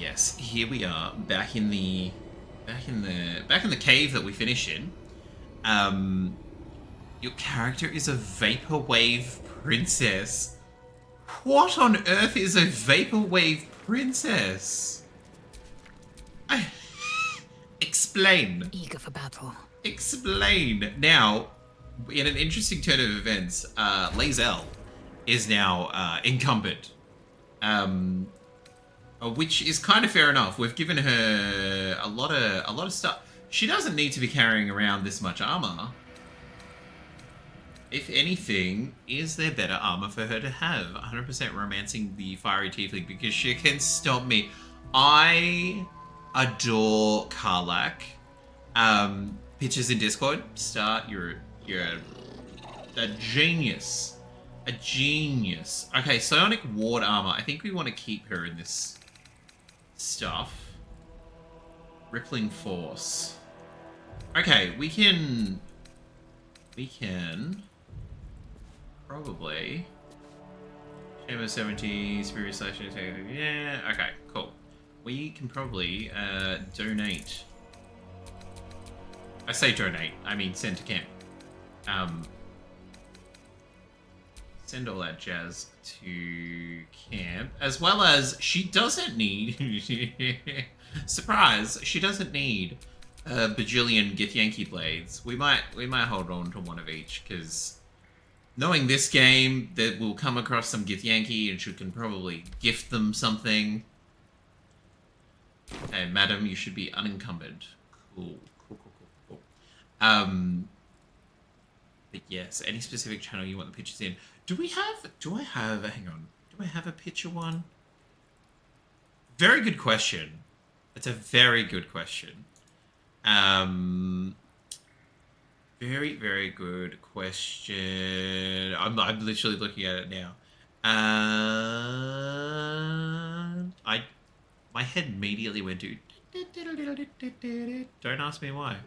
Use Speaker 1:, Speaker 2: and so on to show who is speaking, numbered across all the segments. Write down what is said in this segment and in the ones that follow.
Speaker 1: yes, here we are, back in the cave that we finish in. Um, your character is a vaporwave princess. What on earth is a vaporwave princess? I... Explain.
Speaker 2: Eager for battle.
Speaker 1: Explain. Now, in an interesting turn of events, Lae'zel is now encumbered. Which is kind of fair enough. We've given her a lot of stuff. She doesn't need to be carrying around this much armor. If anything, is there better armor for her to have? 100% romancing the fiery tiefling because she can stop me. I adore Karlach. Pictures in Discord. Start. You're a genius. A genius. Okay, psionic ward armor. I think we want to keep her in this stuff. Rippling force. Okay, we can probably Chamber 70 Spirit Selection. Yeah, okay, cool. We can probably donate. I say donate, I mean send to camp. Send all that jazz to camp, as well as she doesn't need surprise, she doesn't need a bajillion Githyanki blades. We might hold on to one of each, because knowing this game, that we'll come across some Githyanki and she can probably gift them something. Hey, madam, you should be unencumbered. Cool. But yes, any specific channel you want the pictures in. Do I have a picture one? Very good question. It's a very good question. Very, very good question. I'm literally looking at it now. My head immediately went to don't ask me why.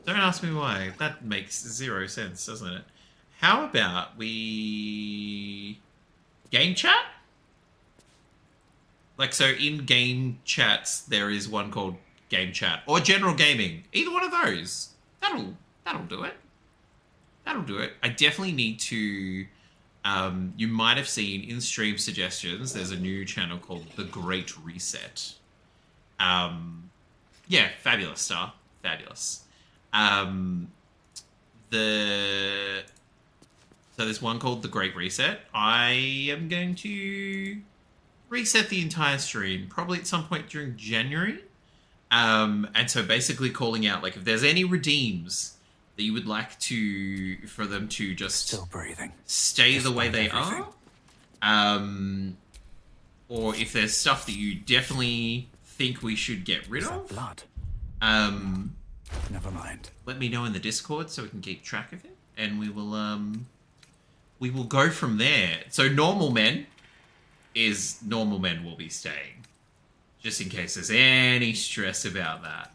Speaker 1: Don't ask me why. That makes zero sense, doesn't it? How about we game chat? Like, so in game chats there is one called game chat or general gaming. Either one of those. That'll do it. That'll do it. I definitely need to you might have seen in stream suggestions there's a new channel called The Great Reset. Yeah, fabulous star. Fabulous. So there's one called The Great Reset. I am going to reset the entire stream, probably at some point during January. And so basically calling out, like, if there's any redeems that you would like for them to just
Speaker 3: still breathing,
Speaker 1: stay the way they are. Or if there's stuff that you definitely think we should get rid of.
Speaker 3: Blood. Never mind.
Speaker 1: Let me know in the Discord so we can keep track of it, and we will go from there. So normal men will be staying, just in case there's any stress about that.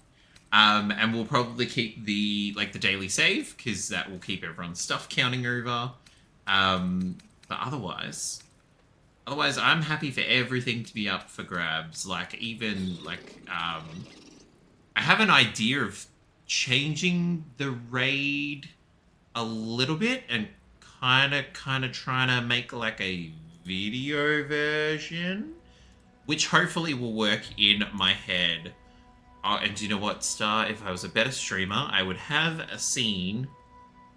Speaker 1: And we'll probably keep the daily save, because that will keep everyone's stuff counting over. But otherwise, I'm happy for everything to be up for grabs. Like, even I have an idea of changing the raid a little bit and kind of trying to make like a video version, which hopefully will work in my head. And do you know what, Star? If I was a better streamer, I would have a scene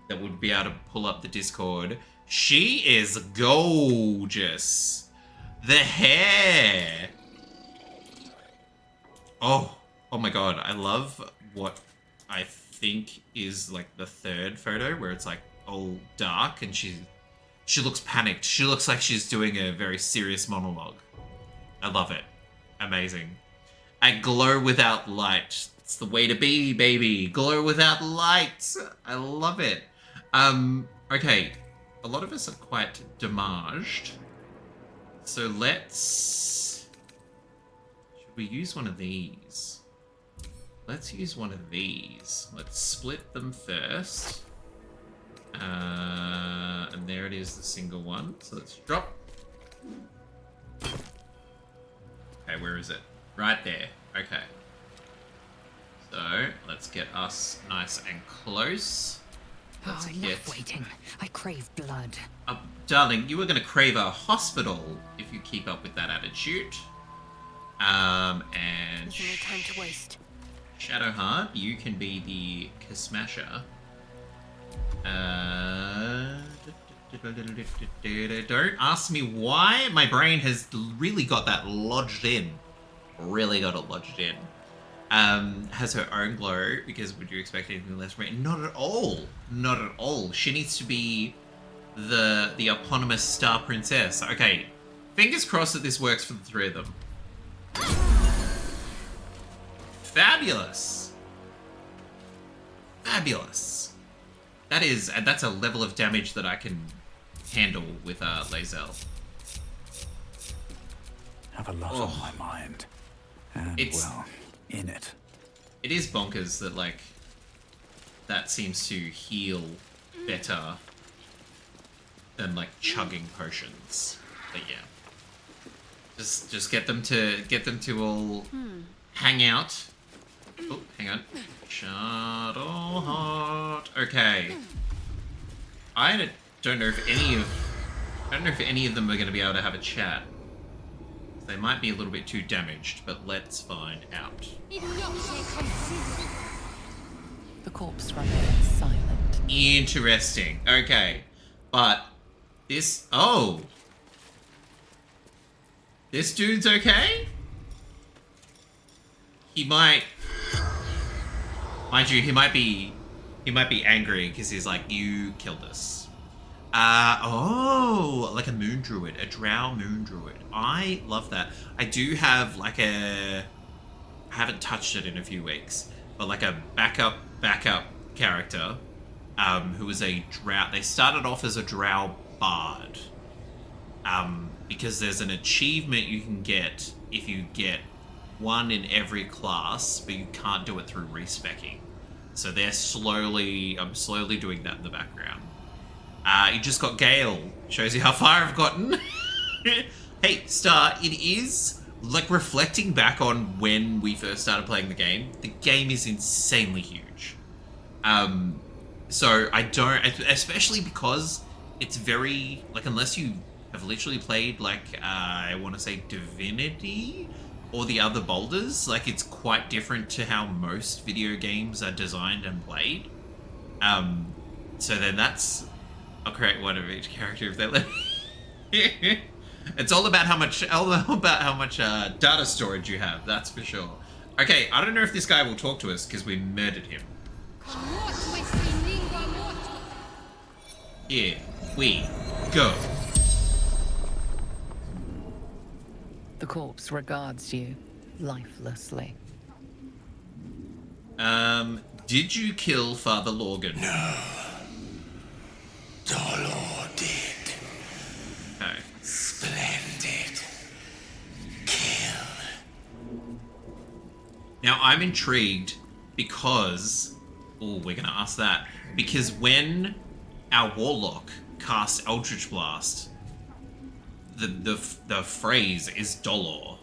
Speaker 1: that would be able to pull up the Discord. She is gorgeous. The hair. Oh my god. I love what I think is like the third photo, where it's like all dark and she looks panicked. She looks like she's doing a very serious monologue. I love it. Amazing. I glow without light. It's the way to be, baby. Glow without light. I love it. Okay. A lot of us are quite damaged. So let's... should we use one of these? Let's use one of these. Let's split them first. And there it is, the single one. So let's drop. Okay, where is it? Right there. Okay. So, let's get us nice and close. Let's
Speaker 2: enough waiting. I crave blood.
Speaker 1: Darling, you are going to crave a hospital if you keep up with that attitude. And...
Speaker 2: There's no time to waste.
Speaker 1: Shadowheart, you can be the Kismasher. Don't ask me why. My brain has really got that lodged in. Really got it lodged in. Has her own glow, because would you expect anything less from it? Not at all. Not at all. She needs to be the eponymous Star Princess. Okay, fingers crossed that this works for the three of them. Fabulous. Fabulous. That's a level of damage that I can handle with Lae'zel.
Speaker 3: Have a lot on my mind. And, well, in it.
Speaker 1: It is bonkers that, like, that seems to heal better than, like, chugging potions. But yeah. Just get them to all hang out. Oh, hang on. Shadowheart. Okay. I don't know if any of them are going to be able to have a chat. They might be a little bit too damaged, but let's find out.
Speaker 2: The corpse remains silent.
Speaker 1: Interesting. Okay. But this... Oh! This dude's okay? He might... Mind you, he might be angry because he's like, you killed us. Oh, like a moon druid, a drow moon druid. I love that. I do have like I haven't touched it in a few weeks, but like a backup character, who was a drow. They started off as a drow bard, because there's an achievement you can get if you get one in every class, but you can't do it through respecking. So I'm slowly doing that in the background. You just got Gale. Shows you how far I've gotten. Hey, Star, it is, like, reflecting back on when we first started playing the game is insanely huge. So I don't, especially because it's very, like, unless you have literally played, like, I want to say Divinity or the other Baldurs, like, it's quite different to how most video games are designed and played. So then that's... I'll create one of each character if they let me. It's all about how much data storage you have, that's for sure. Okay, I don't know if this guy will talk to us because we murdered him. Here we go.
Speaker 2: The corpse regards you lifelessly.
Speaker 1: Did you kill Father Lorgan?
Speaker 4: No. Dolor did.
Speaker 1: Okay.
Speaker 4: Splendid. Kill.
Speaker 1: Now, I'm intrigued because... Oh, we're going to ask that. Because when our Warlock casts Eldritch Blast, the phrase is Dolor,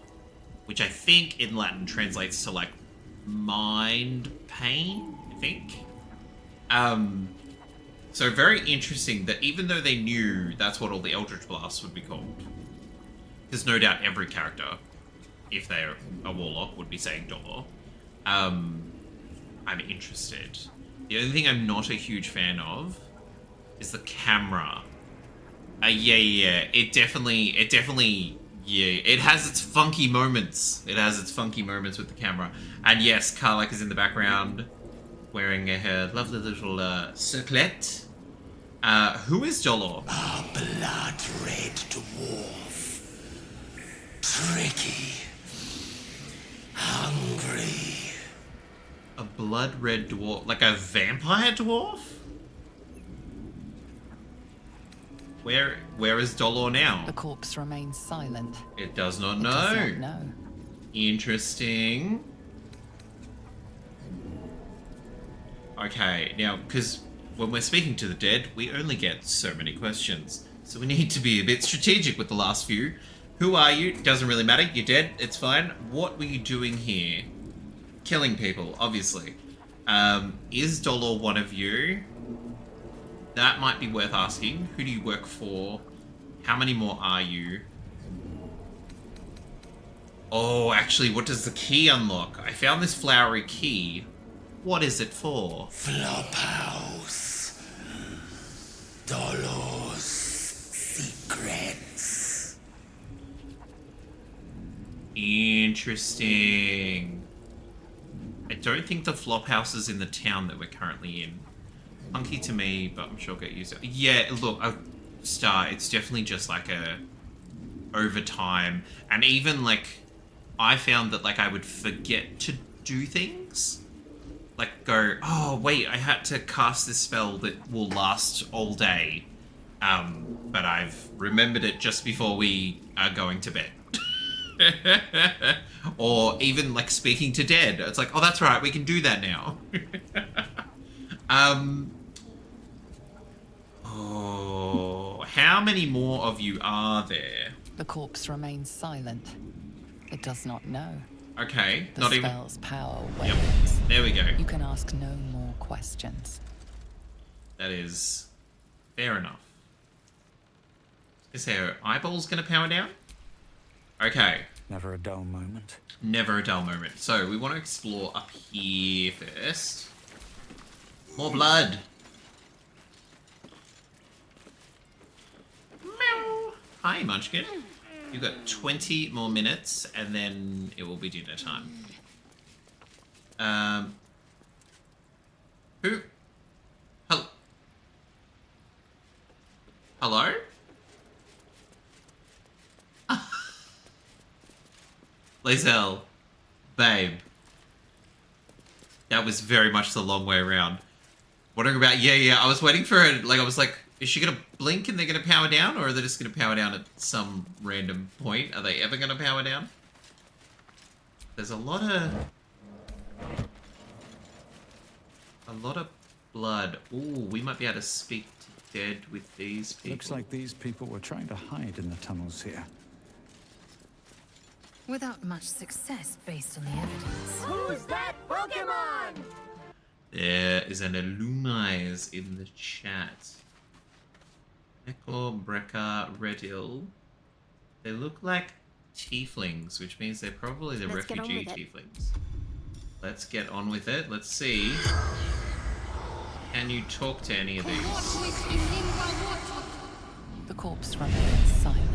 Speaker 1: which I think in Latin translates to, like, mind pain, I think. So very interesting that even though they knew that's what all the Eldritch Blasts would be called, because no doubt every character, if they're a Warlock, would be saying Dolor. I'm interested. The only thing I'm not a huge fan of is the camera. Yeah. It definitely, yeah. It has its funky moments. It has its funky moments with the camera. And yes, Karlak is in the background, wearing her lovely little circlet. Who is Dolor?
Speaker 4: A blood-red dwarf. Tricky. Hungry.
Speaker 1: A blood-red dwarf? Like a vampire dwarf? Where is Dolor now?
Speaker 2: The corpse remains silent.
Speaker 1: It does not
Speaker 2: It
Speaker 1: know.
Speaker 2: does not know.
Speaker 1: Interesting. Okay, now, because when we're speaking to the dead, we only get so many questions. So we need to be a bit strategic with the last few. Who are you? Doesn't really matter. You're dead. It's fine. What were you doing here? Killing people, obviously. Is Dolor one of you? That might be worth asking. Who do you work for? How many more are you? Oh, actually, what does the key unlock? I found this flowery key. What is it for?
Speaker 4: Flophouse. Dolor's secrets.
Speaker 1: Interesting. I don't think the Flophouse is in the town that we're currently in. Funky to me, but I'm sure I'll get used to it. Yeah, look, Star, it's definitely just like a over time. And even like, I found that like I would forget to do things. Like go, oh wait, I had to cast this spell that will last all day. But I've remembered it just before we are going to bed. Or even like speaking to dead. It's like, oh, that's right, we can do that now. Oh, how many more of you are there?
Speaker 2: The corpse remains silent. It does not know.
Speaker 1: Okay,
Speaker 2: The
Speaker 1: not even.
Speaker 2: spell's power
Speaker 1: Yep,
Speaker 2: wanes.
Speaker 1: there we go.
Speaker 2: You can ask no more questions.
Speaker 1: That is fair enough. Is her eyeballs gonna power down? Okay,
Speaker 3: Never a dull moment.
Speaker 1: never a dull moment. So we want to explore up here first. More blood. Meow. Hi, Munchkin. You've got 20 more minutes, and then it will be dinner time. Who? Hello? Lae'zel, babe. That was very much the long way around. Wondering about, yeah, I was waiting for it, like, I was like, is she gonna blink and they're gonna power down, or are they just gonna power down at some random point? Are they ever gonna power down? There's a lot of blood. Ooh, we might be able to speak to dead with these people.
Speaker 3: Looks like these people were trying to hide in the tunnels here.
Speaker 5: Without much success based on the evidence.
Speaker 6: Who's that Pokemon?
Speaker 1: There is an Illumise in the chat. Ekor, Brekka, Redil. They look like tieflings, which means they're probably the
Speaker 6: Let's get on
Speaker 1: refugee
Speaker 6: with it.
Speaker 1: tieflings. Let's get on with it. Let's see. Can you talk to any of these?
Speaker 2: The corpse remains silent.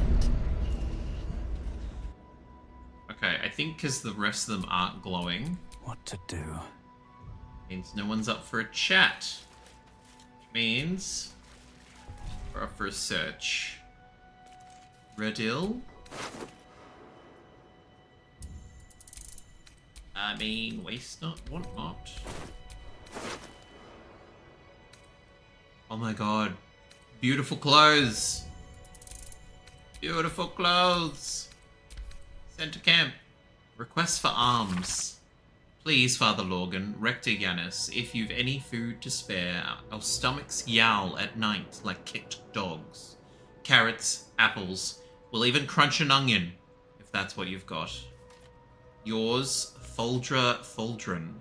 Speaker 1: Okay, I think because the rest of them aren't glowing,
Speaker 3: What to do?
Speaker 1: means no one's up for a chat. Which means we're up for a search. Redil? I mean, waste not, want not. Oh my god. Beautiful clothes. Beautiful clothes. Center camp. Request for alms. Please, Father Lorgan, Rector Yanis, if you've any food to spare, our stomachs yowl at night like kicked dogs. Carrots, apples, we'll even crunch an onion, if that's what you've got. Yours, Foldra Foldrin,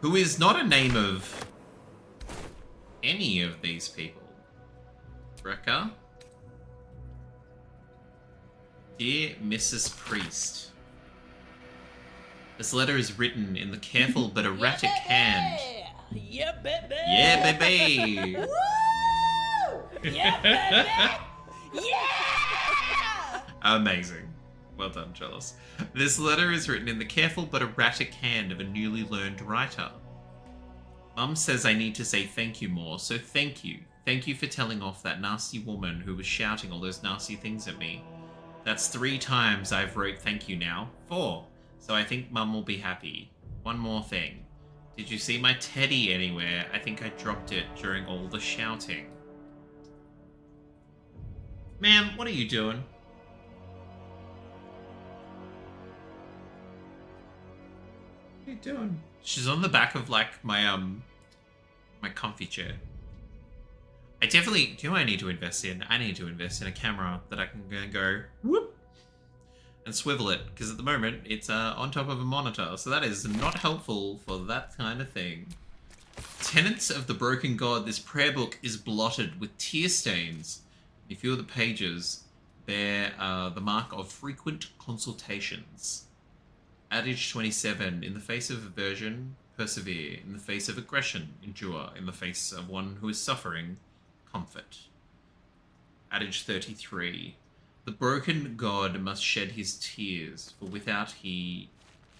Speaker 1: who is not a name of any of these people. Brekka. Dear Mrs. Priest, this letter is written in the careful but erratic hand.
Speaker 6: Yeah, baby!
Speaker 1: Yeah, baby!
Speaker 6: Woo! Yeah, baby! Yeah!
Speaker 1: Amazing. Well done, Chalice. This letter is written in the careful but erratic hand of a newly learned writer. Mum says I need to say thank you more, so thank you. Thank you for telling off that nasty woman who was shouting all those nasty things at me. That's 3 times I've wrote thank you now. 4. So I think Mum will be happy. One more thing. Did you see my teddy anywhere? I think I dropped it during all the shouting. Ma'am, what are you doing? What are you doing? She's on the back of like my my comfy chair. I definitely, do you know what I need to invest in? I need to invest in a camera that I can go whoop and swivel it, because at the moment it's on top of a monitor, so that is not helpful for that kind of thing. Tenets of the Broken God, this prayer book is blotted with tear stains. A few of the pages bear the mark of frequent consultations. Adage 27, in the face of aversion, persevere. In the face of aggression, endure. In the face of one who is suffering, comfort. Adage 33, the broken God must shed his tears, for without he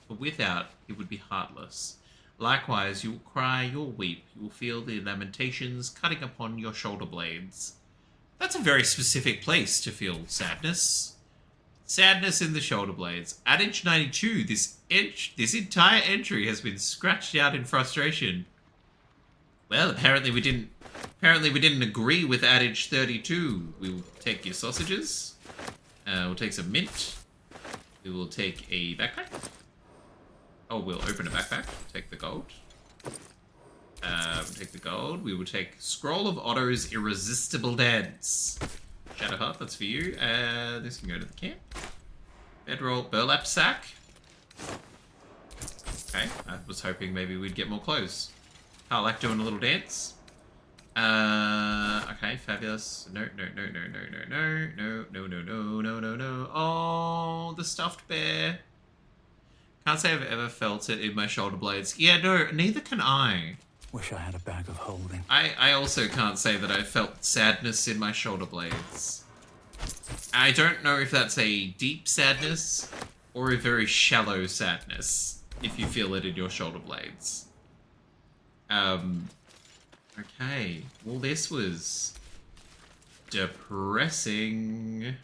Speaker 1: would be heartless. Likewise, you will cry, you will weep, you will feel the lamentations cutting upon your shoulder blades. That's a very specific place to feel sadness. Sadness in the shoulder blades. Adage 92, this entire entry has been scratched out in frustration. Well, apparently we didn't agree with adage 32. We will take your sausages. We'll take some mint. We will take a backpack. Oh, we'll open a backpack. Take the gold. We'll take the gold. We will take Scroll of Otto's Irresistible Dance. Shadowheart, that's for you. This can go to the camp. Bedroll, burlap sack. Okay, I was hoping maybe we'd get more clothes. I like doing a little dance. Okay, fabulous. No. Oh, the stuffed bear. Can't say I've ever felt it in my shoulder blades. Yeah, no, neither can I.
Speaker 3: Wish I had a bag of holding.
Speaker 1: I also can't say that I felt sadness in my shoulder blades. I don't know if that's a deep sadness or a very shallow sadness, if you feel it in your shoulder blades. Okay. Well, this was depressing.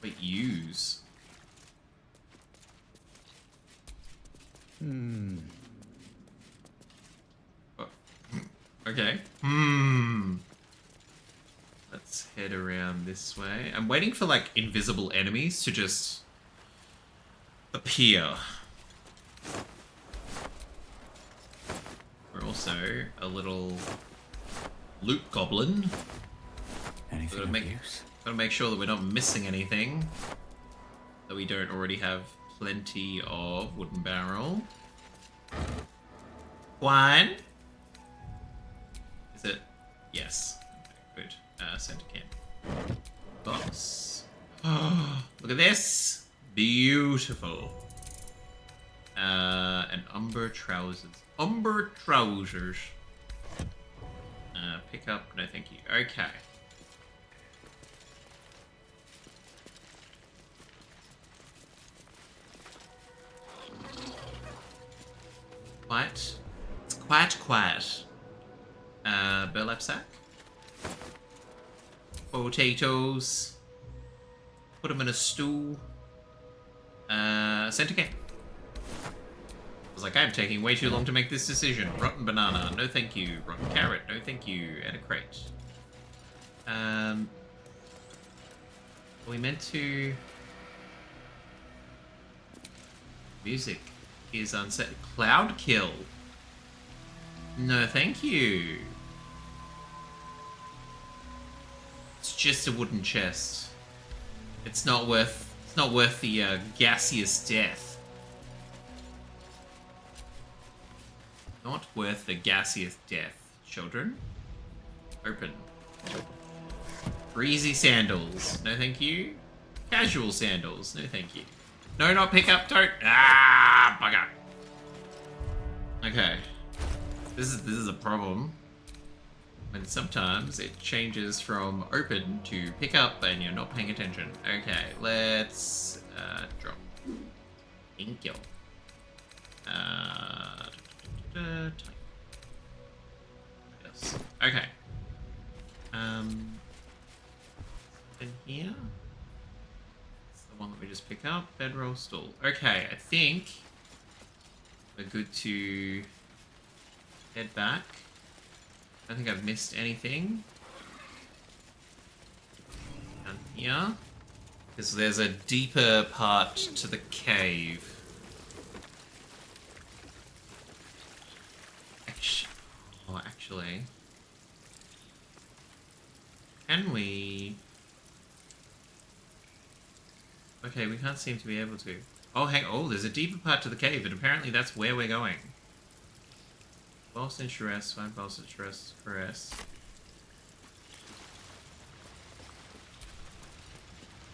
Speaker 1: Wait, use. Oh. Okay. Let's head around this way. I'm waiting for, like, invisible enemies to just appear. We're also a little loot goblin.
Speaker 3: Anything of use?
Speaker 1: Gotta make sure that we're not missing anything. That we don't already have plenty of wooden barrel. Wine. Is it? Yes. Okay, good. Center camp. Box. Oh, look at this. Beautiful. And umber trousers. Umber trousers. Pick up. No, thank you. Okay. Quiet. It's quite quiet. Burlap sack. Potatoes. Put them in a stew. Center camp. I was like, I'm taking way too long to make this decision. Rotten banana, no thank you. Rotten carrot, no thank you. And a crate. Are we meant to... Music is unset. Cloud kill. No thank you. It's just a wooden chest. It's not worth the gaseous death. Not worth the gaseous death, children. Open. Breezy sandals. No thank you. Casual sandals. No thank you. No, not pick up, don't. Ah, bugger. Okay. This is a problem. And sometimes it changes from open to pick up and you're not paying attention. Okay, let's drop. Thank you. Yes. Okay. In here. It's the one that we just picked up. Bedroll stool. Okay, I think we're good to head back. I don't think I've missed anything. Down here. Because there's a deeper part to the cave. Actually. Can we... Okay, we can't seem to be able to. Oh, oh, there's a deeper part to the cave, and apparently that's where we're going. Pulse and stress, 5 pulse and stress, caress.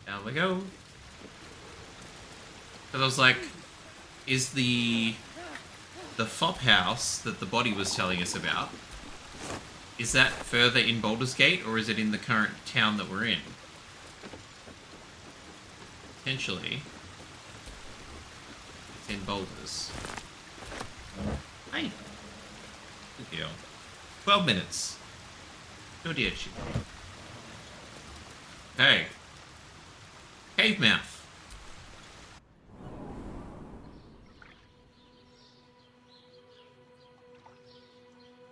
Speaker 1: Down we go. Because I was like, is the FOP house that the body was telling us about, is that further in Baldur's Gate, or is it in the current town that we're in? Potentially. It's in Baldur's. Hey. Good girl. 12 minutes. No dear shit. Okay. Cave mouth.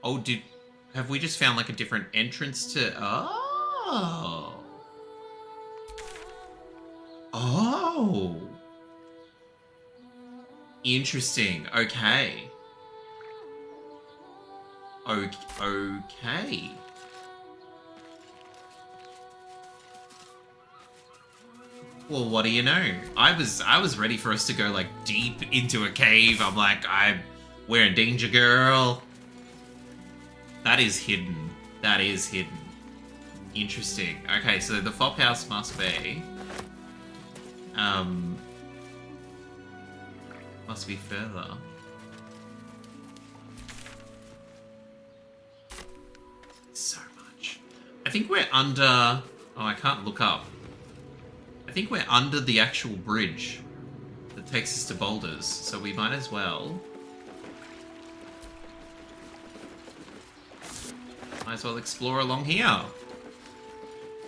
Speaker 1: Oh, have we just found like a different entrance to... Oh. Oh. Interesting. Okay. Okay. Well, what do you know? I was ready for us to go like deep into a cave. I'm like, we're in danger, girl. That is hidden. That is hidden. Interesting. Okay, so the FOP house must be further. So much. I think we're under... Oh, I can't look up. I think we're under the actual bridge that takes us to Baldur's, so we might as well... Might as well explore along here.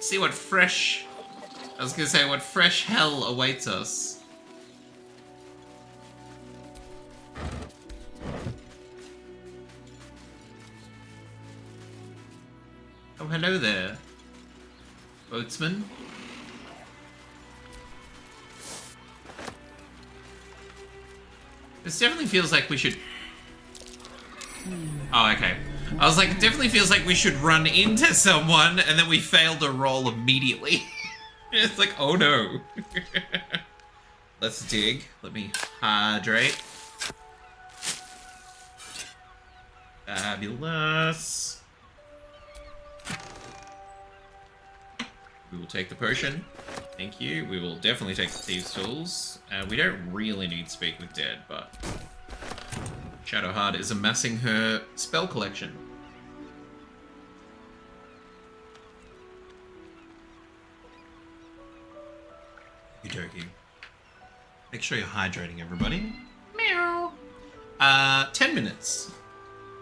Speaker 1: See what fresh... I was gonna say, what fresh hell awaits us. Oh, hello there, boatsman. This definitely feels like we should... Oh, okay. I was like, it definitely feels like we should run into someone and then we fail to roll immediately. It's like, oh no. Let's dig. Let me hydrate. Fabulous. We will take the potion. Thank you. We will definitely take the thieves' tools. We don't really need Speak with Dead, but Shadowheart is amassing her spell collection. Okey-dokey. Make sure you're hydrating, everybody. Meow. 10 minutes.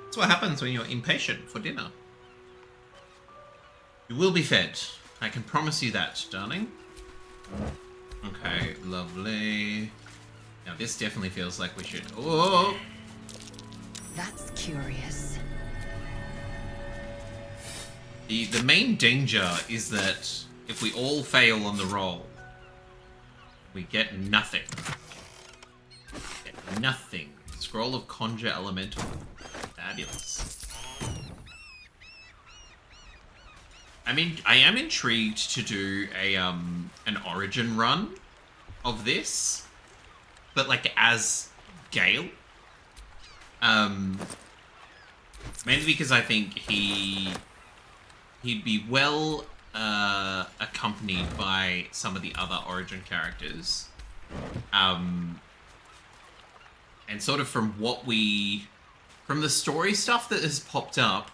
Speaker 1: That's what happens when you're impatient for dinner. You will be fed. I can promise you that, darling. Okay, lovely. Now this definitely feels like we should... Oh!
Speaker 2: That's curious.
Speaker 1: The main danger is that if we all fail on the roll, we get nothing. Get nothing. Scroll of Conjure Elemental. Fabulous. I mean, I am intrigued to do a an origin run of this, but like as Gale. Mainly because I think he'd be well accompanied by some of the other origin characters, and sort of from the story stuff that has popped up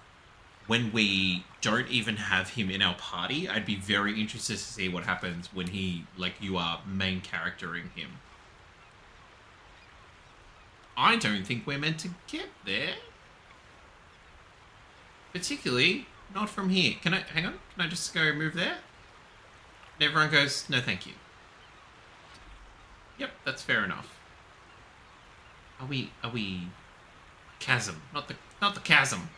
Speaker 1: when we don't even have him in our party. I'd be very interested to see what happens when you are main charactering him. I don't think we're meant to get there. Particularly, not from here. Hang on? Can I just go move there? And everyone goes, no thank you. Yep, that's fair enough. Are we... Chasm. Not the chasm.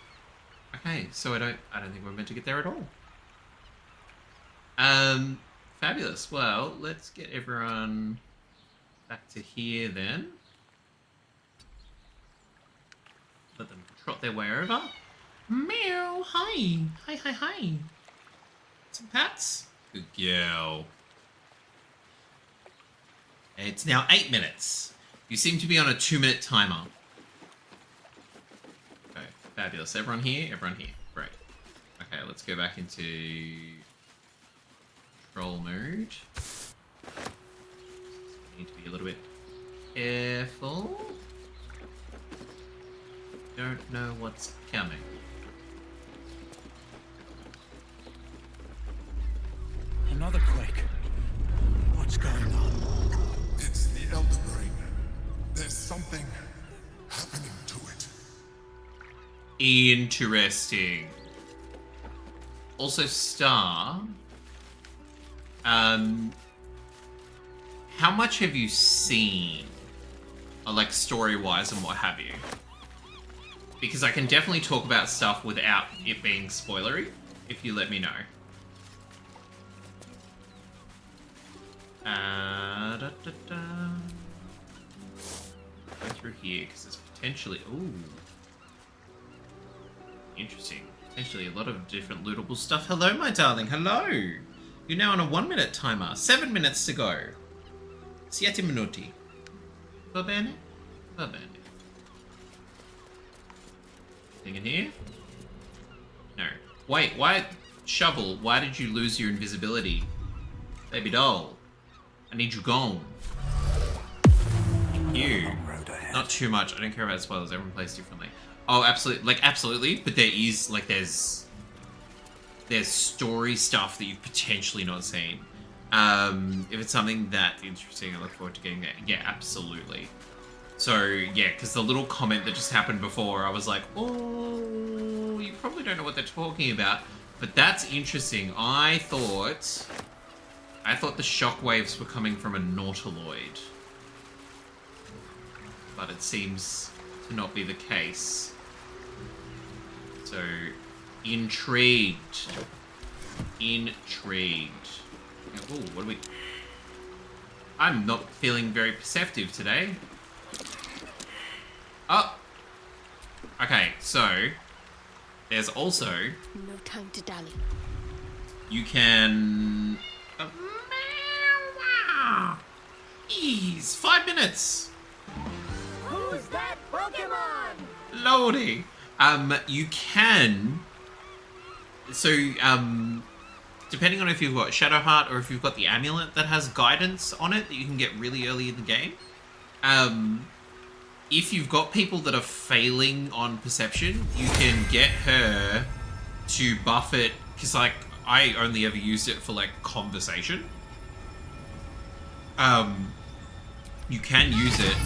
Speaker 1: Okay, so I don't think we're meant to get there at all. Fabulous. Well, let's get everyone back to here then. Let them trot their way over. Meow, hi. Hi. Some pats? Good girl. It's now 8 minutes. You seem to be on a 2-minute timer. Okay, fabulous. Everyone here? Everyone here. Great. Okay, let's go back into control mode. Need to be a little bit careful. Don't know what's coming.
Speaker 3: Another quake. What's going on?
Speaker 4: It's the Elder Brain. There's something happening to it.
Speaker 1: Interesting. Also, Star. How much have you seen? Like, story-wise and what have you? Because I can definitely talk about stuff without it being spoilery, if you let me know. Go through here, because there's potentially... Ooh. Interesting. Potentially a lot of different lootable stuff. Hello, my darling. Hello! You're now on a 1-minute timer. 7 minutes to go. 7 minuti. Va bene? Va bene. Anything in here? No. Wait, why... Shovel, why did you lose your invisibility? Baby doll. I need you gone. Thank you. Not too much. I don't care about spoilers. Everyone plays differently. Oh, absolutely. Like, absolutely. But there is, like, there's story stuff that you've potentially not seen. If it's something that interesting, I look forward to getting that. Yeah, absolutely. So, yeah, because the little comment that just happened before, I was like, oh, you probably don't know what they're talking about. But that's interesting. I thought the shockwaves were coming from a Nautiloid. But it seems to not be the case. So, intrigued. Intrigued. Oh, what do we... I'm not feeling very perceptive today. Oh! Okay, so... There's also...
Speaker 6: No time to dally.
Speaker 1: You can... Ease! 5 minutes!
Speaker 6: Who's that Pokemon?
Speaker 1: Lordy! You can... So, depending on if you've got Shadowheart or if you've got the amulet that has guidance on it that you can get really early in the game, if you've got people that are failing on perception, you can get her to buff it, because, like, I only ever used it for, like, conversation. You can use it,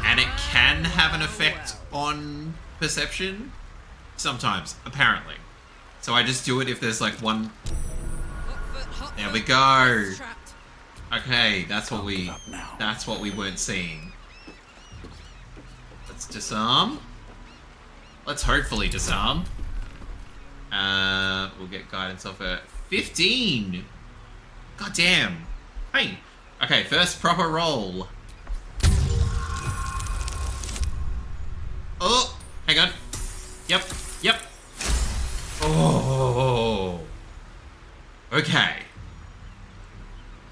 Speaker 1: and it can have an effect on perception, sometimes, apparently. So I just do it if there's, like, one... There we go! Okay, that's what we weren't seeing. Let's disarm. Let's hopefully disarm. We'll get guidance off her. 15! God damn. Hey. Okay, first proper roll. Oh, hang on. Yep. Oh. Okay.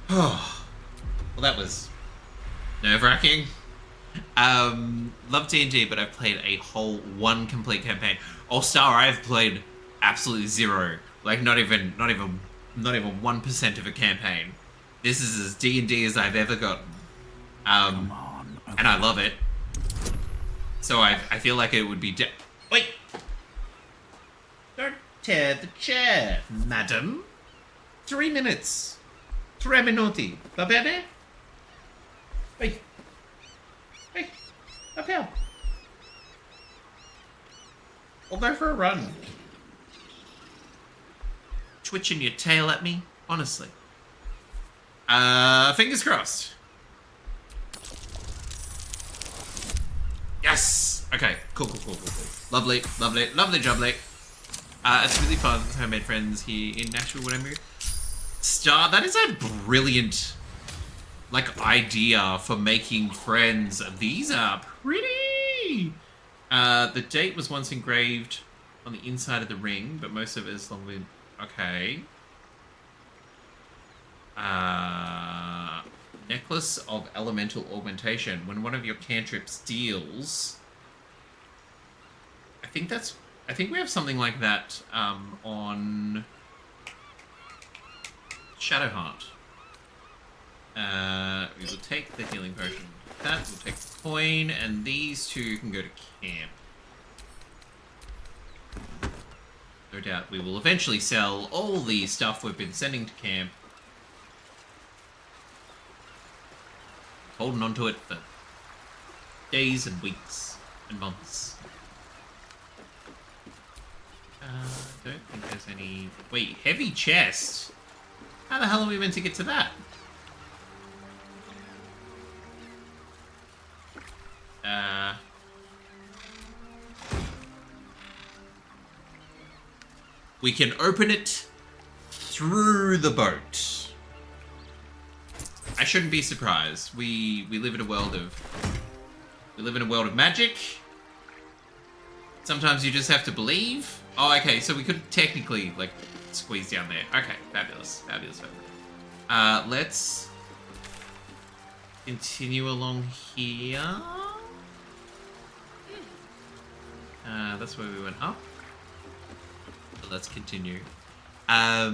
Speaker 1: Oh. Well, that was nerve-wracking. Love D&D, but I've played a whole 1 complete campaign. All-Star, I've played absolutely 0. Like, not even 1% of a campaign. This is as D&D as I've ever gotten. And I love it. So I feel like it would be wait! Don't tear the chair, madam. 3 minutes. 3 minuti. Va bene? Hey, up here. We'll go for a run. Twitching your tail at me? Honestly. Fingers crossed. Yes! Okay, cool. Lovely. Jubbly. It's really fun with homemade friends here in Nashville when I move. Star, that is a brilliant, like, idea for making friends. These are pretty! The date was once engraved on the inside of the ring, but most of it is long been... Okay. Necklace of Elemental Augmentation. When one of your cantrips deals... I think we have something like that on Shadowheart. We will take the healing potion. That will take the coin, and these two can go to camp. No doubt we will eventually sell all the stuff we've been sending to camp. Holding on to it for days and weeks and months. I don't think there's any... Wait, heavy chest? How the hell are we meant to get to that? We can open it through the boat. I shouldn't be surprised. We live in a world of magic. Sometimes you just have to believe. Oh, okay, so we could technically, like, squeeze down there. Okay, fabulous, fabulous, fabulous. Let's continue along here. That's where we went up. But let's continue. I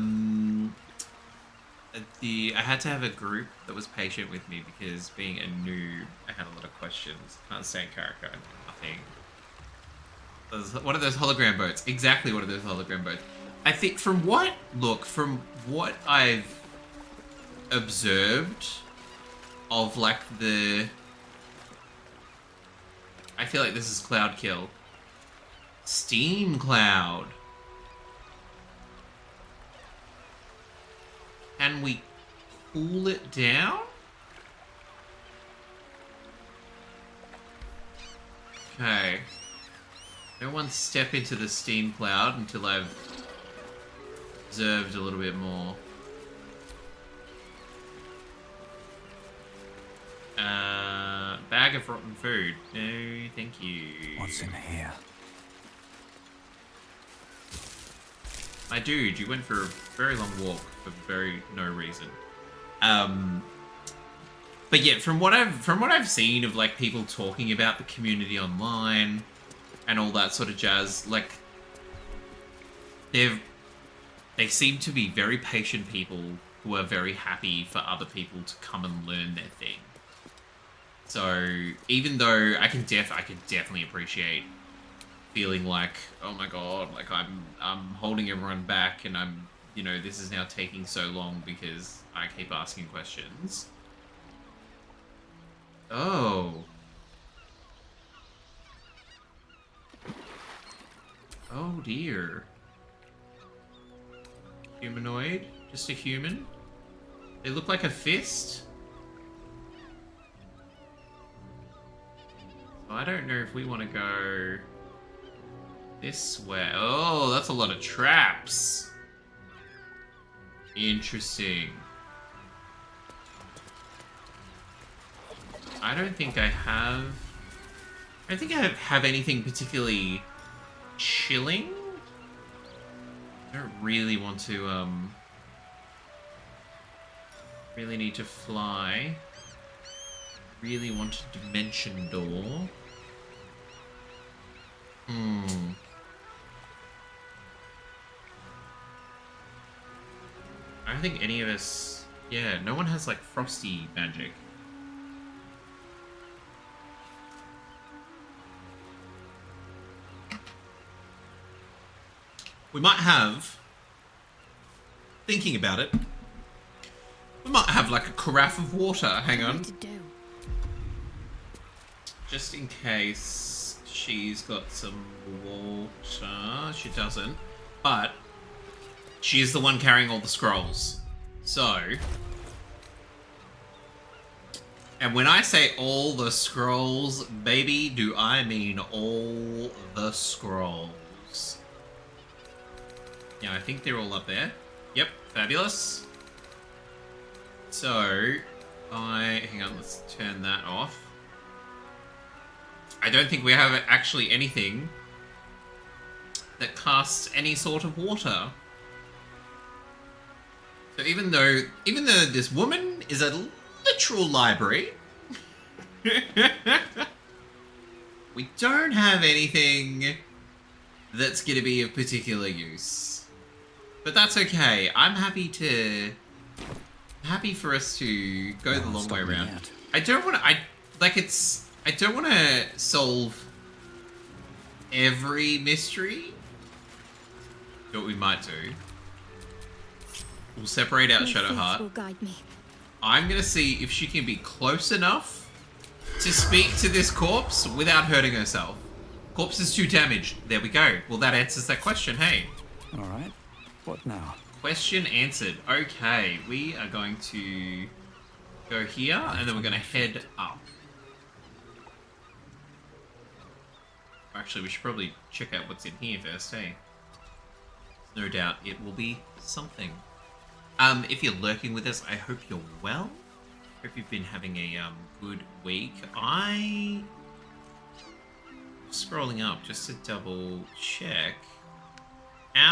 Speaker 1: had to have a group that was patient with me because being a noob, I had a lot of questions. Can't stand character, nothing. One of those hologram boats. Exactly one of those hologram boats. I think from what I've observed of like I feel like this is Cloud Kill. Steam Cloud. Can we cool it down? Okay. No one step into the steam cloud until I've observed a little bit more. Bag of rotten food. No, thank you.
Speaker 3: What's in here?
Speaker 1: My dude, you went for a very long walk for no reason. But yeah, from what I've seen of like people talking about the community online and all that sort of jazz, like they seem to be very patient people who are very happy for other people to come and learn their thing. So even though I could definitely appreciate feeling like, oh my god, like I'm holding everyone back and I'm, you know, this is now taking so long because I keep asking questions. Oh. Oh dear. Humanoid? Just a human? They look like a fist? So I don't know if we want to go this way. Oh, that's a lot of traps. Interesting. I don't think I have anything particularly chilling. I don't really want to, really need to fly. Really want a dimension door. I don't think any of us... Yeah, no one has, like, frosty magic. We might have... Thinking about it... We might have, like, a carafe of water. Hang on. Just in case she's got some water. She doesn't. But... she is the one carrying all the scrolls. So... and when I say all the scrolls, baby, do I mean all the scrolls. Yeah, I think they're all up there. Yep, fabulous. So, hang on, let's turn that off. I don't think we have actually anything that casts any sort of water. So even though this woman is a literal library. We don't have anything that's going to be of particular use. But that's okay. I'm happy for us to go the long way around. I don't want to... I don't want to solve every mystery. What we might do. We'll separate out Shadowheart.
Speaker 6: Will guide me.
Speaker 1: I'm going to see if she can be close enough to speak to this corpse without hurting herself. Corpse is too damaged. There we go. Well, that answers that question, hey.
Speaker 3: All right. What now?
Speaker 1: Question answered. Okay, we are going to go here, and then we're going to head up. Actually, we should probably check out what's in here first, hey? No doubt it will be something. If you're lurking with us, I hope you're well. Hope you've been having a good week. Scrolling up just to double check. There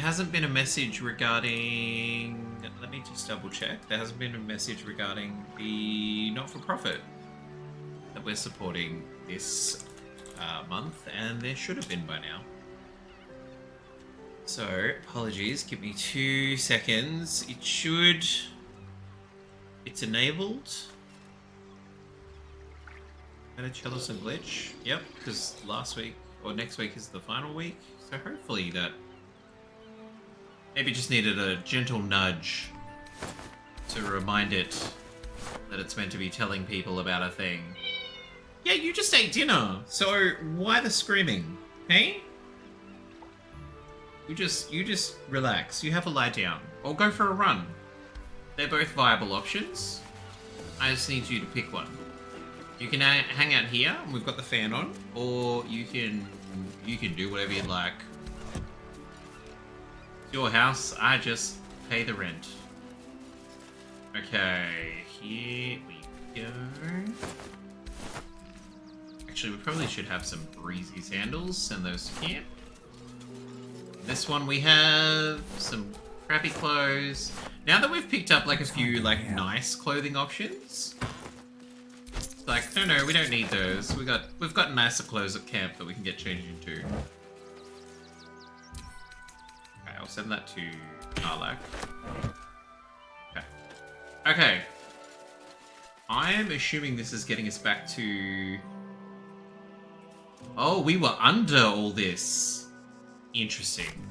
Speaker 1: hasn't been a message regarding... Let me just double check. There hasn't been a message regarding the not-for-profit that we're supporting this month, and there should have been by now. So, apologies, give me 2 seconds. It's enabled. Metachelos and Glitch. Yep, because last week, or next week is the final week. So hopefully that maybe just needed a gentle nudge to remind it that it's meant to be telling people about a thing. Yeah, you just ate dinner, so why the screaming, hey? You just relax. You have a lie down. Or go for a run. They're both viable options. I just need you to pick one. You can hang out here, and we've got the fan on, or you can do whatever you'd like. It's your house, I just pay the rent. Okay, here we go. Actually, we probably should have some breezy sandals. Send those to camp. This one we have some crappy clothes. Now that we've picked up like a few like nice clothing options, it's like no, we don't need those. We've got nicer clothes at camp that we can get changed into. Okay, I'll send that to Karlak. Okay. I am assuming this is getting us back to... Oh, we were under all this. Interesting.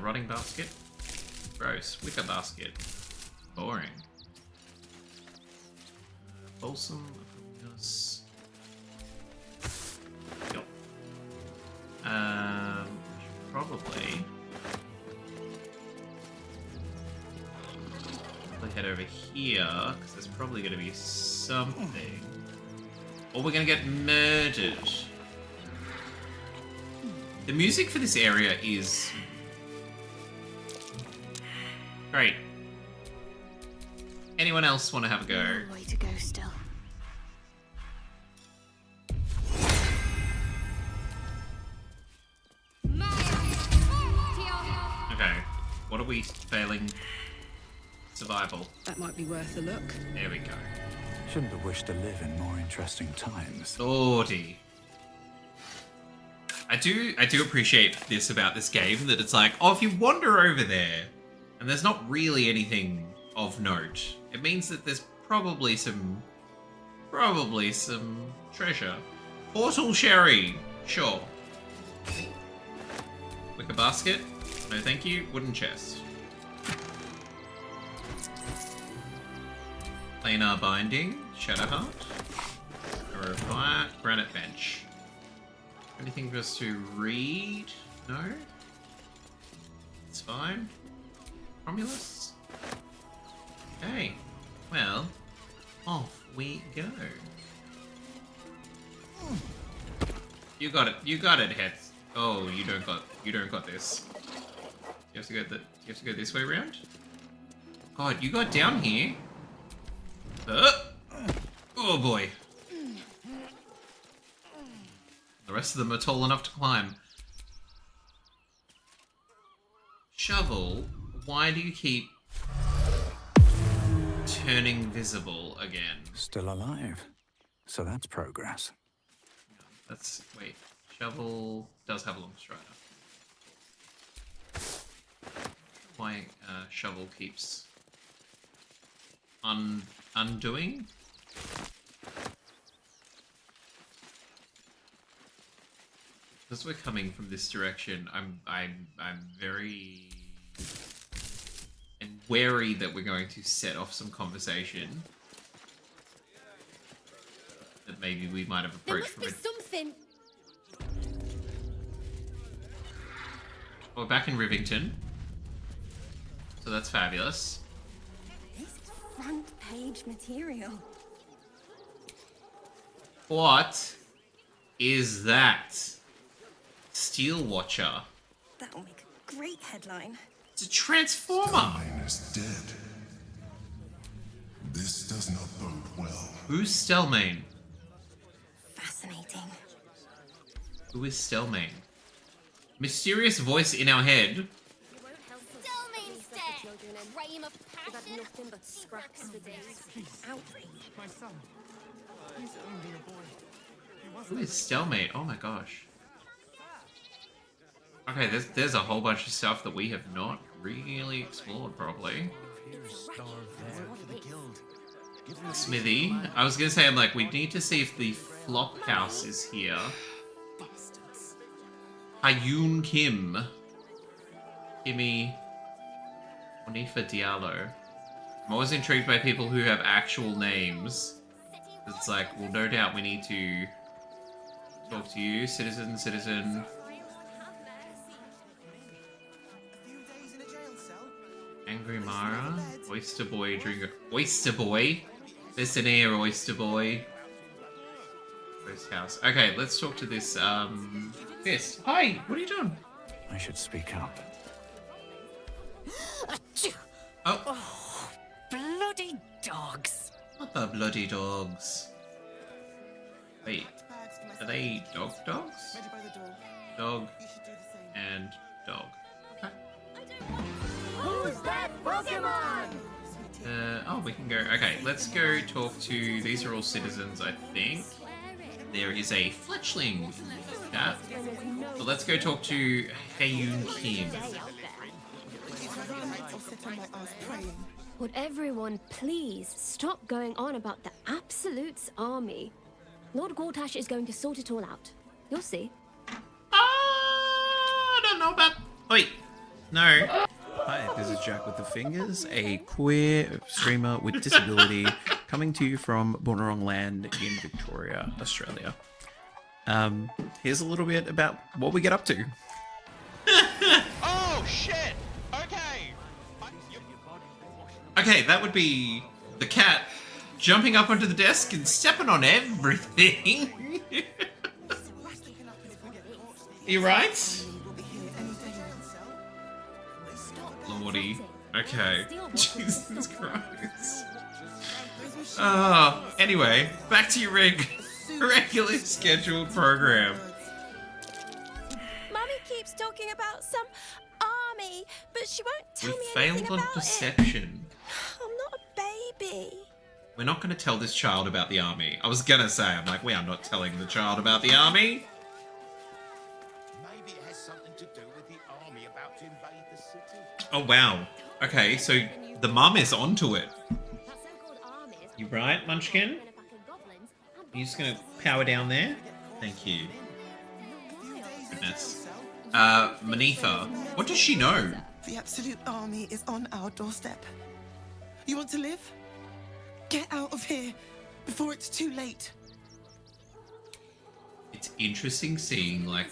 Speaker 1: Rotting basket. Gross. Wicker basket. Boring. Balsam. Yep. Probably head over here, because there's probably going to be something. Or we're going to get murdered. The music for this area is great. Anyone else want to have a go?
Speaker 6: Long way to go still.
Speaker 1: Okay, what are we failing? Survival.
Speaker 7: That might be worth a look.
Speaker 1: There we go.
Speaker 3: Shouldn't have wished to live in more interesting times.
Speaker 1: Lordy. I do appreciate this about this game, that it's like, oh, if you wander over there and there's not really anything of note, it means that there's probably some treasure. Portal sherry, sure. Wicker basket, no thank you. Wooden chest. Planar binding, Shadowheart, arrow fire, granite bench. Anything for us to read? No? It's fine. Romulus? Okay. Well, off we go. You got it. You got it, Heads. Oh, you don't got this. You have to go this way around? God, you got down here. Oh boy. The rest of them are tall enough to climb. Shovel, why do you keep turning visible again?
Speaker 3: Still alive. So that's progress.
Speaker 1: Wait. Shovel does have a long strider. Why Shovel keeps undoing? Because we're coming from this direction, I'm very and wary that we're going to set off some conversation that maybe we might have
Speaker 6: There
Speaker 1: approached
Speaker 6: must
Speaker 1: from
Speaker 6: be something.
Speaker 1: We're back in Rivington, so that's fabulous.
Speaker 7: This is front page material.
Speaker 1: What is that? Steel Watcher.
Speaker 7: That'll make a great headline.
Speaker 1: It's a transformer.
Speaker 4: Stelmane is dead. This does not bode well.
Speaker 1: Who's Stelmane?
Speaker 7: Fascinating.
Speaker 1: Who is Stelmane? Mysterious voice in our head.
Speaker 6: Stelmane's dead. Reign of passion. Nothing but scraps for days.
Speaker 7: Outrage.
Speaker 8: My son. He's only a boy.
Speaker 1: Who is Stelmane? Oh my gosh. Okay, there's a whole bunch of stuff that we have not really explored properly. Smithy. I was gonna say, I'm like, we need to see if the flop house is here. Hayun Kim. Kimmy. Monifa Diallo. I'm always intrigued by people who have actual names. It's like, well, no doubt we need to talk to you, citizen. Angry Mara, Oyster Boy, Oyster Boy, listen here, Oyster Boy. Ghost House. Okay, let's talk to this, Fist. Hi, what are you doing?
Speaker 3: I should speak up.
Speaker 1: Oh,
Speaker 2: Bloody dogs.
Speaker 1: what the bloody dogs? Wait, are they dogs? Dog and dog.
Speaker 6: Who's that Pokemon?
Speaker 1: Oh, we can go. Okay, let's go talk to. These are all citizens, I think. There is a fletchling in this chat. So let's go talk to Heyoon Kim.
Speaker 6: Would everyone please stop going on about the Absolute's army? Lord Gortash is going to sort it all out. You'll see.
Speaker 1: I don't know about. Wait, no.
Speaker 9: Hi, this is Jack with the Fingers, a queer streamer with disability, coming to you from Boonwurrung Land in Victoria, Australia. Here's a little bit about what we get up to.
Speaker 8: Oh shit! Okay.
Speaker 1: Okay, that would be the cat jumping up onto the desk and stepping on everything. You right? Lordy. Okay. Jesus Christ. Anyway, back to your regularly scheduled program.
Speaker 7: Mummy keeps talking about some army, but she won't tell
Speaker 1: We
Speaker 7: me
Speaker 1: failed
Speaker 7: anything
Speaker 1: on
Speaker 7: about
Speaker 1: perception.
Speaker 7: it. I'm not a baby.
Speaker 1: We're not going to tell this child about the army. I was going to say, I'm like, we are not telling the child about the army.
Speaker 8: Maybe it has something to do with the army about to invade the city.
Speaker 1: Oh, wow. Okay, so the mum is onto it. You right, Munchkin? You just gonna power down there? Thank you. Goodness. Manetha, what does she know?
Speaker 10: The Absolute Army is on our doorstep. You want to live? Get out of here before it's too late.
Speaker 1: It's interesting seeing like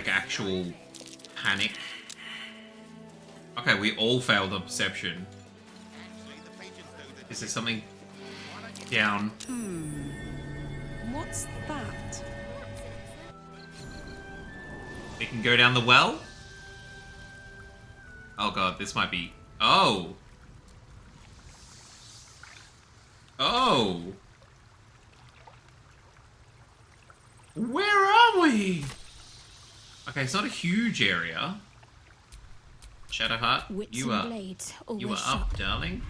Speaker 1: actual panic. Okay, we all failed on perception. Is there something down?
Speaker 2: What's that?
Speaker 1: We can go down the well? Oh god, this might be... Oh! Oh! Where are we? Okay, it's not a huge area. Shadowheart,
Speaker 6: Wits
Speaker 1: you
Speaker 6: and
Speaker 1: are
Speaker 6: blades, always
Speaker 1: you are
Speaker 6: sharp.
Speaker 1: up, darling.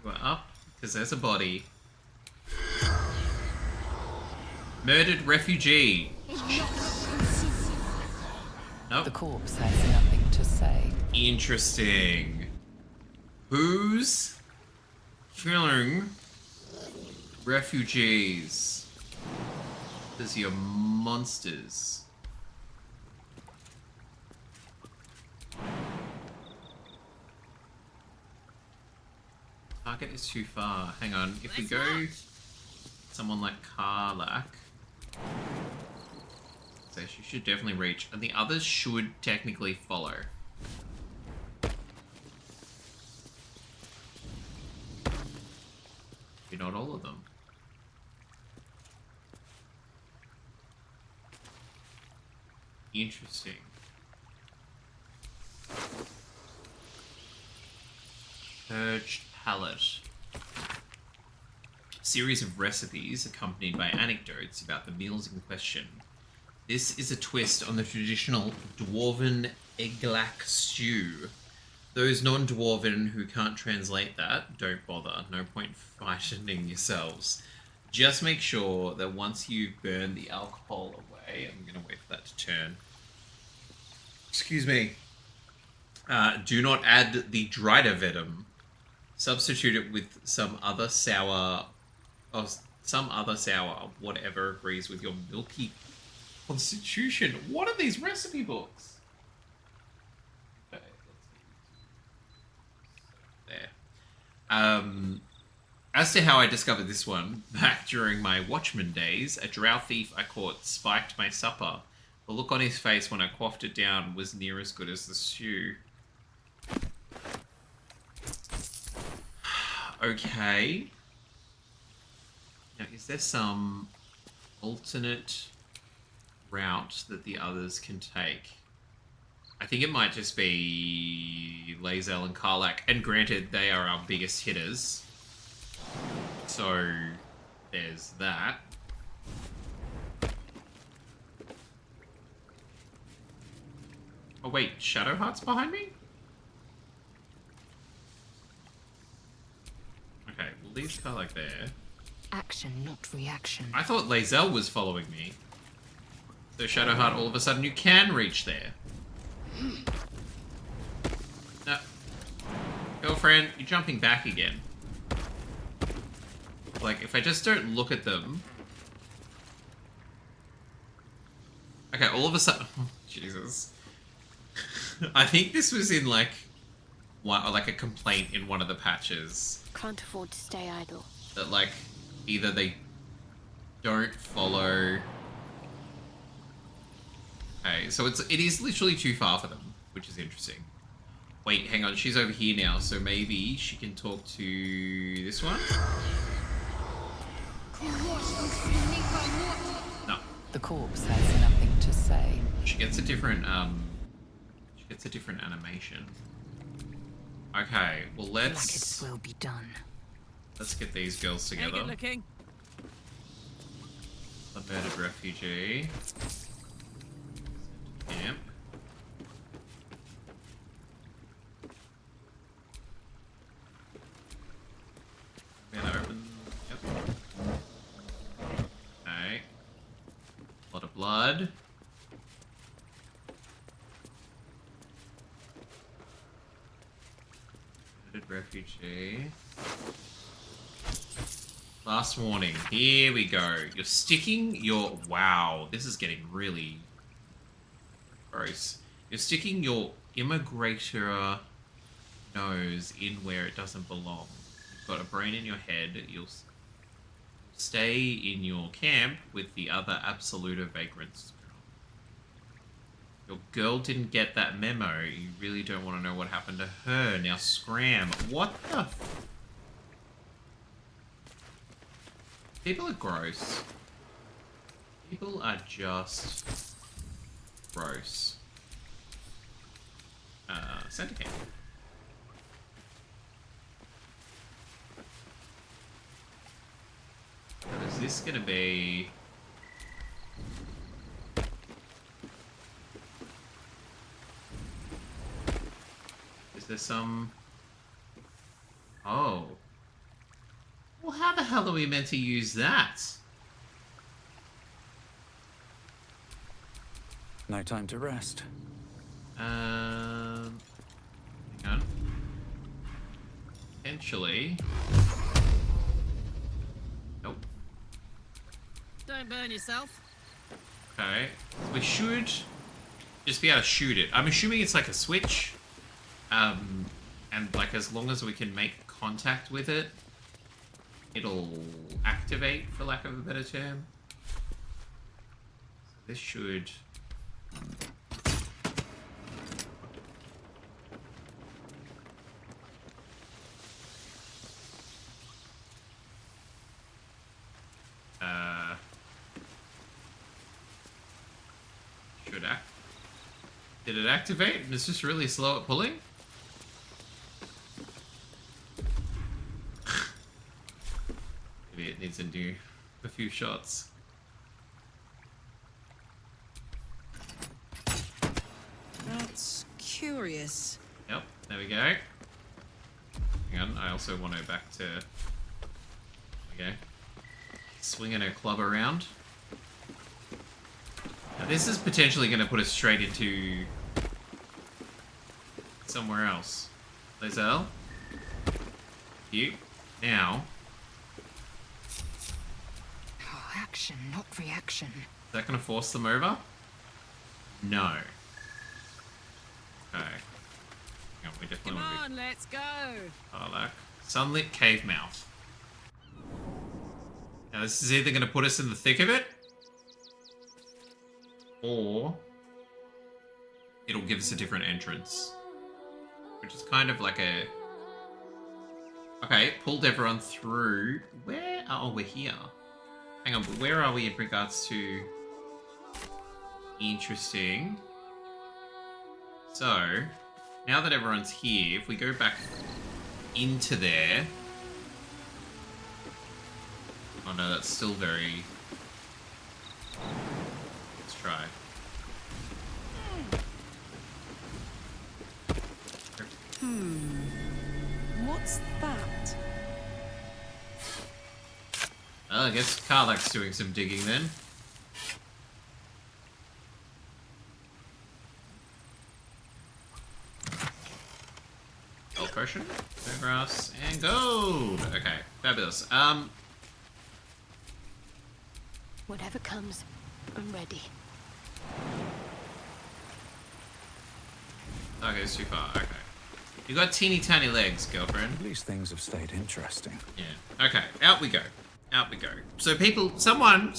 Speaker 1: You are up because there's a body. Murdered refugee. Nope.
Speaker 2: The corpse has nothing to say.
Speaker 1: Interesting. Who's killing refugees? These are your monsters. Target is too far. Hang on. If we go someone like Karlak, so she should definitely reach, and the others should technically follow. Maybe not all of them. Interesting. Purged palette. Series of recipes accompanied by anecdotes about the meals in question. This is a twist on the traditional Dwarven egglak stew. Those non-Dwarven who can't translate that, don't bother. No point frightening yourselves. Just make sure that once you've burned the alcohol away, I'm going to wait for that to turn. Excuse me. Do not add the Dridervedum. Substitute it with some other sour, whatever agrees with your milky constitution. What are these recipe books? Okay, there. As to how I discovered this one, back during my Watchman days, a drow thief I caught spiked my supper. The look on his face when I quaffed it down was near as good as the stew. Okay. Now, is there some alternate route that the others can take? I think it might just be Lae'zel and Karlak. And granted, they are our biggest hitters. So, there's that. Oh wait, Shadowheart's behind me? Okay, we'll leave Karlak there.
Speaker 5: Action, not reaction.
Speaker 1: I thought Lae'zel was following me. So Shadowheart, all of a sudden you can reach there. No. Girlfriend, you're jumping back again. Like, if I just don't look at them... Okay, all of a sudden... Oh, Jesus. I think this was in, like a complaint in one of the patches.
Speaker 6: Can't afford to stay idle.
Speaker 1: That, like, either they don't follow... Okay, so it is literally too far for them, which is interesting. Wait, hang on, she's over here now, so maybe she can talk to this one? No.
Speaker 2: The corpse has nothing to say.
Speaker 1: She gets a different, animation. Okay, well let's
Speaker 5: Like it will be done.
Speaker 1: Let's get these girls together.
Speaker 7: Good looking.
Speaker 1: A murdered refugee. Camp. Open. Yep. Okay. A lot of blood. Murdered refugee. Last warning. Here we go. You're sticking your... Wow, this is getting really gross. You're sticking your immigrator nose in where it doesn't belong. You've got a brain in your head. You'll stay in your camp with the other Absoluta vagrants. Your girl didn't get that memo. You really don't want to know what happened to her. Now scram. What the... People are gross. People are just gross. Center camp. What is this gonna be? Is there some... Oh. Well, how the hell are we meant to use that?
Speaker 3: No time to rest.
Speaker 1: Hang on. Potentially. Nope.
Speaker 11: Don't burn yourself.
Speaker 1: Okay. We should just be able to shoot it. I'm assuming it's like a switch. And like as long as we can make contact with it, it'll activate, for lack of a better term. So this should... should act. Did it activate? It's just really slow at pulling? Maybe it needs to do a few shots.
Speaker 11: That's curious.
Speaker 1: Yep, there we go. Hang on, I also want to back to... There we go. Swinging her club around. Now this is potentially going to put us straight into... somewhere else. Lizelle. You. Now...
Speaker 5: Oh, action, not reaction.
Speaker 1: Is that going to force them over? No. Okay. Hang on, we definitely
Speaker 11: Come
Speaker 1: want to
Speaker 11: on, let's go.
Speaker 1: Warlock. Sunlit cave mouth. Now this is either going to put us in the thick of it, or it'll give us a different entrance. Which is kind of like a... Okay, pulled everyone through. Where? Oh, we're here. Hang on, but where are we in regards to... Interesting. So, now that everyone's here, if we go back into there... Oh no, that's still very... Let's try.
Speaker 11: What's that?
Speaker 1: Well, I guess Karlak's doing some digging then. Gold potion, no grass, and gold! Okay, fabulous.
Speaker 6: Whatever comes, I'm ready.
Speaker 1: That goes too far, okay. You got teeny tiny legs, girlfriend.
Speaker 3: At least things have stayed interesting.
Speaker 1: Yeah. Okay, out we go. Out we go. So people, someone,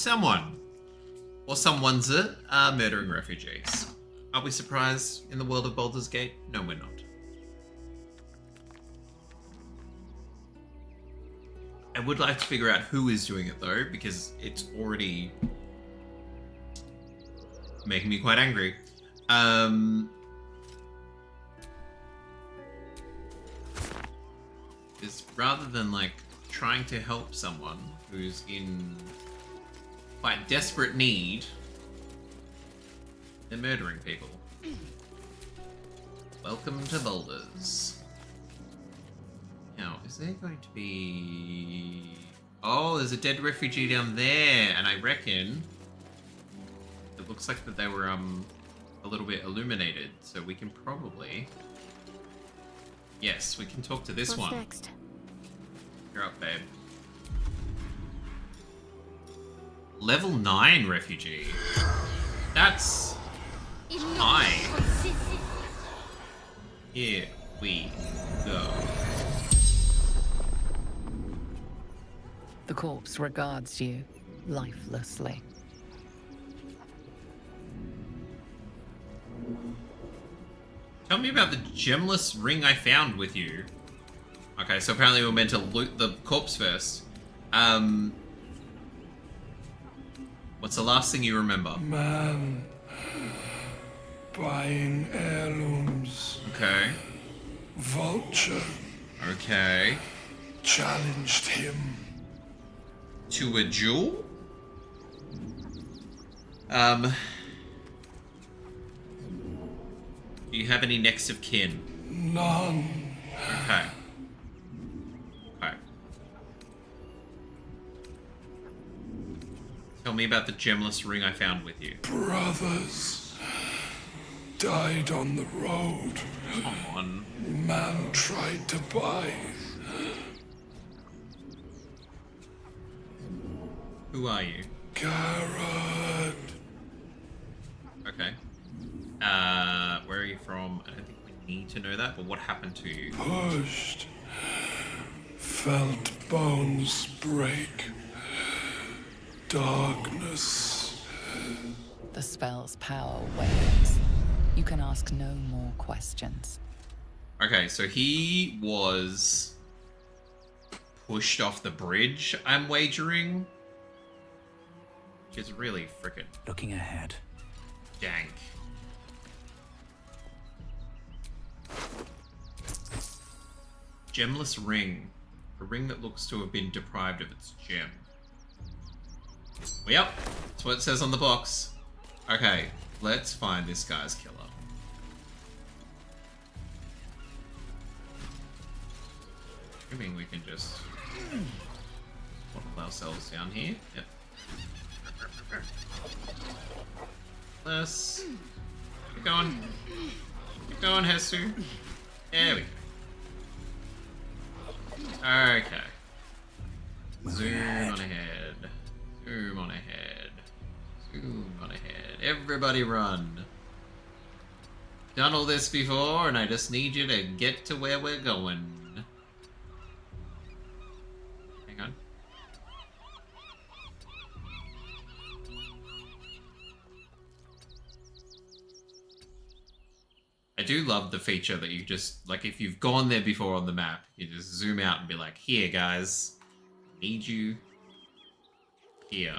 Speaker 1: or someone's murdering refugees. Are we surprised in the world of Baldur's Gate? No, we're not. I would like to figure out who is doing it though, because it's already making me quite angry. Is rather than like trying to help someone who's in quite desperate need, they're murdering people. Welcome to Boulders. Now, is there going to be... Oh, there's a dead refugee down there, and I reckon it looks like that they were a little bit illuminated, so we can probably... Yes, we can talk to this
Speaker 6: What's
Speaker 1: one.
Speaker 6: next?
Speaker 1: You're up, babe. Level 9 refugee. That's high. Here we go.
Speaker 2: The corpse regards you lifelessly.
Speaker 1: Tell me about the gemless ring I found with you. Okay, so apparently we're meant to loot the corpse first. What's the last thing you remember?
Speaker 12: Man buying heirlooms.
Speaker 1: Okay.
Speaker 12: Vulture
Speaker 1: Okay.
Speaker 12: challenged him.
Speaker 1: To a duel? Do you have any next of kin?
Speaker 12: None.
Speaker 1: Okay. Alright. Tell me about the gemless ring I found with you.
Speaker 12: Brothers died on the road.
Speaker 1: Come on.
Speaker 12: Man tried to buy.
Speaker 1: Who are you?
Speaker 12: Garrett.
Speaker 1: Okay. Where are you from? I don't think we need to know that, but what happened to you?
Speaker 12: Pushed. Felt bones break. Darkness.
Speaker 2: The spell's power wanes. You can ask no more questions.
Speaker 1: Okay, so he was pushed off the bridge, I'm wagering. Which is really frickin'
Speaker 3: Looking ahead.
Speaker 1: dank. Gemless ring. A ring that looks to have been deprived of its gem. Well, yep, that's what it says on the box. Okay, let's find this guy's killer. Assuming we can just bottle ourselves down here. Yep. Let's keep going. Keep going, Hestu. There we go. Okay. Zoom on ahead. Zoom on ahead. Zoom on ahead. Everybody run. Done all this before, and I just need you to get to where we're going. Hang on. I do love the feature that you just, like, if you've gone there before on the map, you just zoom out and be like, here, guys, need you here.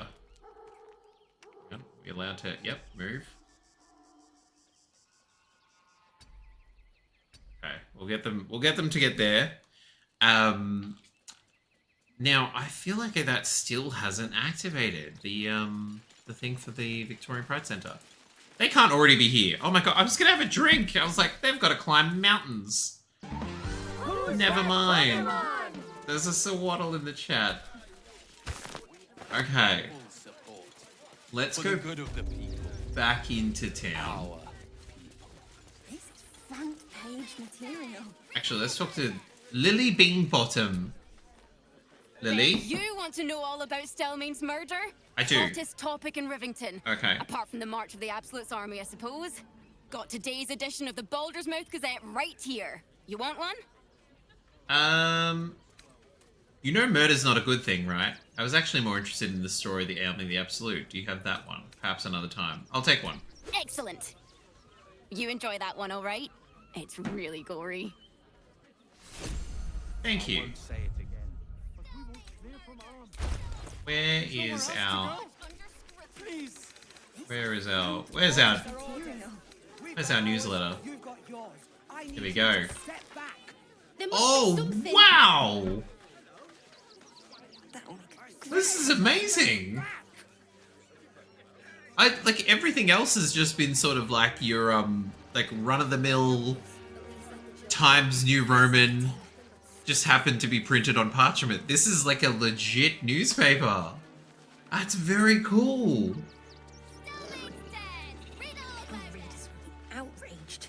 Speaker 1: Yep, we allowed to, yep, move. Okay, we'll get them to get there. Now, I feel like that still hasn't activated the thing for the Victorian Pride Centre. They can't already be here. Oh my god, I was gonna have a drink. I was like, they've got to climb mountains. Never mind. There's a Sawaddle in the chat. Okay. Let's go back into town.
Speaker 6: This is front page material.
Speaker 1: Actually, let's talk to Lily Beanbottom. Lily?
Speaker 13: You want to know all about Stelmane's murder?
Speaker 1: I do.
Speaker 13: Hottest topic in Rivington.
Speaker 1: Okay.
Speaker 13: Apart from the March of the Absolute's army, I suppose. Got today's edition of the Baldur's Mouth Gazette right here. You want one?
Speaker 1: You know murder's not a good thing, right? I was actually more interested in the story of the Army of the Absolute. Do you have that one? Perhaps another time. I'll take one.
Speaker 13: Excellent. You enjoy that one, all right? It's really gory.
Speaker 1: Thank you. Where is our... Where's our newsletter? Here we go. Oh, wow! This is amazing! Like, everything else has just been sort of like your, like, run-of-the-mill Times New Roman just happened to be printed on parchment. This is like a legit newspaper. That's very cool.
Speaker 6: Outraged.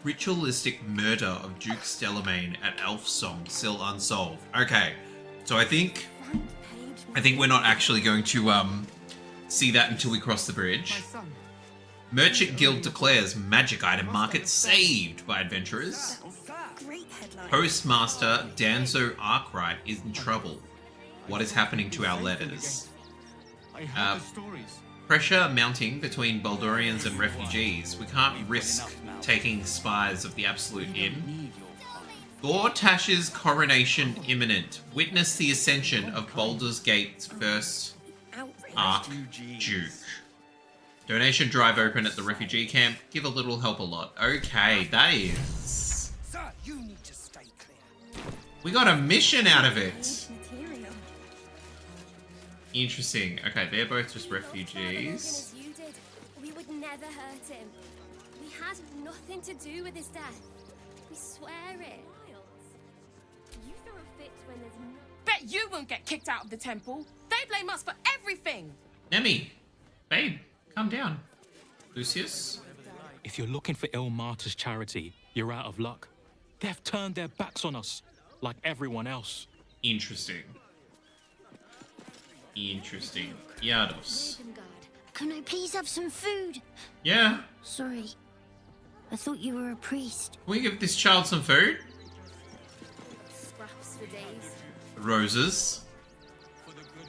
Speaker 1: Ritualistic murder of Duke Stelmane at Elf Song still unsolved. Okay, so I think we're not actually going to see that until we cross the bridge. Merchant Guild declares magic item market saved by adventurers. Postmaster Danzo Arkwright is in trouble. What is happening to our letters? Pressure mounting between Baldurians and refugees. We can't risk taking spies of the Absolute in. Gortash's coronation imminent. Witness the ascension of Baldur's Gate's first Archduke. Donation drive open at the refugee camp. Give a little, help a lot. Okay, that is...
Speaker 10: Sir, you need to stay clear.
Speaker 1: We got a mission out of it. Interesting. Okay, they're both just refugees.
Speaker 6: You did. We would never hurt him. We had nothing to do with his death. We swear it. You throw a fit when there's no...
Speaker 14: Bet you won't get kicked out of the temple. They blame us for everything.
Speaker 1: Nemi, babe, calm down. Lucius?
Speaker 15: If you're looking for Ilmater's charity, you're out of luck. They've turned their backs on us, like everyone else.
Speaker 1: Interesting. Interesting. Yados.
Speaker 16: Can I please have some food?
Speaker 1: Yeah.
Speaker 16: Sorry. I thought you were a priest.
Speaker 1: Can we give this child some food?
Speaker 6: Scraps for days.
Speaker 1: Roses.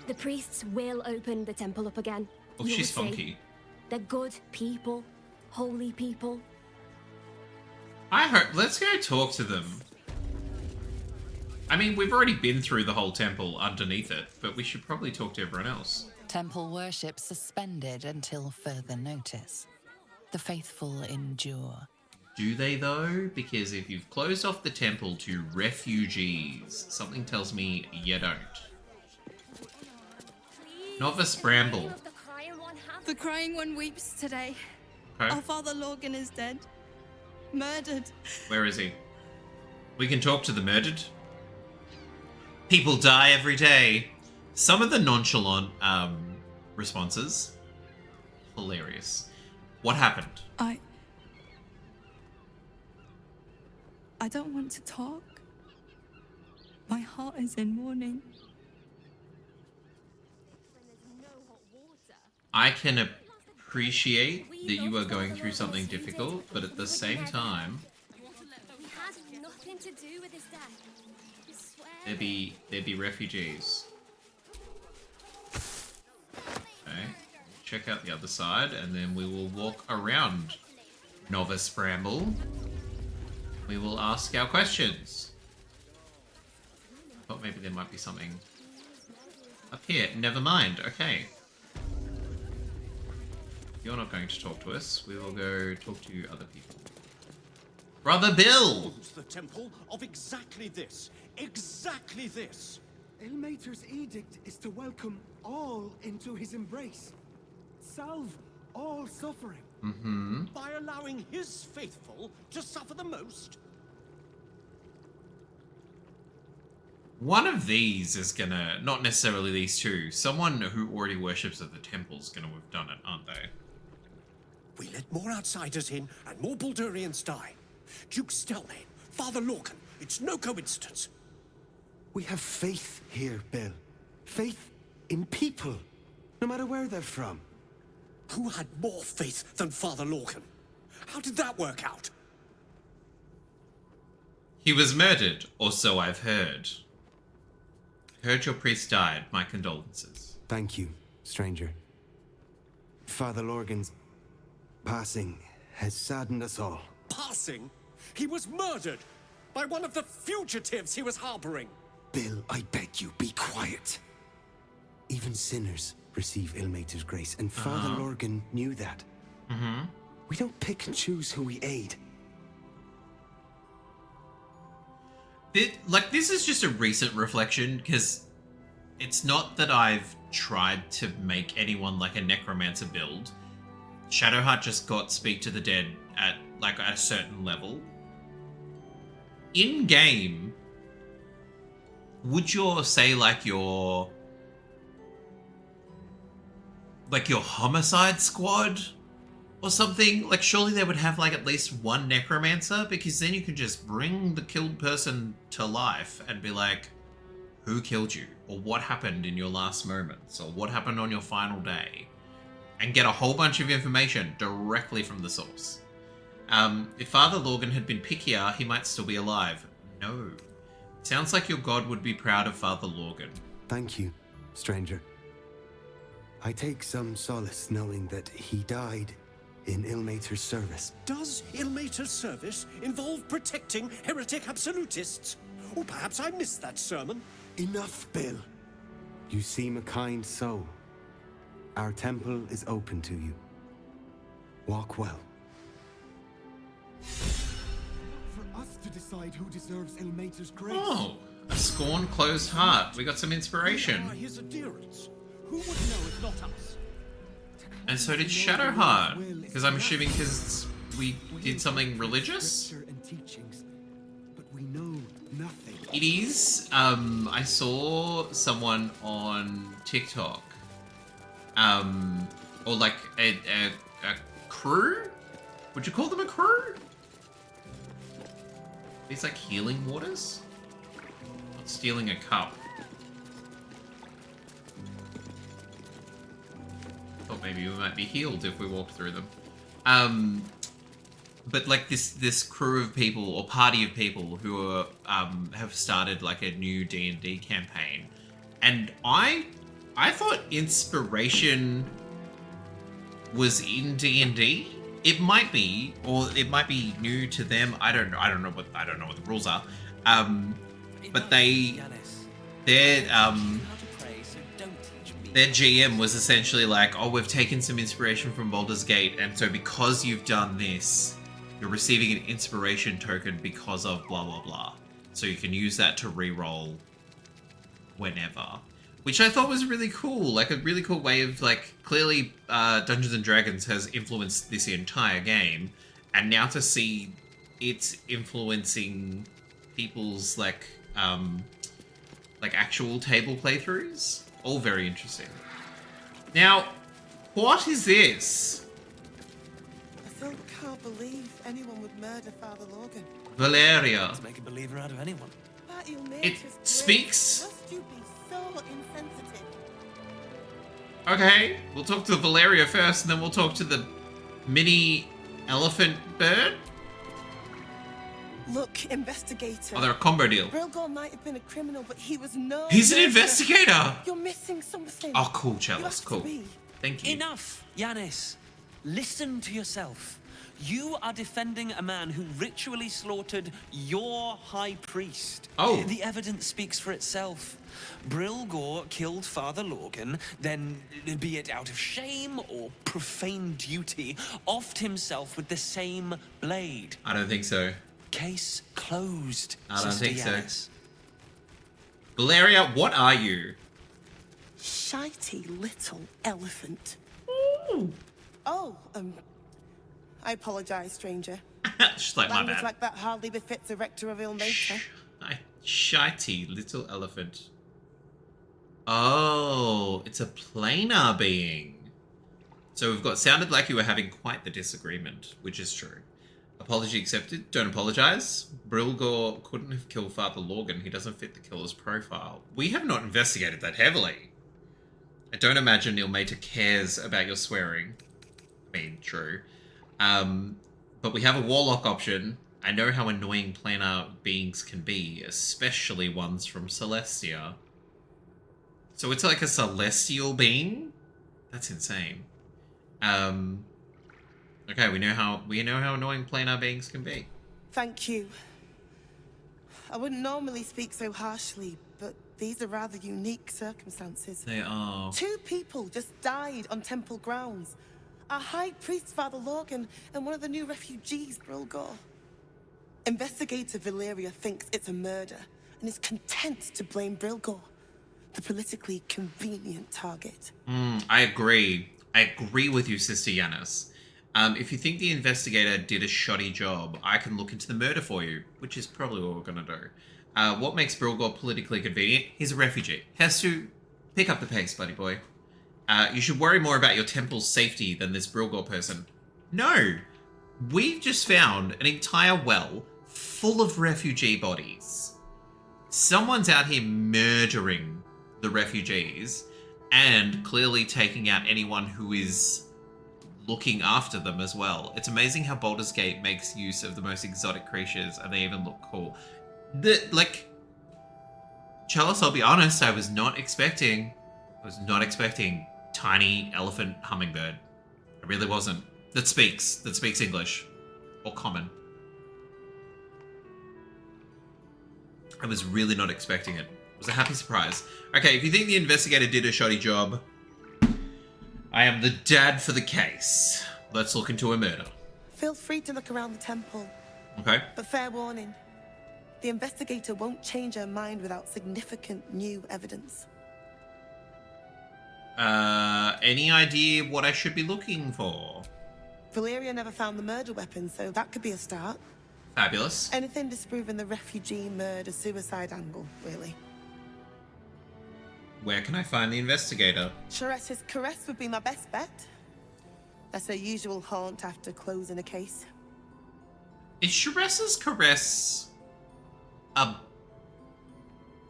Speaker 6: The priests will open the temple up again.
Speaker 1: Oh,
Speaker 6: You
Speaker 1: she's
Speaker 6: will see.
Speaker 1: funky.
Speaker 6: They're good people. Holy people.
Speaker 1: I heard. Let's go talk to them. I mean, we've already been through the whole temple underneath it, but we should probably talk to everyone else.
Speaker 2: Temple worship suspended until further notice. The faithful endure.
Speaker 1: Do they though? Because if you've closed off the temple to refugees, something tells me you don't. Novice Bramble.
Speaker 7: The crying one weeps today.
Speaker 1: Okay.
Speaker 7: Our father Lorgan is dead. Murdered.
Speaker 1: Where is he? We can talk to the murdered. People die every day. Some of the nonchalant responses. Hilarious. What happened?
Speaker 7: I don't want to talk. My heart is in mourning.
Speaker 1: I can appreciate that you are going through something difficult, but at the same time,
Speaker 6: We had nothing to do with his death. We swear
Speaker 1: there be refugees. Okay, check out the other side, and then we will walk around Novice Bramble. We will ask our questions. Thought maybe there might be something up here. Never mind. Okay. You're not going to talk to us. We will go talk to other people. Brother Bill!
Speaker 8: The temple of exactly this. Exactly this.
Speaker 17: Ilmater's edict is to welcome all into his embrace. Salve all suffering.
Speaker 1: Mm-hmm.
Speaker 8: By allowing his faithful to suffer the most.
Speaker 1: One of these is gonna, not necessarily these two, someone who already worships at the temple's gonna have done it, aren't they?
Speaker 8: We let more outsiders in and more Baldurians die. Duke Stelmane, Father Lorcan, it's no coincidence.
Speaker 17: We have faith here, Bill. Faith in people, no matter where they're from.
Speaker 8: Who had more faith than Father Lorcan? How did that work out?
Speaker 1: He was murdered, or so I've heard. Heard your priest died. My condolences.
Speaker 17: Thank you, stranger. Father Lorgan's passing has saddened us all.
Speaker 8: Passing? He was murdered by one of the fugitives he was harboring.
Speaker 17: Bill, I beg you, be quiet. Even sinners receive Ilmater's grace, and Father Lorgan knew that.
Speaker 1: Mm-hmm.
Speaker 17: We don't pick and choose who we aid.
Speaker 1: This is just a recent reflection, because it's not that I've tried to make anyone like a necromancer build. Shadowheart just got Speak to the Dead at like a certain level. In game, would your say like your homicide squad or something, like surely they would have like at least one necromancer, because then you can just bring the killed person to life and be like, who killed you, or what happened in your last moments, or what happened on your final day, and get a whole bunch of information directly from the source. If Father Lorgan had been pickier, he might still be alive. No. Sounds like your god would be proud of Father Lorgan.
Speaker 17: Thank you, stranger. I take some solace knowing that he died in Ilmater's service.
Speaker 8: Does Ilmater's service involve protecting heretic absolutists? Or perhaps I missed that sermon.
Speaker 17: Enough, Bill. You seem a kind soul. Our temple is open to you. Walk well. For us to decide who deserves Ilmater's grace.
Speaker 1: Oh, a scorned closed heart. We got some inspiration.
Speaker 8: His adherents. Who would know if not us?
Speaker 1: And so did Shadowheart, because I'm assuming because it's we did something religious?
Speaker 17: And teachings, but we know nothing.
Speaker 1: It is. I saw someone on TikTok, or like a crew. Would you call them a crew? These like healing waters. Not stealing a cup. Thought maybe we might be healed if we walked through them. But like this crew of people or party of people who are have started like a new D&D campaign, and I thought inspiration was in D&D. It might be, or it might be new to them. I don't know what the rules are. But their GM was essentially like, oh, we've taken some inspiration from Baldur's Gate, and so because you've done this, you're receiving an inspiration token because of blah, blah, blah. So you can use that to reroll whenever. Which I thought was really cool. Like, a really cool way of, like, clearly Dungeons & Dragons has influenced this entire game. And now to see it influencing people's, like actual table playthroughs. All very interesting. Now, what is this?
Speaker 10: I still can't believe anyone would murder Father Logan.
Speaker 1: Valeria.
Speaker 18: Let's make a believer out of anyone.
Speaker 1: It speaks.
Speaker 10: Must you be so insensitive?
Speaker 1: Okay, we'll talk to Valeria first, and then we'll talk to the mini elephant bird.
Speaker 10: Look, investigator.
Speaker 1: Oh, they're a combo deal.
Speaker 10: Brilgor might have been a criminal, but he was no.
Speaker 1: He's an investigator.
Speaker 10: You're missing something.
Speaker 1: Oh, cool, Chalice. Cool. Thank you.
Speaker 18: Enough, Yanis. Listen to yourself. You are defending a man who ritually slaughtered your high priest.
Speaker 1: Oh.
Speaker 18: The evidence speaks for itself. Brilgor killed Father Logan, then, be it out of shame or profane duty, offed himself with the same blade.
Speaker 1: I don't think so.
Speaker 18: Case closed.
Speaker 1: I don't think
Speaker 18: Yanis.
Speaker 1: so. Valeria, what are you?
Speaker 10: Shitey little elephant. Oh, I apologize, stranger.
Speaker 1: Just like my
Speaker 10: Language
Speaker 1: bad.
Speaker 10: like that hardly befits a rector of Ilmater.
Speaker 1: Shitey little elephant. Oh, it's a planar being. So we've got sounded like you were having quite the disagreement, which is true. Apology accepted. Don't apologize. Brilgor couldn't have killed Father Logan. He doesn't fit the killer's profile. We have not investigated that heavily. I don't imagine Ilmater cares about your swearing. I mean, true. But we have a warlock option. I know how annoying planar beings can be, especially ones from Celestia. So it's like a celestial being? That's insane. Okay, we know how annoying planar beings can be.
Speaker 10: Thank you. I wouldn't normally speak so harshly, but these are rather unique circumstances.
Speaker 1: They are.
Speaker 10: 2 people just died on temple grounds. Our high priest, Father Logan, and one of the new refugees, Brilgor. Investigator Valeria thinks it's a murder and is content to blame Brilgor, the politically convenient target.
Speaker 1: I agree. I agree with you, Sister Yanis. If you think the investigator did a shoddy job, I can look into the murder for you, which is probably what we're going to do. What makes Brilgor politically convenient? He's a refugee. Hestu, pick up the pace, buddy boy. You should worry more about your temple's safety than this Brilgor person. No! We've just found an entire well full of refugee bodies. Someone's out here murdering the refugees and clearly taking out anyone who is looking after them as well. It's amazing how Baldur's Gate makes use of the most exotic creatures and they even look cool. Chalice, I'll be honest, I was not expecting tiny elephant hummingbird. I really wasn't. That speaks English. Or common. I was really not expecting it. It was a happy surprise. Okay, if you think the investigator did a shoddy job, I am the dad for the case. Let's look into a murder.
Speaker 10: Feel free to look around the temple.
Speaker 1: Okay.
Speaker 10: But fair warning, the investigator won't change her mind without significant new evidence.
Speaker 1: Any idea what I should be looking for?
Speaker 10: Valeria never found the murder weapon, so that could be a start.
Speaker 1: Fabulous.
Speaker 10: Anything disproving the refugee murder-suicide angle, really.
Speaker 1: Where can I find the investigator?
Speaker 10: Chares's caress would be my best bet. That's her usual haunt after closing a case.
Speaker 1: Is Chares's caress a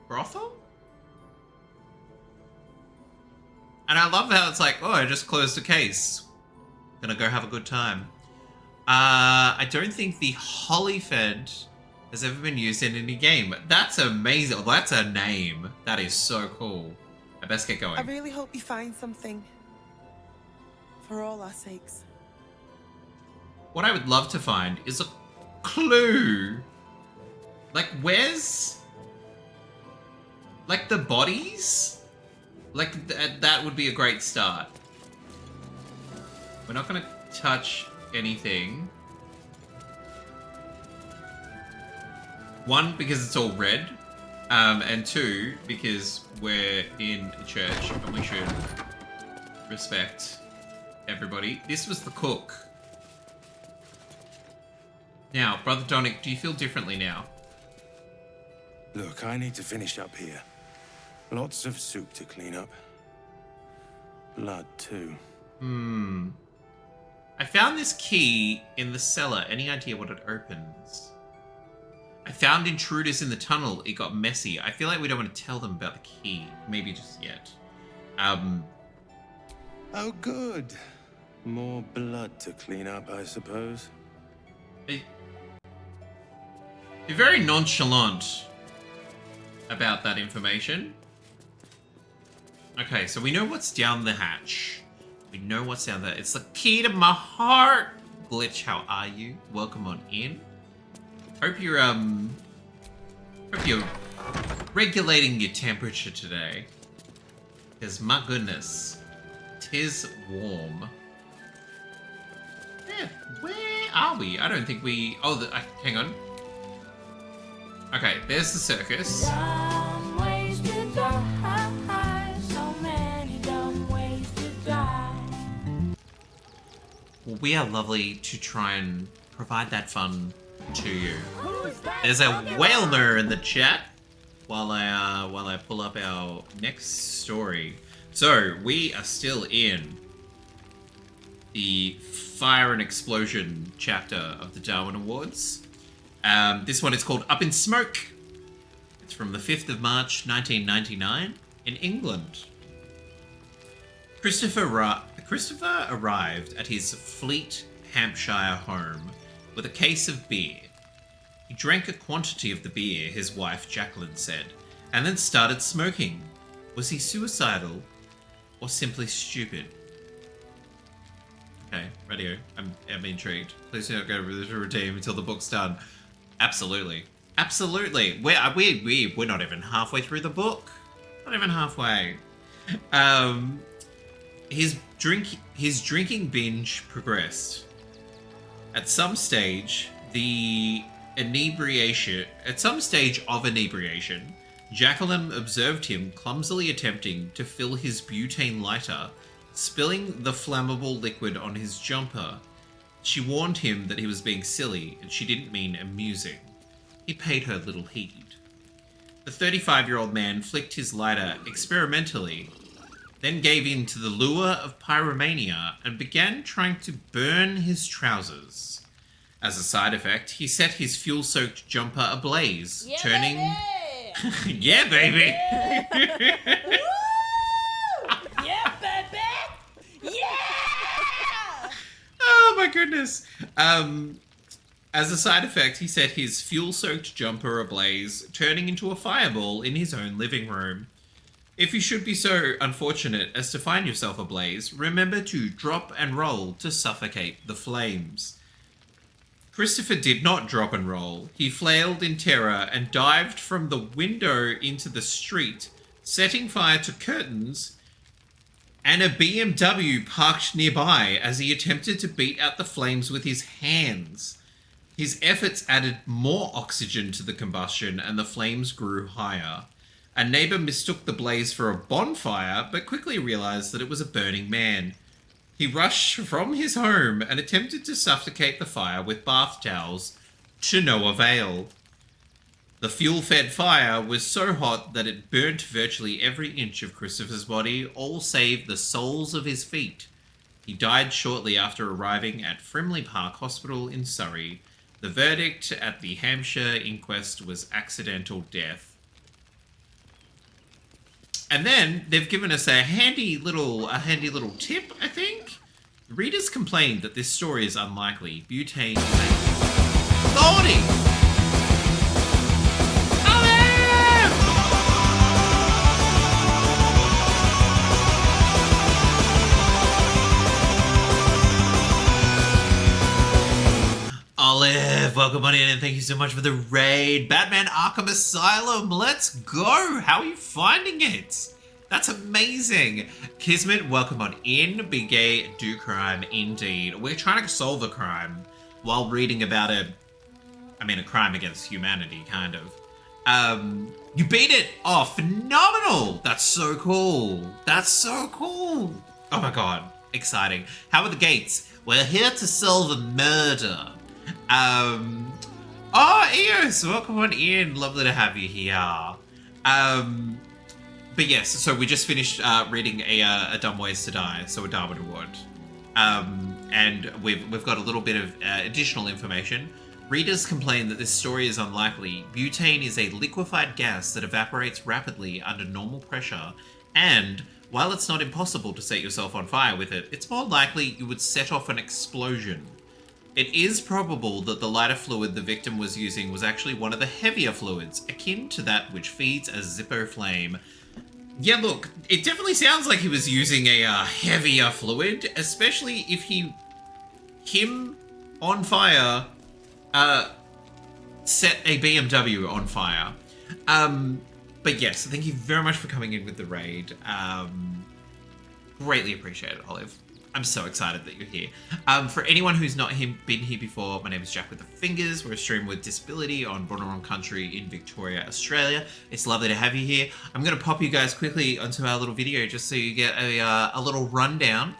Speaker 1: brothel? And I love how it's like, oh, I just closed a case. Gonna go have a good time. I don't think the Holyfed has ever been used in any game. That's amazing. That's a name. That is so cool. I best get going.
Speaker 10: I really hope you find something. For all our sakes.
Speaker 1: What I would love to find is a clue. Like, where's... like, the bodies? Like, that would be a great start. We're not going to touch anything. One, because it's all red. And two, because we're in a church and we should respect everybody. This was the cook. Now, Brother Donick, do you feel differently now?
Speaker 12: Look, I need to finish up here. Lots of soup to clean up. Blood, too.
Speaker 1: I found this key in the cellar. Any idea what it opens? I found intruders in the tunnel. It got messy. I feel like we don't want to tell them about the key. Maybe just yet.
Speaker 12: Oh, good. More blood to clean up, I suppose.
Speaker 1: You're very nonchalant about that information. Okay, so we know what's down the hatch. We know what's down there. It's the key to my heart. Glitch, how are you? Welcome on in. Hope you're regulating your temperature today. Because my goodness, 'tis warm. Yeah, where are we? I don't think we... oh, hang on. Okay, there's the circus. Well, we are lovely to try and provide that fun to you. There's a whaler in the chat while I pull up our next story. So we are still in the Fire and Explosion chapter of the Darwin Awards. This one is called Up in Smoke. It's from the 5th of March, 1999 in England. Christopher arrived at his Fleet, Hampshire home with a case of beer. He drank a quantity of the beer, his wife Jacqueline said, and then started smoking. Was he suicidal or simply stupid? Okay, radio. I'm intrigued. Please do not go over this routine until the book's done. Absolutely. Absolutely. We're not even halfway through the book. Not even halfway. His drinking binge progressed. At some stage of inebriation, Jacqueline observed him clumsily attempting to fill his butane lighter, spilling the flammable liquid on his jumper. She warned him that he was being silly and she didn't mean amusing. He paid her little heed. The 35-year-old man flicked his lighter experimentally, then gave in to the lure of pyromania and began trying to burn his trousers. As a side effect, he set his fuel-soaked jumper ablaze, turning...
Speaker 11: Baby!
Speaker 1: Yeah, baby!
Speaker 11: Yeah, baby! Yeah!
Speaker 1: Oh my goodness. As a side effect, he set his fuel-soaked jumper ablaze, turning into a fireball in his own living room. If you should be so unfortunate as to find yourself ablaze, remember to drop and roll to suffocate the flames. Christopher did not drop and roll. He flailed in terror and dived from the window into the street, setting fire to curtains and a BMW parked nearby as he attempted to beat out the flames with his hands. His efforts added more oxygen to the combustion and the flames grew higher. A neighbor mistook the blaze for a bonfire, but quickly realized that it was a burning man. He rushed from his home and attempted to suffocate the fire with bath towels, to no avail. The fuel-fed fire was so hot that it burnt virtually every inch of Christopher's body, all save the soles of his feet. He died shortly after arriving at Frimley Park Hospital in Surrey. The verdict at the Hampshire inquest was accidental death. And then they've given us a handy little tip, I think. Readers complained that this story is unlikely. Butane is a Lordy! Olive, welcome on in and thank you so much for the raid. Batman Arkham Asylum, let's go. How are you finding it? That's amazing. Kismet, welcome on in. Be gay, do crime, indeed. We're trying to solve a crime while reading about a crime against humanity, kind of. You beat it. Oh, phenomenal. That's so cool. That's so cool. Oh my God, exciting. How are the gates? We're here to solve a murder. Eos, welcome on in. Lovely to have you here. But yes, so we just finished reading a Dumb Ways to Die, so a Darwin Award. And we've got a little bit of additional information. Readers complain that this story is unlikely. Butane is a liquefied gas that evaporates rapidly under normal pressure, and while it's not impossible to set yourself on fire with it, it's more likely you would set off an explosion. It is probable that the lighter fluid the victim was using was actually one of the heavier fluids, akin to that which feeds a Zippo flame. Yeah, look, it definitely sounds like he was using a heavier fluid, especially if him on fire set a BMW on fire. But yes, thank you very much for coming in with the raid. Greatly appreciate it, Olive. I'm so excited that you're here. For anyone who's not been here before, my name is Jack with the Fingers. We're a stream with disability on Boonwurrung Country in Victoria, Australia. It's lovely to have you here. I'm going to pop you guys quickly onto our little video just so you get a little rundown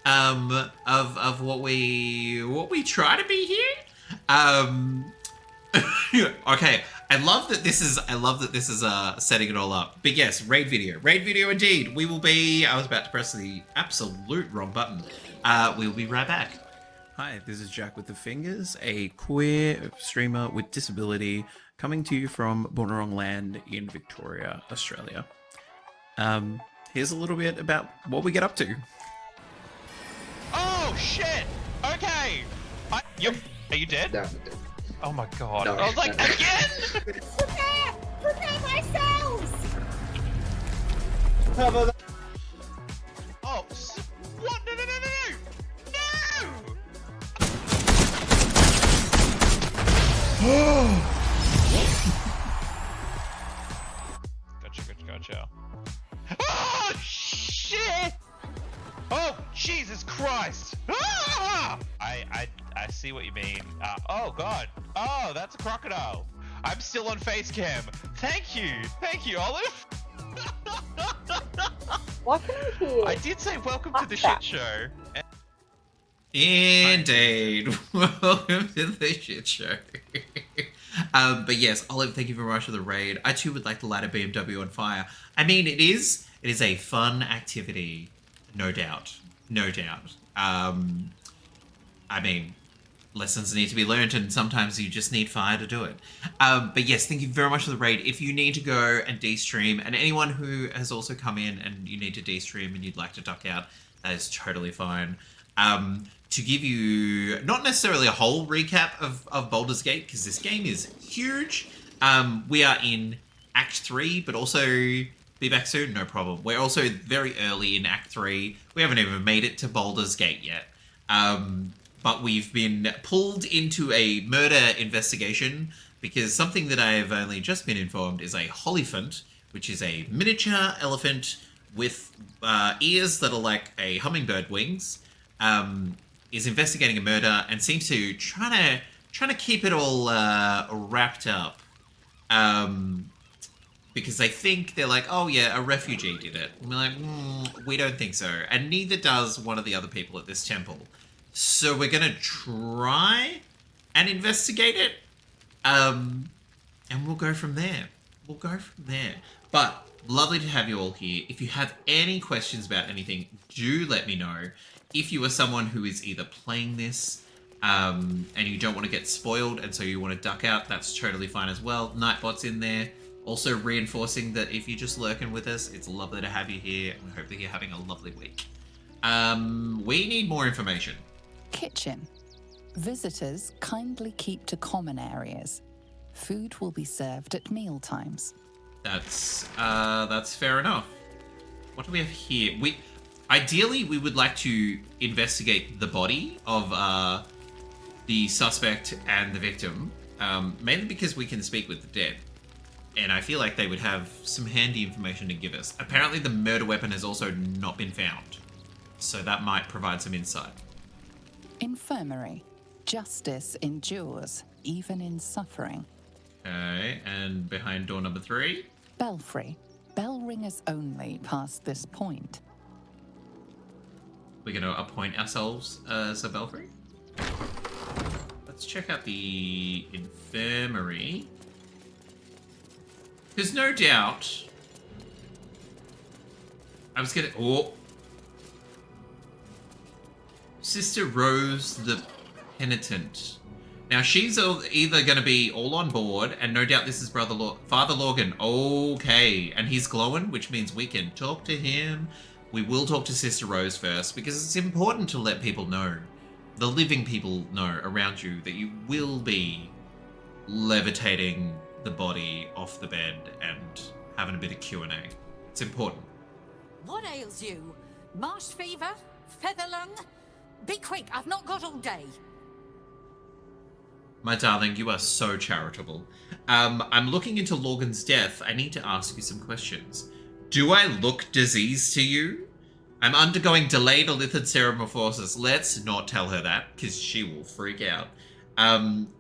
Speaker 1: of what we try to be here. Okay. I love that this is setting it all up. But yes, raid video indeed. We will be. I was about to press the absolute wrong button. We'll be right back.
Speaker 9: Hi, this is Jack with the Fingers, a queer streamer with disability, coming to you from Boonwurrung Land in Victoria, Australia. Here's a little bit about what we get up to.
Speaker 19: Oh shit! Okay. Are you dead?
Speaker 20: No.
Speaker 19: Oh my God.
Speaker 20: No.
Speaker 19: I was like, again?
Speaker 11: Prepare myself!
Speaker 20: Cover that.
Speaker 19: Oh, what? No! Gotcha. Oh, shit! Oh, Jesus Christ! Ah! I see what you mean. Oh God. Oh, that's a crocodile. I'm still on face cam. Thank you, Olive.
Speaker 21: What can I hear?
Speaker 19: I did say welcome to the shit show.
Speaker 1: Indeed. Welcome to the shit show. But yes, Olive, thank you very much for the raid. I too would like to light a BMW on fire. I mean, it is a fun activity, no doubt. I mean, lessons need to be learned, and sometimes you just need fire to do it. But yes, thank you very much for the raid. If you need to go and de-stream, and anyone who has also come in and you need to de-stream and you'd like to duck out, that is totally fine. To give you not necessarily a whole recap of Baldur's Gate, because this game is huge. We are in Act 3, but also be back soon, no problem. We're also very early in Act 3. We haven't even made it to Baldur's Gate yet. But we've been pulled into a murder investigation because something that I have only just been informed is a Hollyphant, which is a miniature elephant with ears that are like a hummingbird wings, is investigating a murder and seems to trying to keep it all wrapped up. because they're like, oh yeah, a refugee did it. And we're like, we don't think so. And neither does one of the other people at this temple. So we're going to try and investigate it. And we'll go from there. But lovely to have you all here. If you have any questions about anything, do let me know. If you are someone who is either playing this and you don't want to get spoiled and so you want to duck out, that's totally fine as well. Nightbot's in there. Also reinforcing that if you're just lurking with us, it's lovely to have you here. And we hope that you're having a lovely week. We need more information.
Speaker 2: Kitchen. Visitors kindly keep to common areas. Food will be served at meal times.
Speaker 1: That's fair enough. What do we have here? Ideally, we would like to investigate the body of the suspect and the victim, mainly because we can speak with the dead. And I feel like they would have some handy information to give us. Apparently, the murder weapon has also not been found, so that might provide some insight.
Speaker 2: Infirmary. Justice endures, even in suffering.
Speaker 1: Okay, and behind door number 3?
Speaker 2: Belfry. Bell ringers only past this point.
Speaker 1: We're going to appoint ourselves as a belfry. Let's check out the infirmary. There's no doubt. I was going to... Oh. Sister Rose the Penitent. Now, she's either going to be all on board, and no doubt this is Father Logan. Okay, and he's glowing, which means we can talk to him. We will talk to Sister Rose first, because it's important to let people know, the living people know around you, that you will be levitating the body off the bed and having a bit of Q&A. It's important.
Speaker 20: What ails you? Marsh fever? Feather lung? Be quick, I've not got all day.
Speaker 1: My darling, you are so charitable. I'm looking into Logan's death. I need to ask you some questions. Do I look diseased to you? I'm undergoing delayed Illithid Ceramorphosis. Let's not tell her that, because she will freak out.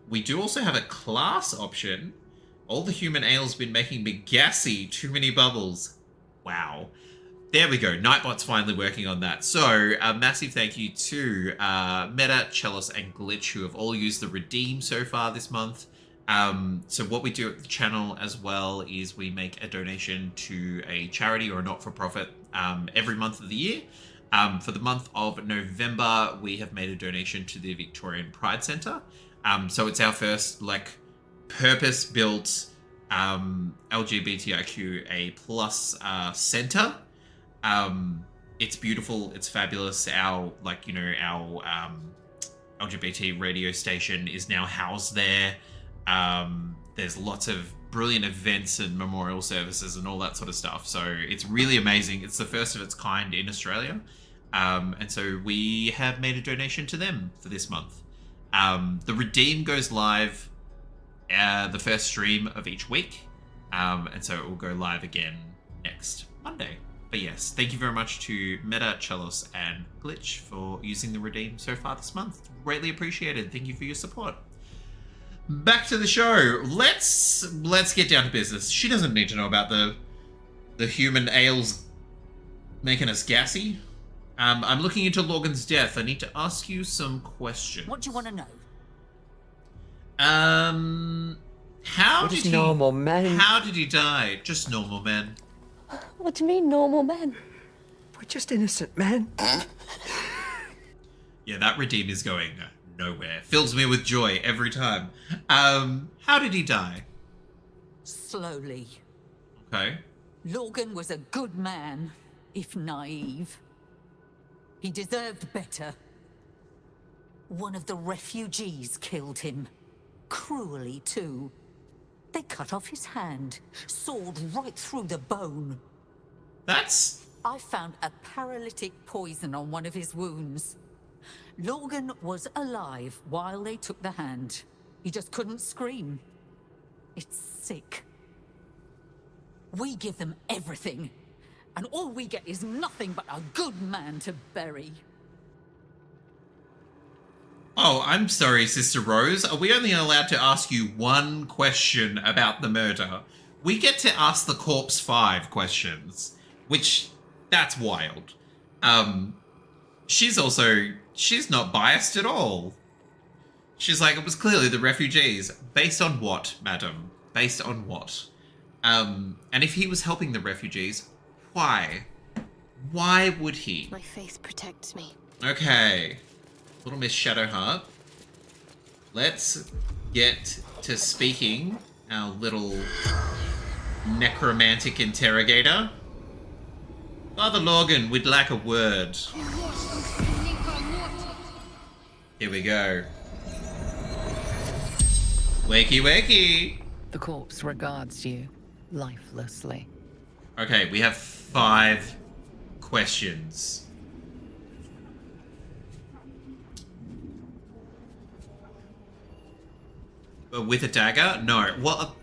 Speaker 1: We do also have a class option. All the human ale's been making me gassy. Too many bubbles. Wow. There we go. Nightbot's finally working on that. So, a massive thank you to Meta, Chalice, and Glitch, who have all used the redeem so far this month. So what we do at the channel as well is we make a donation to a charity or a not-for-profit every month of the year. For the month of November, we have made a donation to the Victorian Pride Centre. So it's our first, purpose-built LGBTIQA+ centre. It's beautiful. It's fabulous. Our LGBT radio station is now housed there. There's lots of brilliant events and memorial services and all that sort of stuff. So it's really amazing. It's the first of its kind in Australia. And so we have made a donation to them for this month. The redeem goes live the first stream of each week. And so it will go live again next Monday. But yes, thank you very much to Meta, Chalice, and Glitch for using the redeem so far this month. Greatly appreciated. Thank you for your support. Back to the show. Let's get down to business. She doesn't need to know about the human ales making us gassy. I'm looking into Logan's death. I need to ask you some questions.
Speaker 20: What do you want to know?
Speaker 1: How
Speaker 21: did normal men?
Speaker 1: How did he die? Just normal men.
Speaker 21: What do you mean, normal men? We're just innocent men.
Speaker 1: Yeah, that redeem is going nowhere. Fills me with joy every time. How did he die?
Speaker 20: Slowly.
Speaker 1: Okay.
Speaker 20: Logan was a good man, if naive. He deserved better. One of the refugees killed him. Cruelly, too. They cut off his hand, sawed right through the bone.
Speaker 1: That's...
Speaker 20: I found a paralytic poison on one of his wounds. Logan was alive while they took the hand. He just couldn't scream. It's sick. We give them everything, and all we get is nothing but a good man to bury.
Speaker 1: Oh, I'm sorry, Sister Rose. Are we only allowed to ask you one question about the murder? we get to ask the corpse 5 questions, which that's wild. She's not biased at all. She's like, it was clearly the refugees. Based on what, madam? Based on what? And if he was helping the refugees, why? Why would he?
Speaker 6: My faith protects me.
Speaker 1: Okay. Little Miss Shadowheart. Let's get to speaking our little necromantic interrogator. Father Logan, we'd like a word. Here we go. Wakey, wakey.
Speaker 2: The corpse regards you lifelessly.
Speaker 1: Okay, we have 5 questions. With a dagger? No. Well,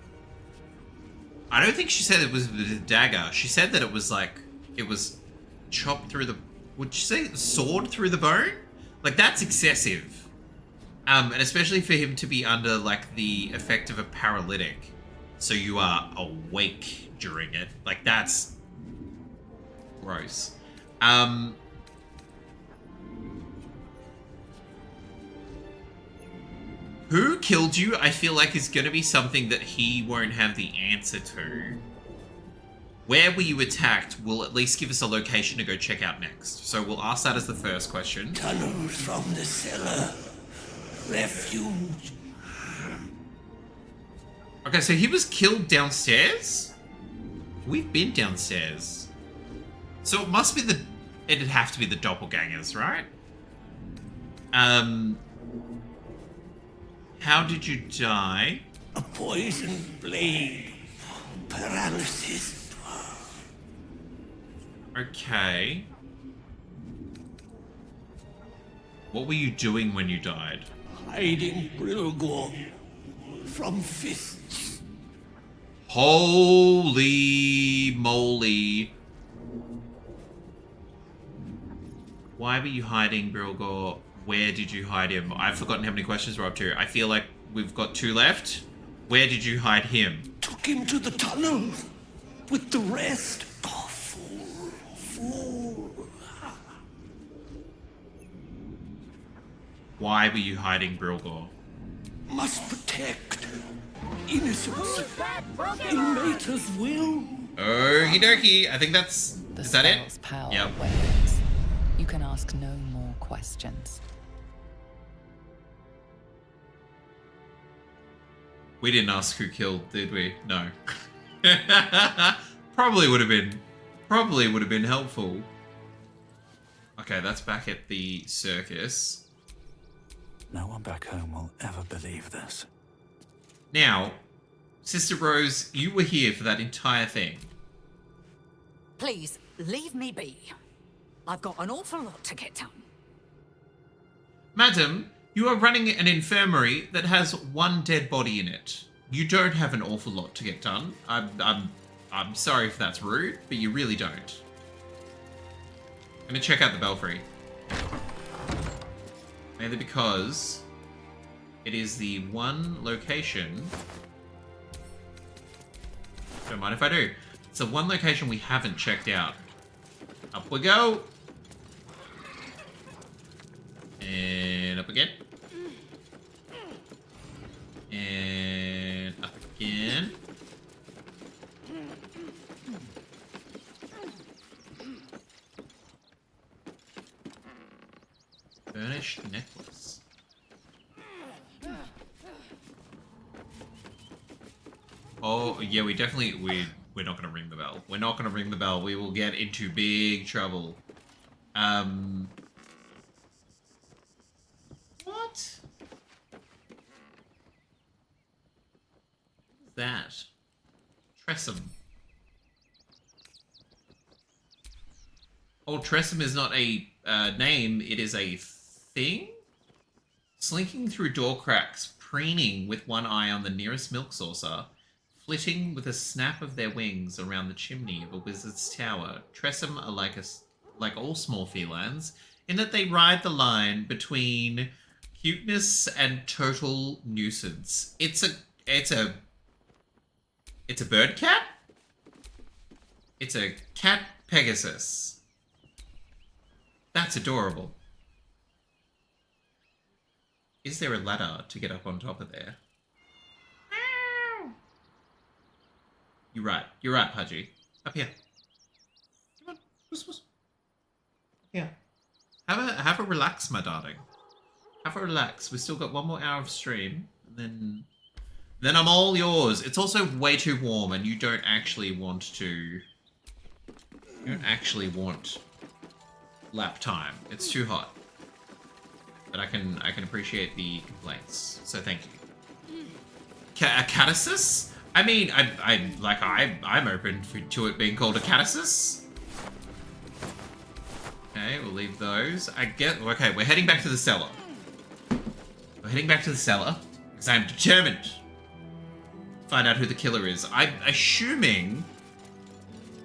Speaker 1: I don't think she said it was with a dagger. She said that it was like, it was chopped through the... Would you say sword through the bone? Like, that's excessive. And especially for him to be under, like, the effect of a paralytic. So you are awake during it. Like, that's gross. Who killed you, I feel like, is going to be something that he won't have the answer to. Where were you attacked will at least give us a location to go check out next. So we'll ask that as the first question.
Speaker 8: Tunnels from the cellar. Refuge.
Speaker 1: Okay, so he was killed downstairs? We've been downstairs. So it must be it'd have to be the doppelgangers, right? How did you die?
Speaker 8: A poisoned blade. Paralysis.
Speaker 1: Okay. What were you doing when you died?
Speaker 8: Hiding Brilgor from fists.
Speaker 1: Holy moly. Why were you hiding Brilgor? Where did you hide him? I've forgotten how many questions we're up to. I feel like we've got 2 left. Where did you hide him?
Speaker 8: Took him to the tunnel with the rest. Oh, fool. Fool.
Speaker 1: Why were you hiding Brilgor?
Speaker 8: Must protect innocence. In Mater's will.
Speaker 1: Okie dokie. I think that's... Is that it?
Speaker 2: spell's power
Speaker 1: Yep.
Speaker 2: wanes. You can ask no more questions.
Speaker 1: We didn't ask who killed, did we? No. Probably would have been helpful. Okay, that's back at the circus.
Speaker 3: No one back home will ever believe this.
Speaker 1: Now, Sister Rose, you were here for that entire thing.
Speaker 20: Please, leave me be. I've got an awful lot to get done.
Speaker 1: Madam, you are running an infirmary that has 1 dead body in it. You don't have an awful lot to get done. I'm sorry if that's rude, but you really don't. I'm gonna check out the belfry. Mainly because it is the one location... Don't mind if I do. It's the one location we haven't checked out. Up we go. And up again. And up again. Burnished necklace. Oh, yeah, we're not going to ring the bell. We're not going to ring the bell. We will get into big trouble. What? That? Tressum. Oh, Tressum is not a name, it is a thing? Slinking through door cracks, preening with one eye on the nearest milk saucer, flitting with a snap of their wings around the chimney of a wizard's tower. Tressum are like all small felines, in that they ride the line between cuteness and total nuisance. It's a It's a bird cat? It's a cat Pegasus. That's adorable. Is there a ladder to get up on top of there? You're right, Pudgy. Up here. Come on. Yeah. Have a relax, my darling. Have a relax. We've still got 1 more hour of stream, and then I'm all yours. It's also way too warm, and you don't actually want lap time. It's too hot. But I can appreciate the complaints. So thank you. A catasis? I mean, I'm open to it being called a catasis. Okay, we'll leave those. Okay, we're heading back to the cellar. Because I'm determined to find out who the killer is. I'm assuming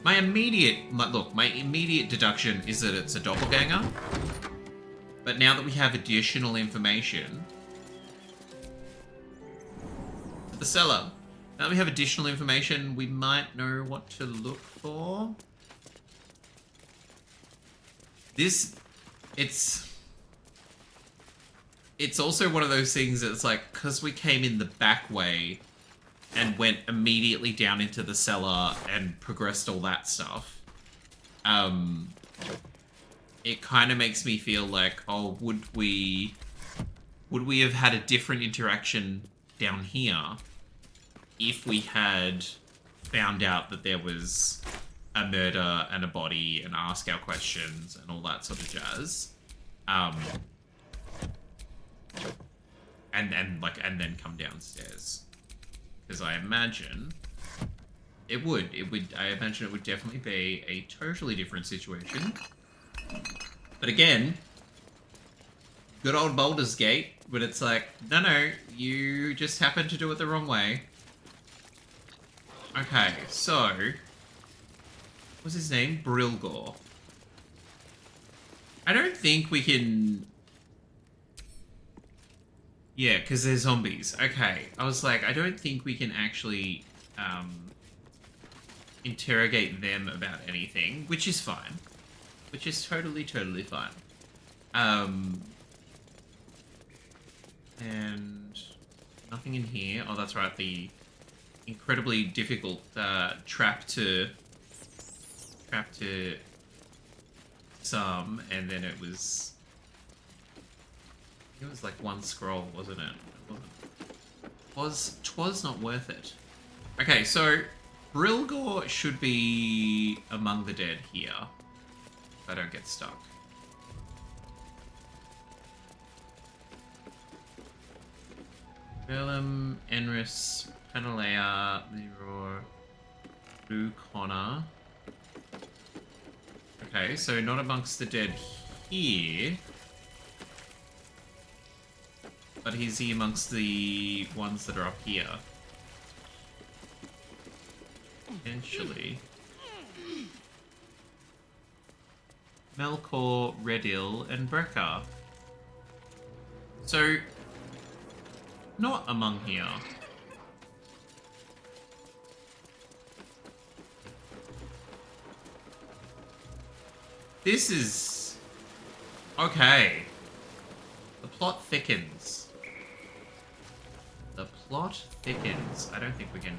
Speaker 1: my immediate deduction is that it's a doppelganger. But now that we have additional information, the cellar. Now that we have additional information, we might know what to look for. It's also one of those things that's like, because we came in the back way and went immediately down into the cellar and progressed all that stuff, it kind of makes me feel like, oh, would we have had a different interaction down here if we had found out that there was a murder and a body and ask our questions and all that sort of jazz, and then come downstairs, because I imagine it would definitely be a totally different situation. But again, good old Baldur's Gate, but it's like, no, you just happened to do it the wrong way. Okay, so what's his name? Brilgor. I don't think we can... Yeah, because they're zombies. Okay, I was like, I don't think we can actually interrogate them about anything, which is fine. Which is totally fine. And nothing in here. Oh, that's right, the incredibly difficult trap to some, and then it was like 1 scroll, wasn't it? Twas not worth it. Okay, so Brilgor should be among the dead here. If I don't get stuck. Velum, Enris, Panalea, Leroy, Blue Connor. Okay, so not amongst the dead here. But is he amongst the ones that are up here? Potentially. Melkor, Redil, and Brekka. So, not among here. This is... okay. The plot thickens. The plot thickens. I don't think we can...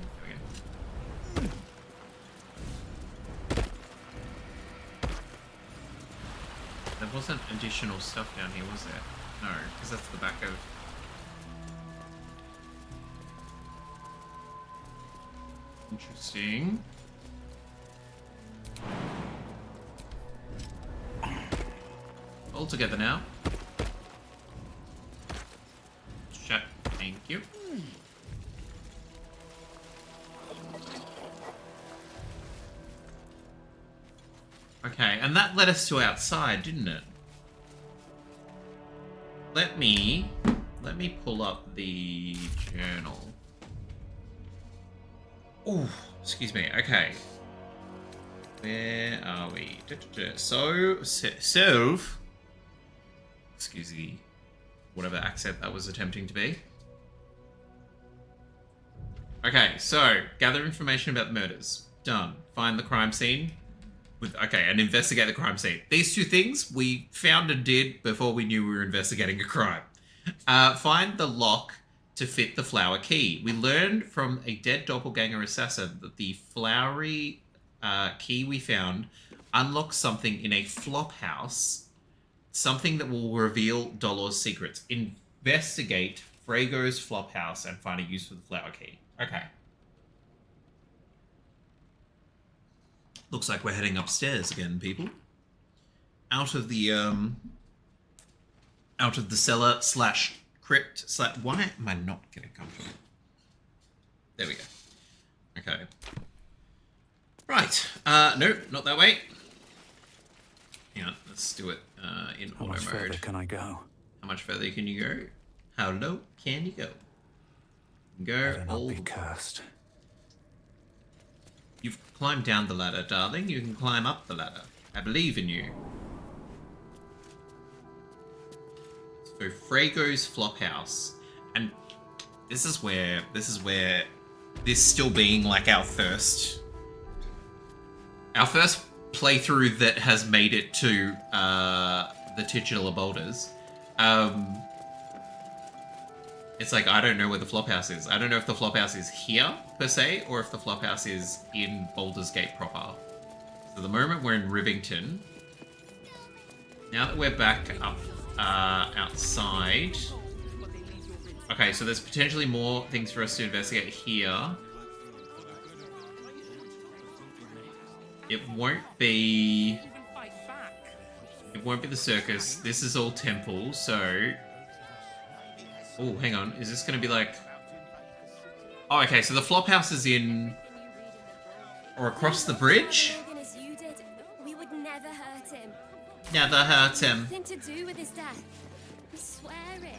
Speaker 1: Okay. There wasn't additional stuff down here, was there? No, because that's the back of... Interesting. All together now. Shut. Thank you. Okay, and that led us to outside, didn't it? Let me pull up the journal. Oh, excuse me. Okay. Where are we? So, excuse the whatever accent that was attempting to be. Okay, so gather information about the murders. Done. Find the crime scene. And investigate the crime scene. These two things we found and did before we knew we were investigating a crime. Find the lock to fit the flower key. We learned from a dead doppelganger assassin that the flowery key we found unlocks something in a flop house, something that will reveal Dolor's secrets. Investigate Frago's flop house and find a use for the flower key. Okay. Looks like we're heading upstairs again, people. Out of the cellar slash crypt slash... Why am I not getting comfortable? There we go. Okay. Right. No, not that way. Yeah, let's do it in auto mode.
Speaker 3: How much further can I go?
Speaker 1: How much further can you go? How low can you go? Go all the way.
Speaker 3: Cursed.
Speaker 1: You've climbed down the ladder, darling. You can climb up the ladder. I believe in you. So Frago's Flophouse, and this is where this still being like our first playthrough that has made it to the titular boulders. It's like, I don't know where the Flophouse is. I don't know if the Flophouse is here, per se, or if the Flophouse is in Baldur's Gate proper. So the moment we're in Rivington, now that we're back up outside... Okay, so there's potentially more things for us to investigate here. It won't be the circus. This is all temple, so... Oh, hang on. Is this going to be like... Oh, okay. So the Flophouse is in... Or across the bridge?
Speaker 6: We would never hurt him.
Speaker 1: Never hurt him.
Speaker 6: Nothing to do with his death. I swear it.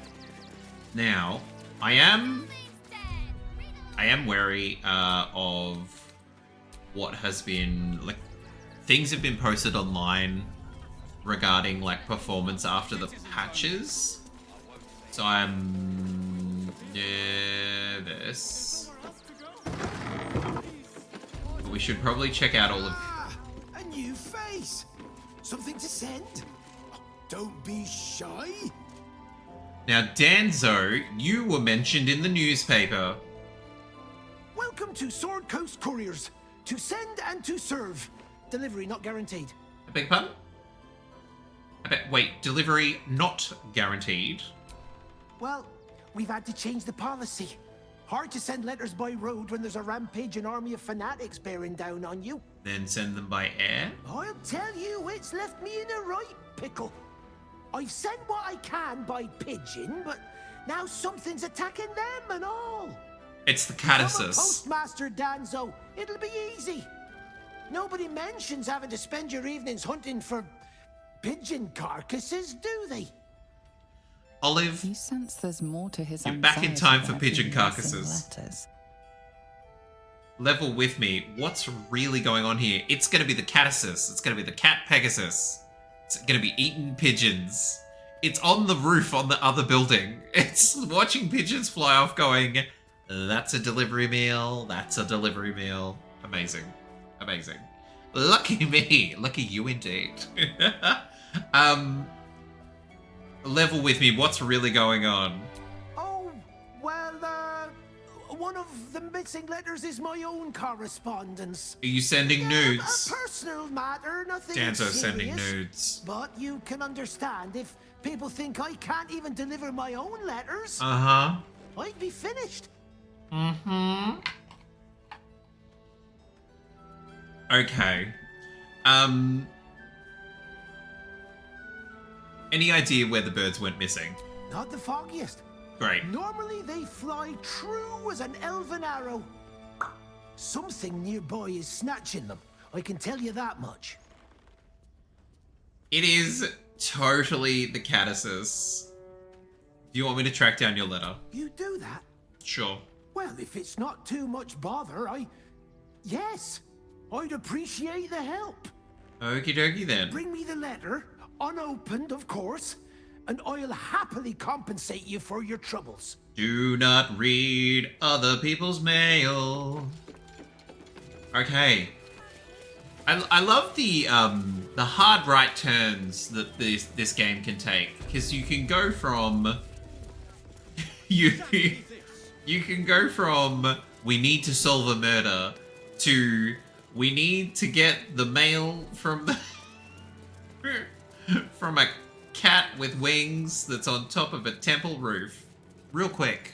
Speaker 1: Now, I am wary of what has been... Like, things have been posted online regarding, like, performance after the patches. So I'm nervous. But we should probably check out all of...
Speaker 8: A new face! Something to send? Don't be shy.
Speaker 1: Now, Danzo, you were mentioned in the newspaper.
Speaker 8: Welcome to Sword Coast Couriers. To send and to serve. Delivery not guaranteed.
Speaker 1: I beg your pardon? Wait, delivery not guaranteed?
Speaker 8: Well, we've had to change the policy. Hard to send letters by road when there's a rampaging army of fanatics bearing down on you.
Speaker 1: Then send them by air?
Speaker 8: I'll tell you, it's left me in a right pickle. I've sent what I can by pigeon, but now something's attacking them and all.
Speaker 1: It's the
Speaker 8: Become a
Speaker 1: Cadissus.
Speaker 8: Postmaster Danzo. It'll be easy. Nobody mentions having to spend your evenings hunting for pigeon carcasses, do they?
Speaker 1: Olive,
Speaker 2: you sense there's more to his
Speaker 1: you're back in time for pigeon
Speaker 2: missing
Speaker 1: carcasses.
Speaker 2: letters.
Speaker 1: Level with me. What's really going on here? It's going to be the Cadissus. It's going to be the Cat Pegasus. It's going to be eating pigeons. It's on the roof on the other building. It's watching pigeons fly off going, that's a delivery meal. That's a delivery meal. Amazing. Amazing. Lucky me. Lucky you indeed. Level with me. What's really going on?
Speaker 8: Oh, well, one of the missing letters is my own correspondence.
Speaker 1: Are you sending nudes?
Speaker 8: A personal matter, nothing
Speaker 1: Danzo's
Speaker 8: serious,
Speaker 1: sending nudes.
Speaker 8: But you can understand if people think I can't even deliver my own letters.
Speaker 1: Uh-huh.
Speaker 8: I'd be finished.
Speaker 1: Mm-hmm. Okay. Any idea where the birds went missing?
Speaker 8: Not the foggiest.
Speaker 1: Great.
Speaker 8: Normally they fly true as an elven arrow. Something nearby is snatching them. I can tell you that much.
Speaker 1: It is totally the Cadissus. Do you want me to track down your letter?
Speaker 8: You do that?
Speaker 1: Sure.
Speaker 8: Well, if it's not too much bother, yes, I'd appreciate the help.
Speaker 1: Okie dokie then.
Speaker 8: Bring me the letter, unopened, of course. and I'll happily compensate you for your troubles.
Speaker 1: Do not read other people's mail. Okay. I love the hard right turns that this game can take, because you can go from you can go from we need to solve a murder to we need to get the mail from from a cat with wings that's on top of a temple roof. Real quick.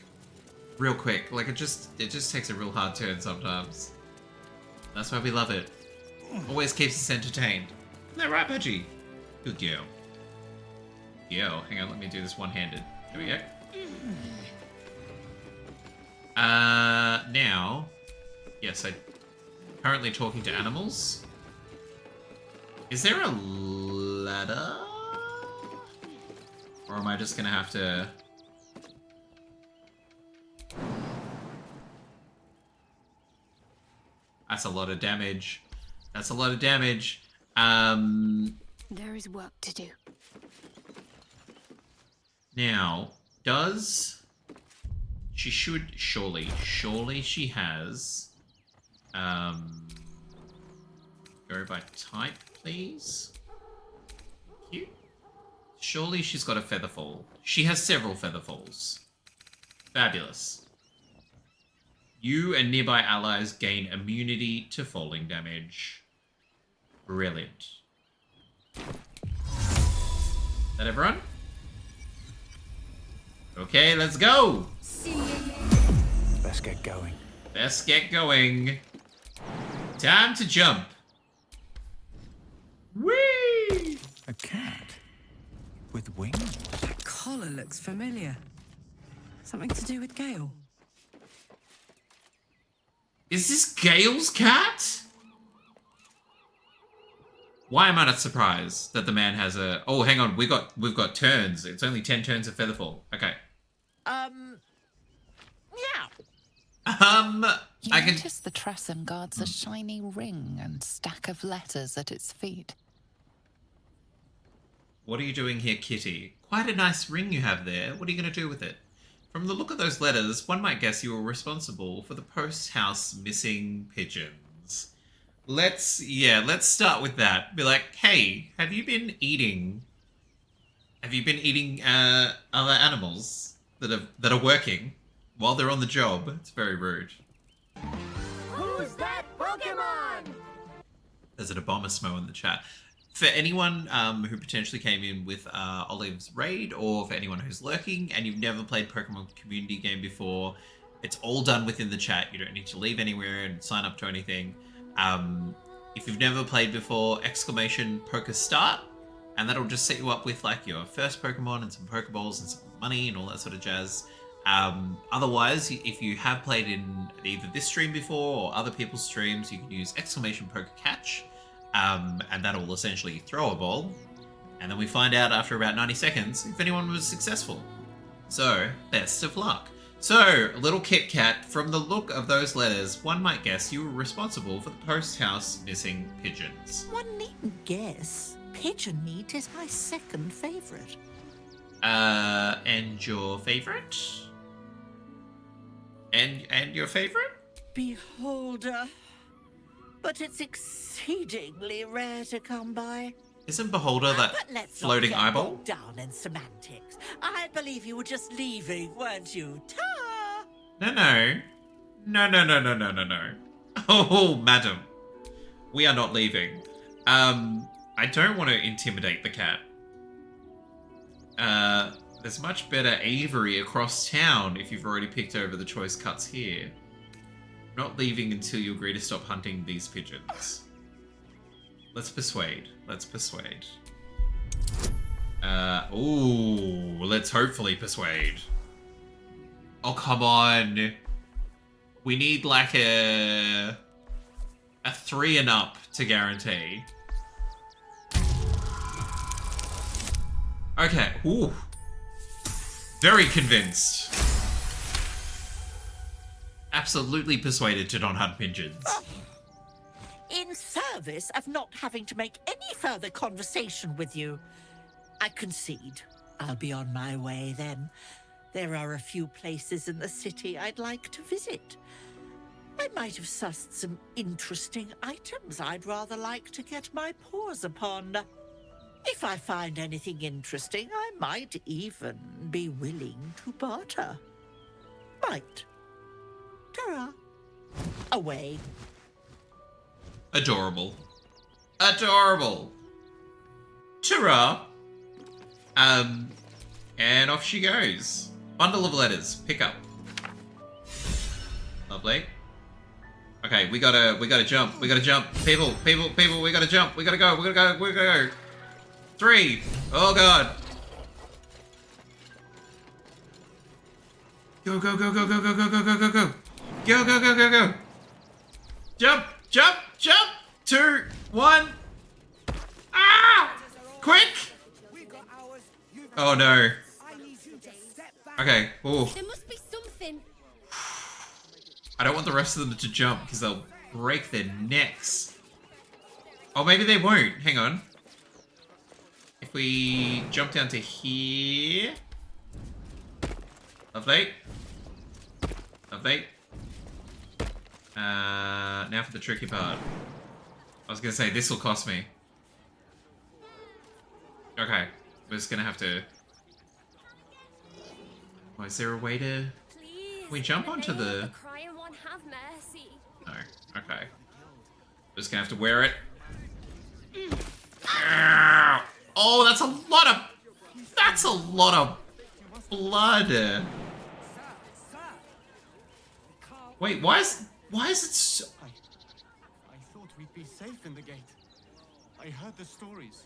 Speaker 1: Like it just takes a real hard turn sometimes. That's why we love it. Always keeps us entertained. Isn't that right, Pudgy? Good girl. Yo, hang on, let me do this one-handed. Here we go. Now, yes, I'm currently talking to animals. Is there a ladder? Or am I just gonna have to... That's a lot of damage. That's a lot of damage.
Speaker 6: There is work to do.
Speaker 1: Now, does... She should, surely she has... Go by type, please. Thank you. Surely she's got a featherfall. She has several featherfalls. Fabulous. You and nearby allies gain immunity to falling damage. Brilliant. Is that everyone? Okay, let's go!
Speaker 3: Let's get going.
Speaker 1: Let's get going. Time to jump. Whee!
Speaker 3: A cat? With wings?
Speaker 7: That collar looks familiar. Something to do with Gale.
Speaker 1: Is this Gale's cat? Why am I not surprised that the man has a... Oh, hang on. We've got turns. It's only 10 turns of Featherfall. Okay.
Speaker 2: Yeah. You
Speaker 1: I can...
Speaker 2: notice the Tressum guards a shiny ring and stack of letters at its feet.
Speaker 1: What are you doing here, Kitty? Quite a nice ring you have there. What are you going to do with it? From the look of those letters, one might guess you were responsible for the post house missing pigeons. Let's start with that. Be like, hey, have you been eating other animals that are working while they're on the job? It's very rude.
Speaker 11: Who's that Pokemon?
Speaker 1: There's an Abomasmo in the chat. For anyone who potentially came in with Olive's raid, or for anyone who's lurking and you've never played Pokemon community game before, it's all done within the chat. You don't need to leave anywhere and sign up to anything. If you've never played before, !Poker start, and that'll just set you up with like your first Pokemon and some Pokeballs and some money and all that sort of jazz. Otherwise, if you have played in either this stream before or other people's streams, you can use !Poker catch. And that'll essentially throw a ball, and then we find out after about 90 seconds if anyone was successful. So, best of luck. So, little Kit Kat, from the look of those letters, one might guess you were responsible for the post house missing pigeons.
Speaker 4: One needn't guess. Pigeon meat is my second favourite.
Speaker 1: And your favourite? And your favourite?
Speaker 4: Beholder. But it's exceedingly rare to come by.
Speaker 1: Isn't Beholder that
Speaker 4: But let's
Speaker 1: floating
Speaker 4: not get
Speaker 1: eyeball?
Speaker 4: bogged down in semantics. I believe you were just leaving, weren't you? Ta!
Speaker 1: No. Oh, madam. We are not leaving. I don't want to intimidate the cat. There's much better aviary across town if you've already picked over the choice cuts here. Not leaving until you agree to stop hunting these pigeons. Let's persuade. Ooh, let's hopefully persuade. Oh, come on. We need like a 3 and up to guarantee. Okay, ooh. Very convinced. Absolutely persuaded to not hunt pigeons.
Speaker 4: In service of not having to make any further conversation with you, I concede. I'll be on my way then. There are a few places in the city I'd like to visit. I might have sussed some interesting items I'd rather like to get my paws upon. If I find anything interesting, I might even be willing to barter. Might. Ta-ra. Away.
Speaker 1: Adorable. Adorable. Ta-ra. And off she goes. Bundle of letters. Pick up. Lovely. Okay, we gotta jump. We gotta jump. People, we gotta jump. We gotta go. 3. Oh god. Go. Go. Jump. 2, 1. Ah! Quick! Oh no. Okay. Oh.
Speaker 6: There must be something.
Speaker 1: I don't want the rest of them to jump because they'll break their necks. Oh, maybe they won't. Hang on. If we jump down to here. Lovely. Now for the tricky part. I was going to say, this will cost me. Okay. We're just going to have to... Oh, is there a way to... Can we jump onto the... No. Okay. Just going to have to wear it. Oh, that's a lot of... That's a lot of blood. Wait, why is it so...
Speaker 5: I thought we'd be safe in the gate. I heard the stories.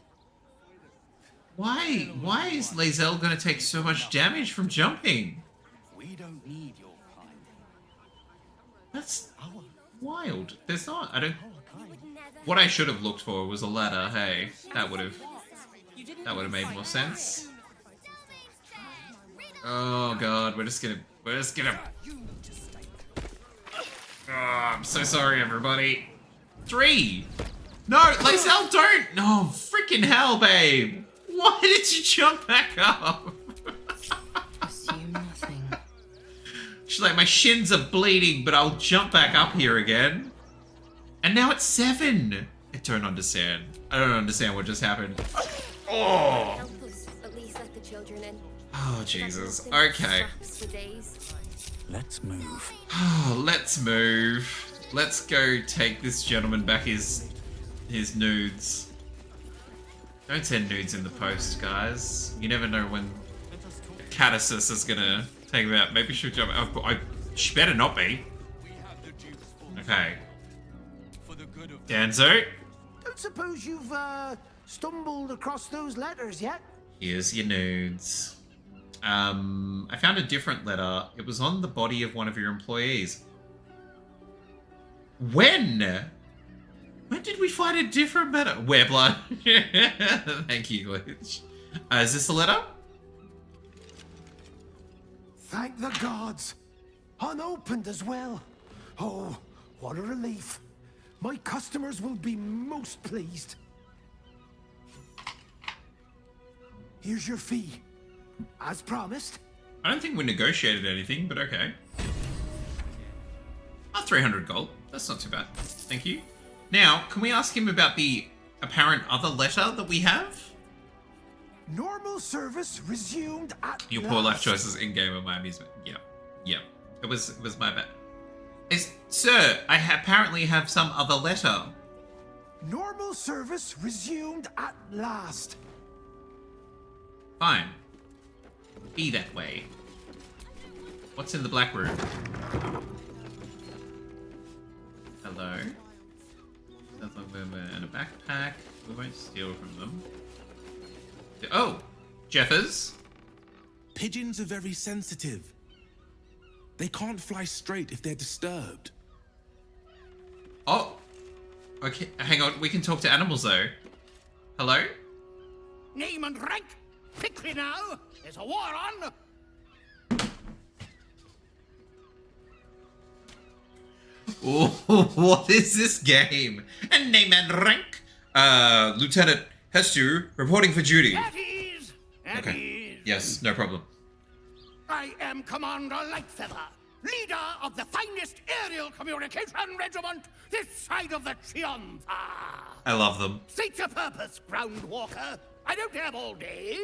Speaker 1: Why is Lae'zel gonna take so much damage from jumping?
Speaker 5: We don't need your kind.
Speaker 1: That's wild. There's not. I don't... What I should have looked for was a ladder. Hey, that would have made more sense. Oh god, we're just gonna... Oh, I'm so sorry, everybody. 3. No, Lae'zel, don't. No, freaking hell, babe. Why did you jump back up?
Speaker 2: Assume nothing.
Speaker 1: She's like, my shins are bleeding, but I'll jump back up here again. And now it's 7. I don't understand. I don't understand what just happened. Oh.
Speaker 6: Help us at least let the children in.
Speaker 1: Oh, Jesus. Okay.
Speaker 3: Let's move.
Speaker 1: Oh, let's move. Let's go take this gentleman back his nudes. Don't send nudes in the post, guys. You never know when Catasis is gonna take him out. Maybe she'll jump out. She better not be. Okay. Danzo?
Speaker 8: Don't suppose you've stumbled across those letters yet?
Speaker 1: Here's your nudes. I found a different letter. It was on the body of one of your employees. When? When did we find a different letter? Wereblood. Thank you, Glitch. Is this a letter?
Speaker 8: Thank the gods. Unopened as well. Oh, what a relief. My customers will be most pleased. Here's your fee. As promised.
Speaker 1: I don't think we negotiated anything, but okay. 300 gold. That's not too bad. Thank you. Now, can we ask him about the apparent other letter that we have?
Speaker 8: Normal service resumed at
Speaker 1: Your poor life choices in-game are my amusement. Yep. It was my bad. Sir, I apparently have some other letter.
Speaker 8: Normal service resumed at last.
Speaker 1: Fine. Be that way. What's in the black room? Hello. And a backpack. We won't steal from them. Oh! Jeffers?
Speaker 12: Pigeons are very sensitive. They can't fly straight if they're disturbed.
Speaker 1: Oh! Okay, hang on. We can talk to animals, though. Hello?
Speaker 8: Name and rank? Quickly now! There's a war on!
Speaker 1: Oh, what is this game? And name and rank? Lieutenant Hestu, reporting for duty.
Speaker 8: At ease! At ease!
Speaker 1: Yes, no problem.
Speaker 13: I am Commander Lightfeather, leader of the finest aerial communication regiment this side of the Triumph.
Speaker 1: I love them.
Speaker 13: State your purpose, Groundwalker. I don't have all day.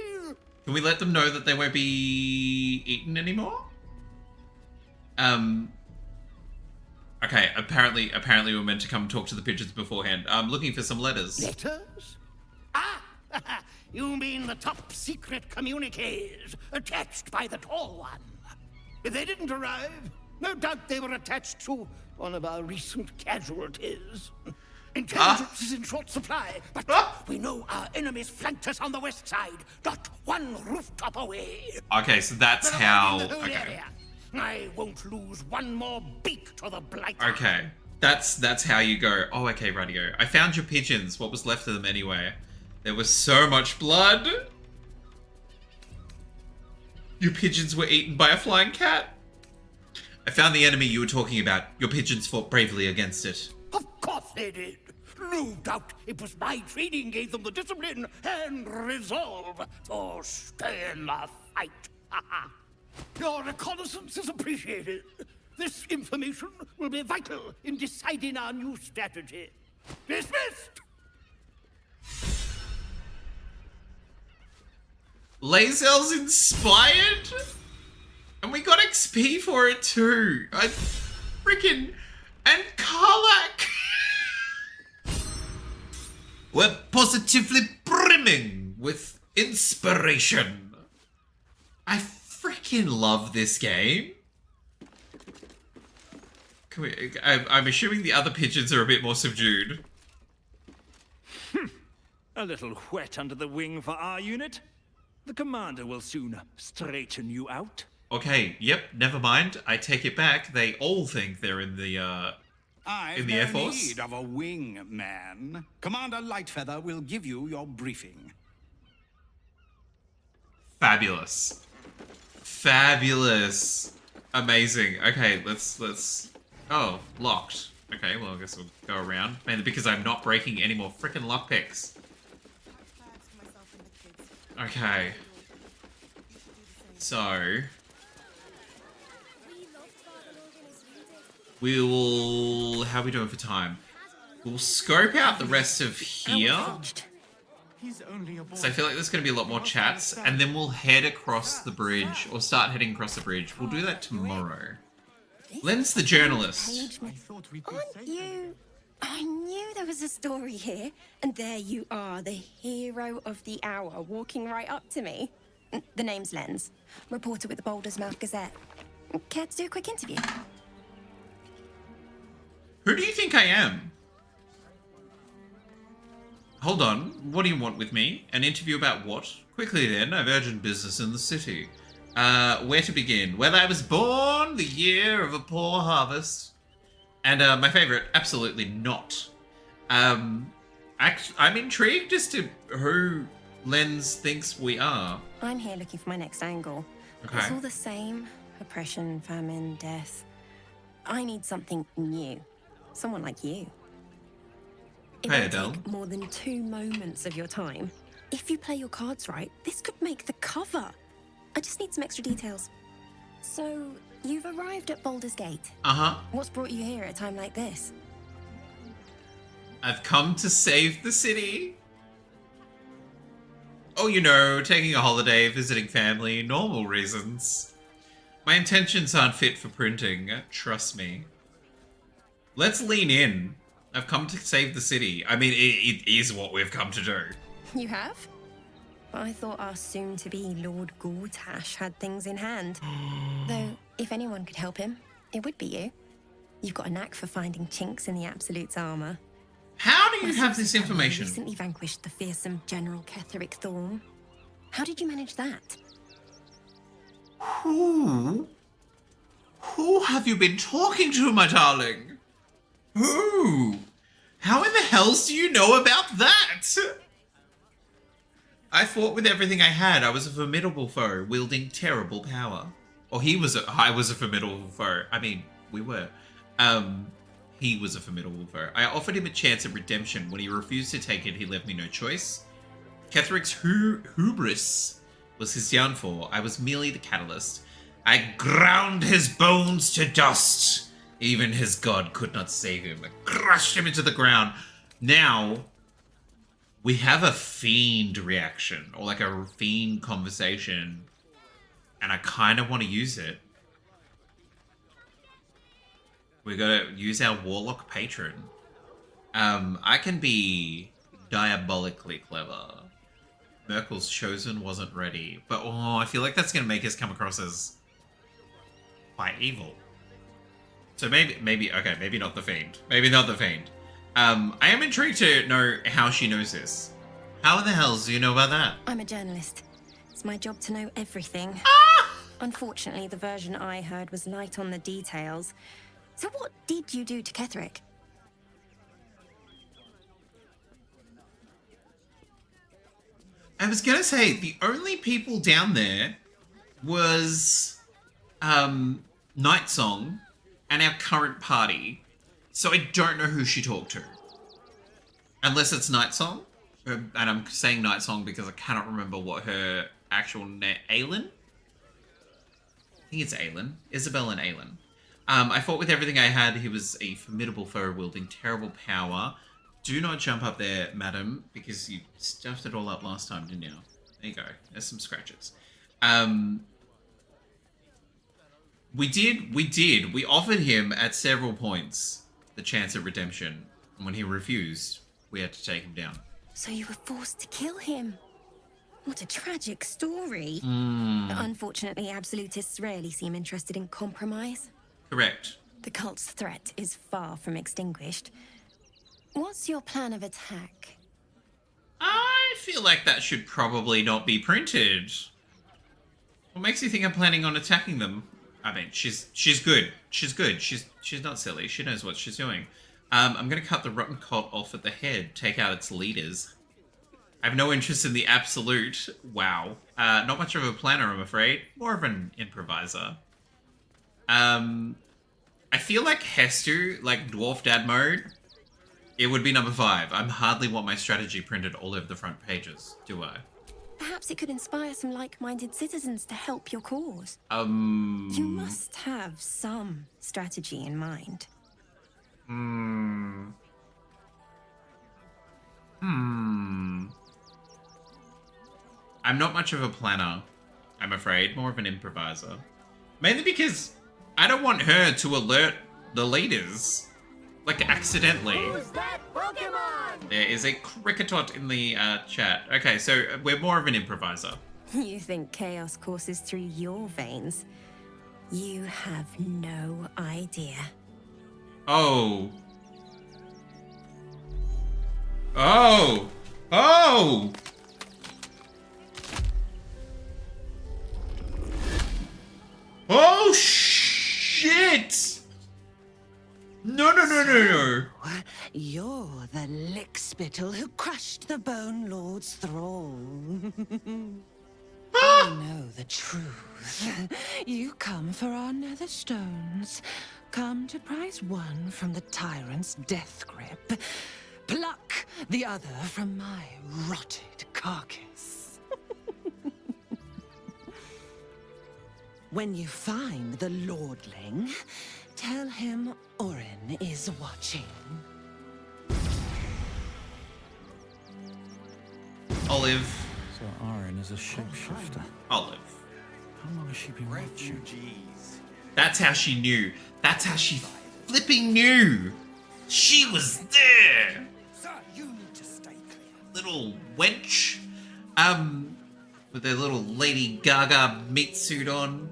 Speaker 1: Can we let them know that they won't be eaten anymore? Okay, apparently we're meant to come talk to the pigeons beforehand. I'm looking for some letters.
Speaker 13: Letters? Ah! You mean the top secret communiques attached by the Tall One. If they didn't arrive, no doubt they were attached to one of our recent casualties. Intelligence is in short supply, but we know our enemies flanked us on the west side, not one rooftop away.
Speaker 1: Okay, so that's how...
Speaker 13: The whole
Speaker 1: Okay.
Speaker 13: area. I won't lose one more beak to the blighter.
Speaker 1: Okay. That's how you go. Oh, okay, radio. I found your pigeons. What was left of them anyway? There was so much blood. Your pigeons were eaten by a flying cat. I found the enemy you were talking about. Your pigeons fought bravely against it.
Speaker 13: Of course they did. No doubt it was my training gave them the discipline and resolve to stay in the fight. Your reconnaissance is appreciated. This information will be vital in deciding our new strategy. Dismissed!
Speaker 1: Lazel's inspired? And we got XP for it too. I freaking... And Karlak! We're positively brimming with inspiration. I freaking love this game. Can we, I'm assuming the other pigeons are a bit more subdued.
Speaker 3: A little wet under the wing for our unit. The commander will soon straighten you out.
Speaker 1: Okay, yep, never mind. I take it back. They all think they're in the Air Force.
Speaker 3: Need of a wing man. Commander Lightfeather will give you your briefing.
Speaker 1: Fabulous. Fabulous. Amazing. Okay, let's... Oh, locked. Okay, well, I guess we'll go around. Mainly because I'm not breaking any more frickin' lockpicks. Okay. So... we will... How are we doing for time? We'll scope out the rest of here. So I feel like there's going to be a lot more chats. And then we'll head across the bridge. Or start heading across the bridge. We'll do that tomorrow. Len's the journalist.
Speaker 22: Aren't you... I knew there was a story here. And there you are, the hero of the hour, walking right up to me. The name's Lens. Reporter with the Baldur's Mouth Gazette. Care to do a quick interview?
Speaker 1: Who do you think I am? Hold on, what do you want with me? An interview about what? Quickly then, I've urgent business in the city. Where to begin? Where I was born, the year of a poor harvest. And my favorite, absolutely not. I'm intrigued as to who Lens thinks we are.
Speaker 22: I'm here looking for my next angle.
Speaker 1: Okay.
Speaker 22: It's all the same. Oppression, famine, death. I need something new. Someone like you. It
Speaker 1: Hey,
Speaker 22: won't
Speaker 1: Adele.
Speaker 22: take more than 2 moments of your time. If you play your cards right, this could make the cover. I just need some extra details. So, you've arrived at Baldur's Gate.
Speaker 1: Uh-huh.
Speaker 22: What's brought you here at a time like this?
Speaker 1: I've come to save the city. Oh, you know, taking a holiday, visiting family, normal reasons. My intentions aren't fit for printing, trust me. Let's lean in. I've come to save the city. I mean, it is what we've come to do.
Speaker 22: You have? But I thought our soon-to-be Lord Gortash had things in hand. Though, if anyone could help him, it would be you. You've got a knack for finding chinks in the Absolute's armor.
Speaker 1: How do you have this information?
Speaker 22: You recently vanquished the fearsome General Ketheric Thorn. How did you manage that?
Speaker 1: Who have you been talking to, my darling? Who? How in the hells do you know about that? I fought with everything I had. I was a formidable foe, wielding terrible power. Or I was a formidable foe. I mean, we were. He was a formidable foe. I offered him a chance at redemption. When he refused to take it, he left me no choice. Ketheric's hubris was his downfall. I was merely the catalyst. I ground his bones to dust. Even his god could not save him. I crushed him into the ground. Now, we have a fiend reaction, or like a fiend conversation, and I kind of want to use it. We gotta use our warlock patron. I can be diabolically clever. Merkel's chosen wasn't ready, but I feel like that's gonna make us come across as quite evil. So maybe not the fiend. Maybe not the fiend. I am intrigued to know how she knows this. How the hell do you know about that?
Speaker 22: I'm a journalist. It's my job to know everything. Unfortunately, the version I heard was light on the details. So what did you do to Ketherick?
Speaker 1: I was gonna say, the only people down there was Night Song and our current party. So I don't know who she talked to. Unless it's Night Song. And I'm saying Night Song because I cannot remember what her actual name... Aelin? I think it's Aelin. Isabel and Aelin. I fought with everything I had. He was a formidable foe wielding terrible power. Do not jump up there, madam, because you stuffed it all up last time, didn't you? There you go. There's some scratches. We did. We offered him at several points the chance at redemption. And when he refused, we had to take him down.
Speaker 22: So you were forced to kill him. What a tragic story. Unfortunately, absolutists rarely seem interested in compromise.
Speaker 1: Correct.
Speaker 22: The cult's threat is far from extinguished. What's your plan of attack?
Speaker 1: I feel like that should probably not be printed. What makes you think I'm planning on attacking them? I mean, she's good. She's good. She's not silly. She knows what she's doing. I'm gonna cut the rotten cult off at the head, take out its leaders. I have no interest in the absolute. Wow. Not much of a planner, I'm afraid. More of an improviser. I feel like Hestu, like Dwarf Dad mode, it would be number 5. I hardly want my strategy printed all over the front pages, do I?
Speaker 22: Perhaps it could inspire some like-minded citizens to help your cause. You must have some strategy in mind.
Speaker 1: I'm not much of a planner, I'm afraid. More of an improviser. Mainly because I don't want her to alert the leaders. Like, accidentally.
Speaker 11: Who's that Pokemon?
Speaker 1: There is a cricketot in the chat. Okay, so we're more of an improviser.
Speaker 22: You think chaos courses through your veins? You have no idea.
Speaker 1: Oh. Oh. Oh. Oh, shit. No.
Speaker 4: You're the lickspittle who crushed the Bone Lord's thrall. I know the truth. You come for our nether stones. Come to prize one from the tyrant's death grip. Pluck the other from my rotted carcass. When you find the lordling, tell him Orin is watching.
Speaker 1: Olive.
Speaker 3: So Orin is a shapeshifter.
Speaker 1: Olive.
Speaker 3: How long has she been watching?
Speaker 1: That's how she knew. That's how she flipping knew. She was there.
Speaker 13: Sir, you need to stay clear.
Speaker 1: Little wench. With their little Lady Gaga meat suit on.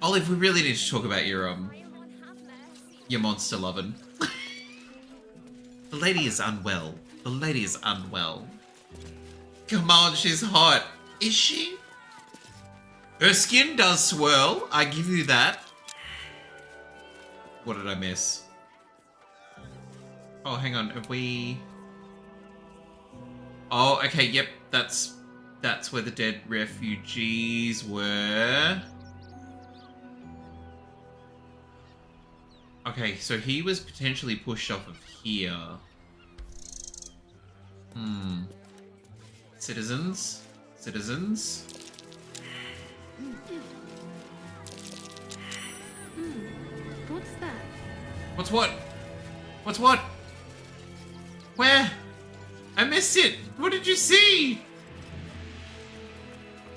Speaker 1: Olive, we really need to talk about your monster lovin'. The lady is unwell. The lady is unwell. Come on, she's hot. Is she? Her skin does swirl. I give you that. What did I miss? Oh, hang on. Have we... Oh, okay. Yep. That's where the dead refugees were. Okay, so he was potentially pushed off of here. Citizens? citizens.
Speaker 6: What's that?
Speaker 1: What's what? What's what? Where? I missed it. What did you see?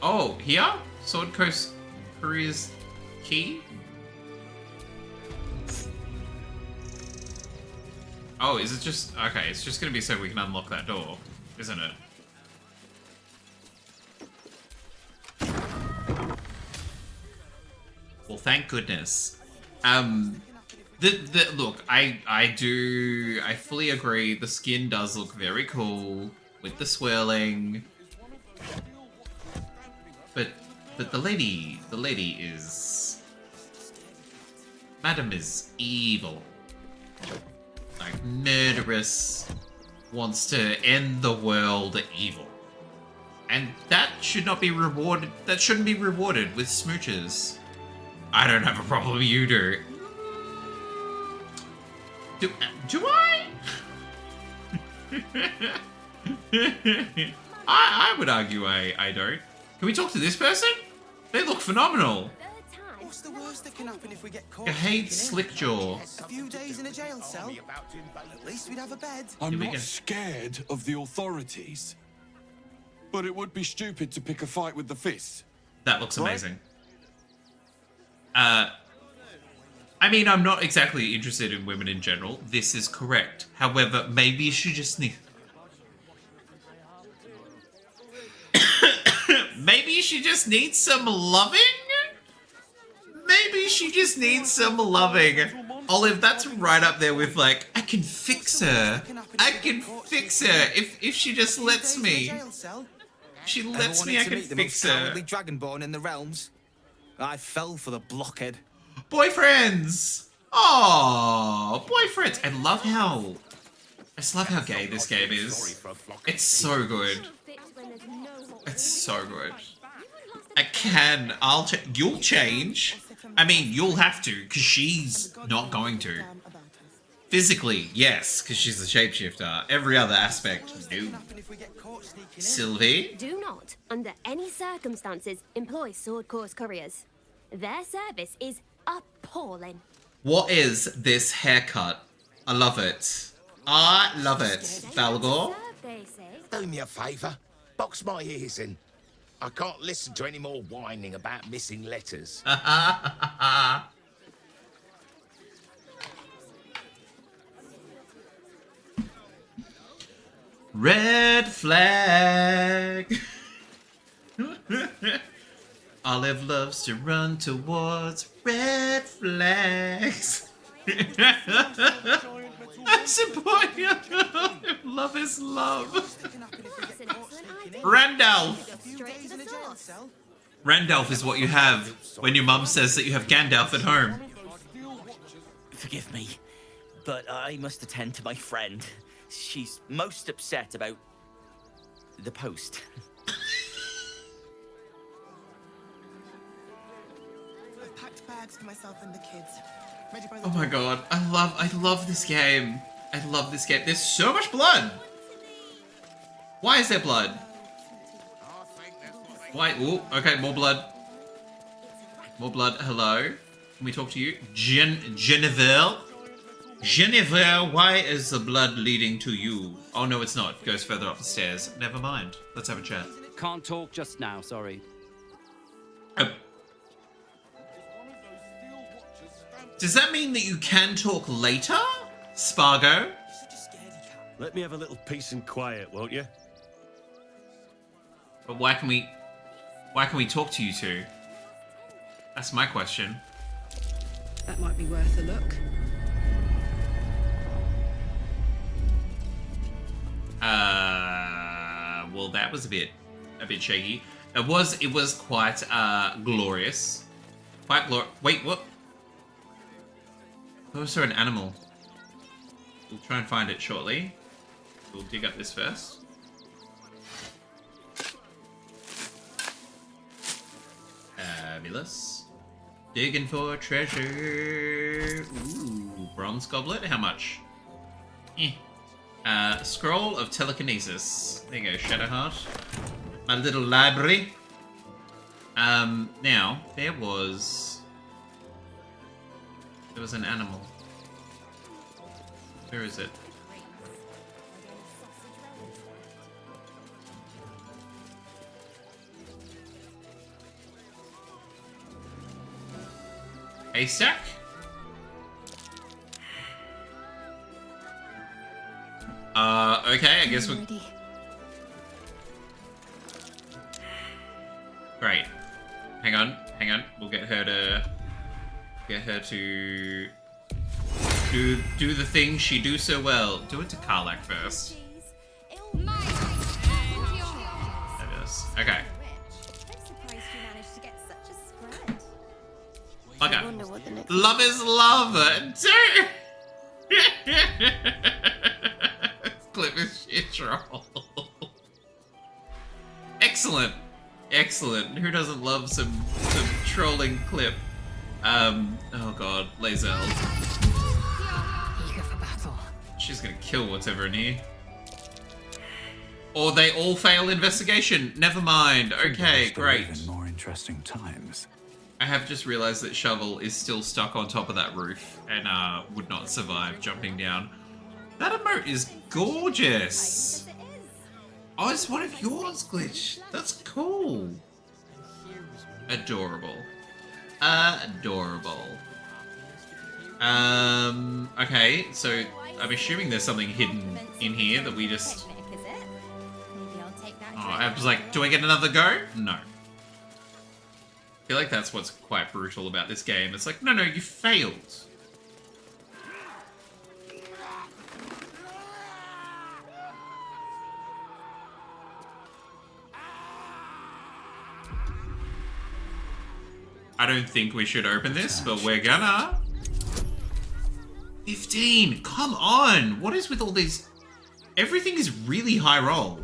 Speaker 1: Oh, here? Sword Coast Courier's key? Oh, is it just... Okay, it's just gonna be so we can unlock that door, isn't it? Well, thank goodness. Look, I fully agree. The skin does look very cool with the swirling. But the lady is... Madam is evil. Like, murderous, wants to end the world evil. And that should not be rewarded, that shouldn't be rewarded with smooches. I don't have a problem, you do. Do I? I would argue I don't. Can we talk to this person? They look phenomenal.
Speaker 10: What's the worst that can happen if we get caught?
Speaker 1: I hate Slickjaw.
Speaker 10: A few days in a jail cell. At least we'd have a bed.
Speaker 12: I'm not scared of the authorities, but it would be stupid to pick a fight with the fist.
Speaker 1: That looks amazing. I mean, I'm not exactly interested in women in general. This is correct. However, maybe she just needs... Maybe she just needs some loving? Maybe she just needs some loving. Olive, that's right up there with like, I can fix her. I can fix her if she just lets me. She lets me, I can fix her.
Speaker 14: Dragonborn in the realms. I fell for the blockhead.
Speaker 1: Boyfriends! Oh, boyfriends! I just love how gay this game is. It's so good. It's so good. You'll change. I mean, you'll have to, because she's not going to. Physically, yes, because she's a shapeshifter. Every other aspect, no. Sylvie?
Speaker 6: Do not, under any circumstances, employ sword course couriers. Their service is appalling.
Speaker 1: What is this haircut? I love it. I love it. Baldur?
Speaker 13: Do me a favour. Box my ears in. I can't listen to any more whining about missing letters.
Speaker 1: Red flag. Olive loves to run towards red flags. I support you. Love is love. Randolph. Randolph is what you have when your mum says that you have Gandalf at home.
Speaker 15: Forgive me, but I must attend to my friend. She's most upset about the post.
Speaker 10: I've packed bags for myself and the kids. Ready by the
Speaker 1: Oh my god, I love this game. I love this game. There's so much blood. Why is there blood? Why? Ooh, okay, more blood. More blood. Hello. Can we talk to you? Genevieve? Genevieve, why is the blood leading to you? Oh no, it's not. It goes further up the stairs. Never mind. Let's have a chat.
Speaker 23: Can't talk just now, sorry.
Speaker 1: Does that mean that you can talk later, Spargo?
Speaker 24: Let me have a little peace and quiet, won't you?
Speaker 1: But why can we talk to you two? That's my question.
Speaker 21: That might be worth a look.
Speaker 1: Well, that was a bit shaky. It was quite glorious. Wait, what? I saw an animal. We'll try and find it shortly. We'll dig up this first. Fabulous. Digging for treasure. Ooh, bronze goblet. How much? Scroll of telekinesis. There you go, Shadowheart. my little library. Now there was an animal. Where is it? Haystack? Okay, I guess we're... Great. Hang on. We'll get her to do the thing she do so well. Do it to Karlach first. Fabulous. Okay. Okay. Love is love. Clip is shit troll. Excellent. Excellent. Who doesn't love some trolling clip? Oh god, Lae'zel.
Speaker 20: Eager for battle.
Speaker 1: She's gonna kill whatever in here. Or they all fail investigation. Never mind. Okay, great.
Speaker 9: Even more interesting times.
Speaker 1: I have just realized that Shovel is still stuck on top of that roof and would not survive jumping down. That emote is gorgeous. Oh, it's one of yours, Glitch. That's cool. Adorable. Adorable. Okay, so I'm assuming there's something hidden in here that we just... Oh, I was like, do I get another go? No. I feel like that's what's quite brutal about this game. It's like, no, you failed. I don't think we should open this, but we're gonna. 15! Come on! What is with all these... Everything is really high roll.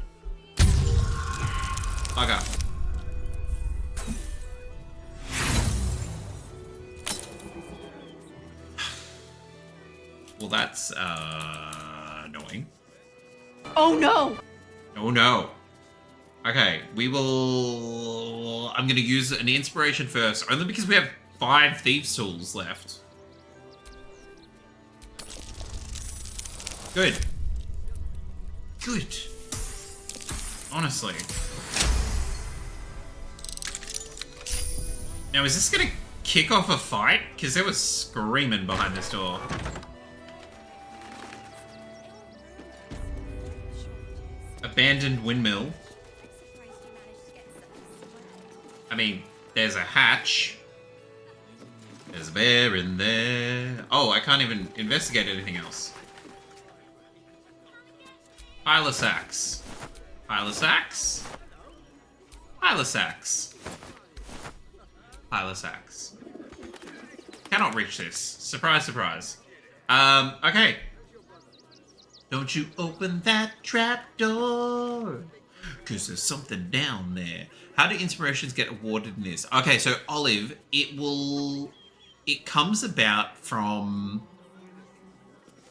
Speaker 1: Bugger. Well, that's, annoying.
Speaker 21: Oh no!
Speaker 1: Oh no. Okay, we will... I'm going to use an inspiration first, only because we have 5 Thieves' Tools left. Good. Good. Honestly. Now, is this going to kick off a fight? Because there was screaming behind this door. Abandoned windmill. I mean, there's a hatch. There's a bear in there. Oh, I can't even investigate anything else. Pile of sacks. Pile of sacks. Pile of sacks. Pile of sacks. Cannot reach this. Surprise, surprise. Okay. Don't you open that trap door. Because there's something down there. How do inspirations get awarded in this? Okay, so Olive, it comes about from...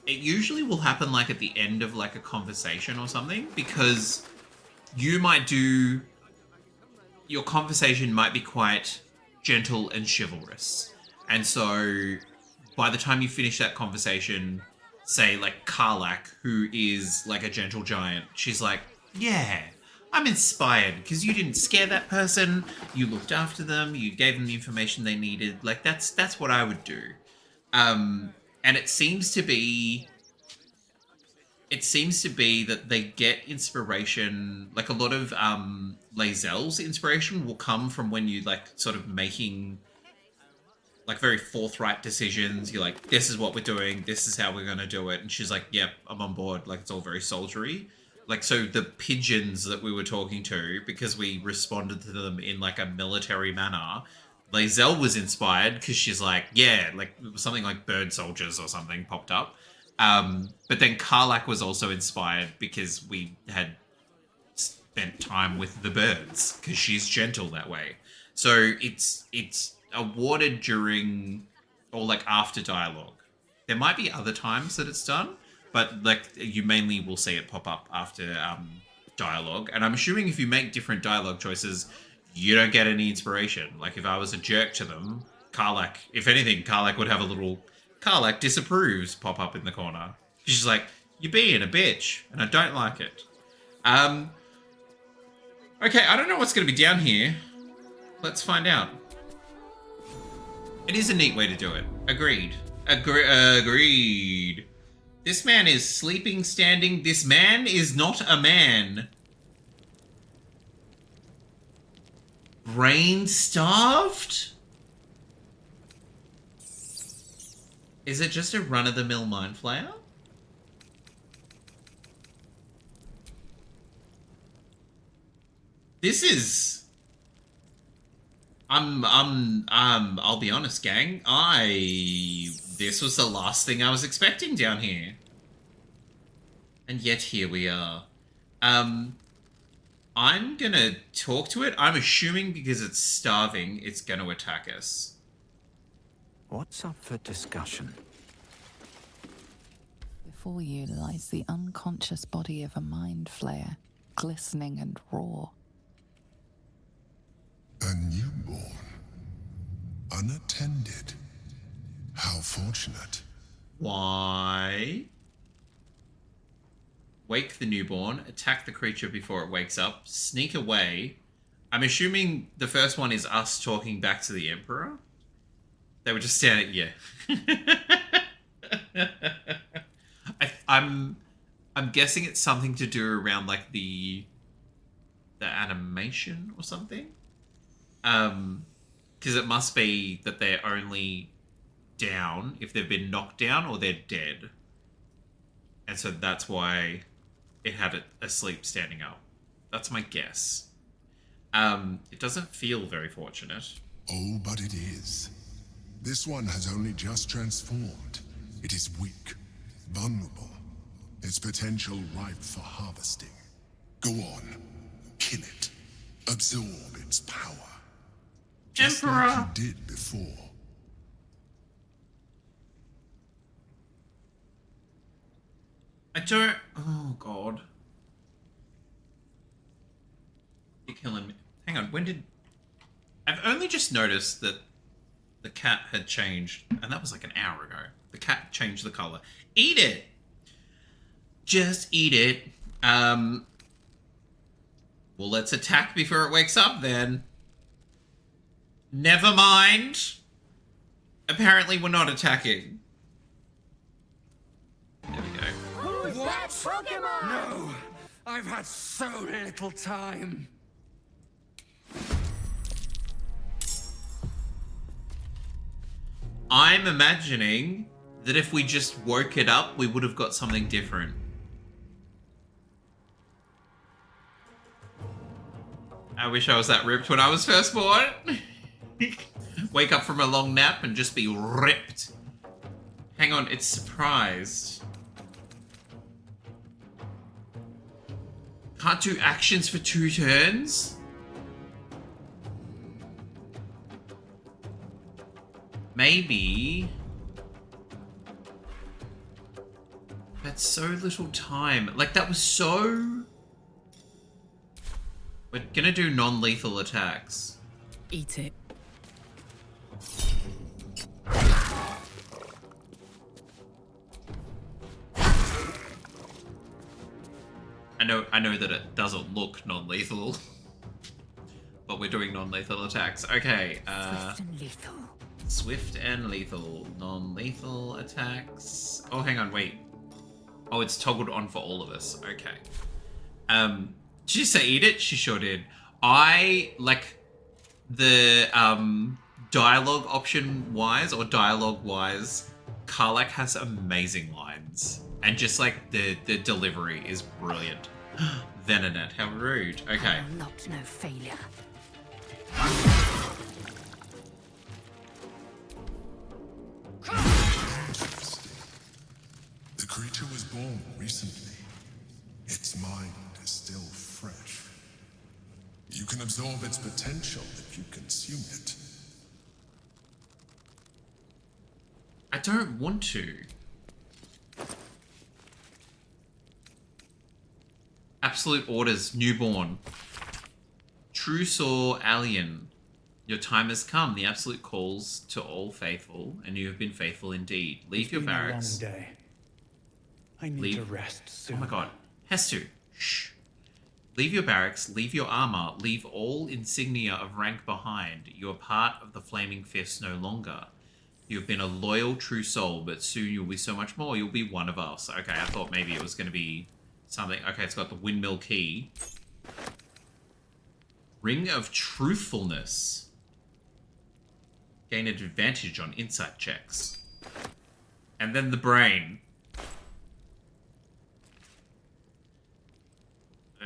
Speaker 1: It usually will happen like at the end of like a conversation or something, because you might do... Your conversation might be quite gentle and chivalrous. And so by the time you finish that conversation, say like Karlach, who is like a gentle giant, she's like, yeah, I'm inspired because you didn't scare that person, you looked after them, you gave them the information they needed. Like that's what I would do. And it seems to be that they get inspiration, like a lot of Lae'zel's inspiration will come from when you like sort of making like very forthright decisions. You're like, this is what we're doing, this is how we're gonna do it, and she's like, yep, I'm on board. Like it's all very soldiery. Like, so the pigeons that we were talking to, because we responded to them in like a military manner, Lae'zel was inspired because she's like, yeah, like something like bird soldiers or something popped up. But then Karlach was also inspired because we had spent time with the birds because she's gentle that way. So it's awarded during or like after dialogue. There might be other times that it's done, but like you mainly will see it pop up after dialogue, and I'm assuming if you make different dialogue choices, you don't get any inspiration. Like, if I was a jerk to them, Karlak, if anything, Karlak would have a little Karlak disapproves pop up in the corner. She's like, you're being a bitch, and I don't like it. Okay, I don't know what's going to be down here. Let's find out. It is a neat way to do it. Agreed. Agreed. This man is sleeping, standing. This man is not a man. Brain starved? Is it just a run-of-the-mill mind flayer? This is... I'll be honest, gang. This was the last thing I was expecting down here. And yet here we are. I'm gonna talk to it. I'm assuming because it's starving, it's gonna attack us.
Speaker 9: What's up for discussion?
Speaker 2: Before you lies the unconscious body of a mind flayer, glistening and raw.
Speaker 16: A newborn. Unattended. How fortunate.
Speaker 1: Why? Wake the newborn, attack the creature before it wakes up, sneak away. I'm assuming the first one is us talking back to the Emperor. They were just standing, yeah. I'm guessing it's something to do around like the animation or something. Because it must be that they're only down if they've been knocked down or they're dead. And so that's why it had it asleep standing up. That's my guess. It doesn't feel very fortunate.
Speaker 16: Oh, but it is. This one has only just transformed. It is weak, vulnerable. Its potential ripe for harvesting. Go on, kill it. Absorb its power. Just
Speaker 1: Emperor!
Speaker 16: like you did before.
Speaker 1: I don't... Oh, God. You're killing me. Hang on, when did... I've only just noticed that the cat had changed, and that was like an hour ago. The cat changed the color. Eat it! Just eat it. Well, let's attack before it wakes up, then. Never mind. Apparently, we're not attacking. There we go.
Speaker 11: Who's that Pokemon?
Speaker 5: No! I've had so little time.
Speaker 1: I'm imagining that if we just woke it up, we would have got something different. I wish I was that ripped when I was first born. Wake up from a long nap and just be ripped. Hang on, it's surprised. Can't do actions for 2 turns? Maybe. That's so little time. Like, that was so... We're gonna do non-lethal attacks.
Speaker 17: Eat it.
Speaker 1: I know that it doesn't look non-lethal. But we're doing non-lethal attacks. Okay,
Speaker 20: Swift and lethal.
Speaker 1: Swift and lethal. Non-lethal attacks. Oh, hang on, wait. Oh, it's toggled on for all of us. Okay. Did you say eat it? She sure did. I, like, the, dialogue option-wise, or dialogue-wise, Karlak has amazing lines. And just, like, the delivery is brilliant. Venenet, how rude. Okay.
Speaker 20: I'm not no failure.
Speaker 16: The creature was born recently. Its mind is still fresh. You can absorb its potential if you consume it.
Speaker 1: I don't want to. Absolute orders, newborn. True saw alien. Your time has come. The absolute calls to all faithful, and you have been faithful indeed. Leave your barracks.
Speaker 3: It's been a long day. I need to rest soon.
Speaker 1: Oh my god. Hestu. Shh. Leave your barracks, leave your armor, leave all insignia of rank behind. You are part of the Flaming Fists no longer. You have been a loyal, true soul, but soon you'll be so much more. You'll be one of us. Okay, I thought maybe it was going to be something. Okay, it's got the windmill key. Ring of Truthfulness. Gain an advantage on insight checks. And then the brain.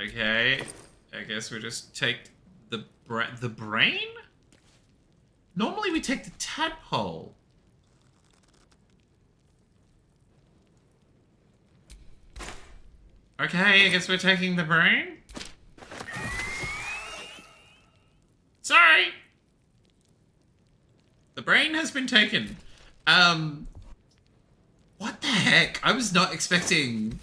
Speaker 1: Okay, I guess we just take the brain? Normally we take the tadpole. Okay, I guess we're taking the brain. Sorry. The brain has been taken. What the heck? I was not expecting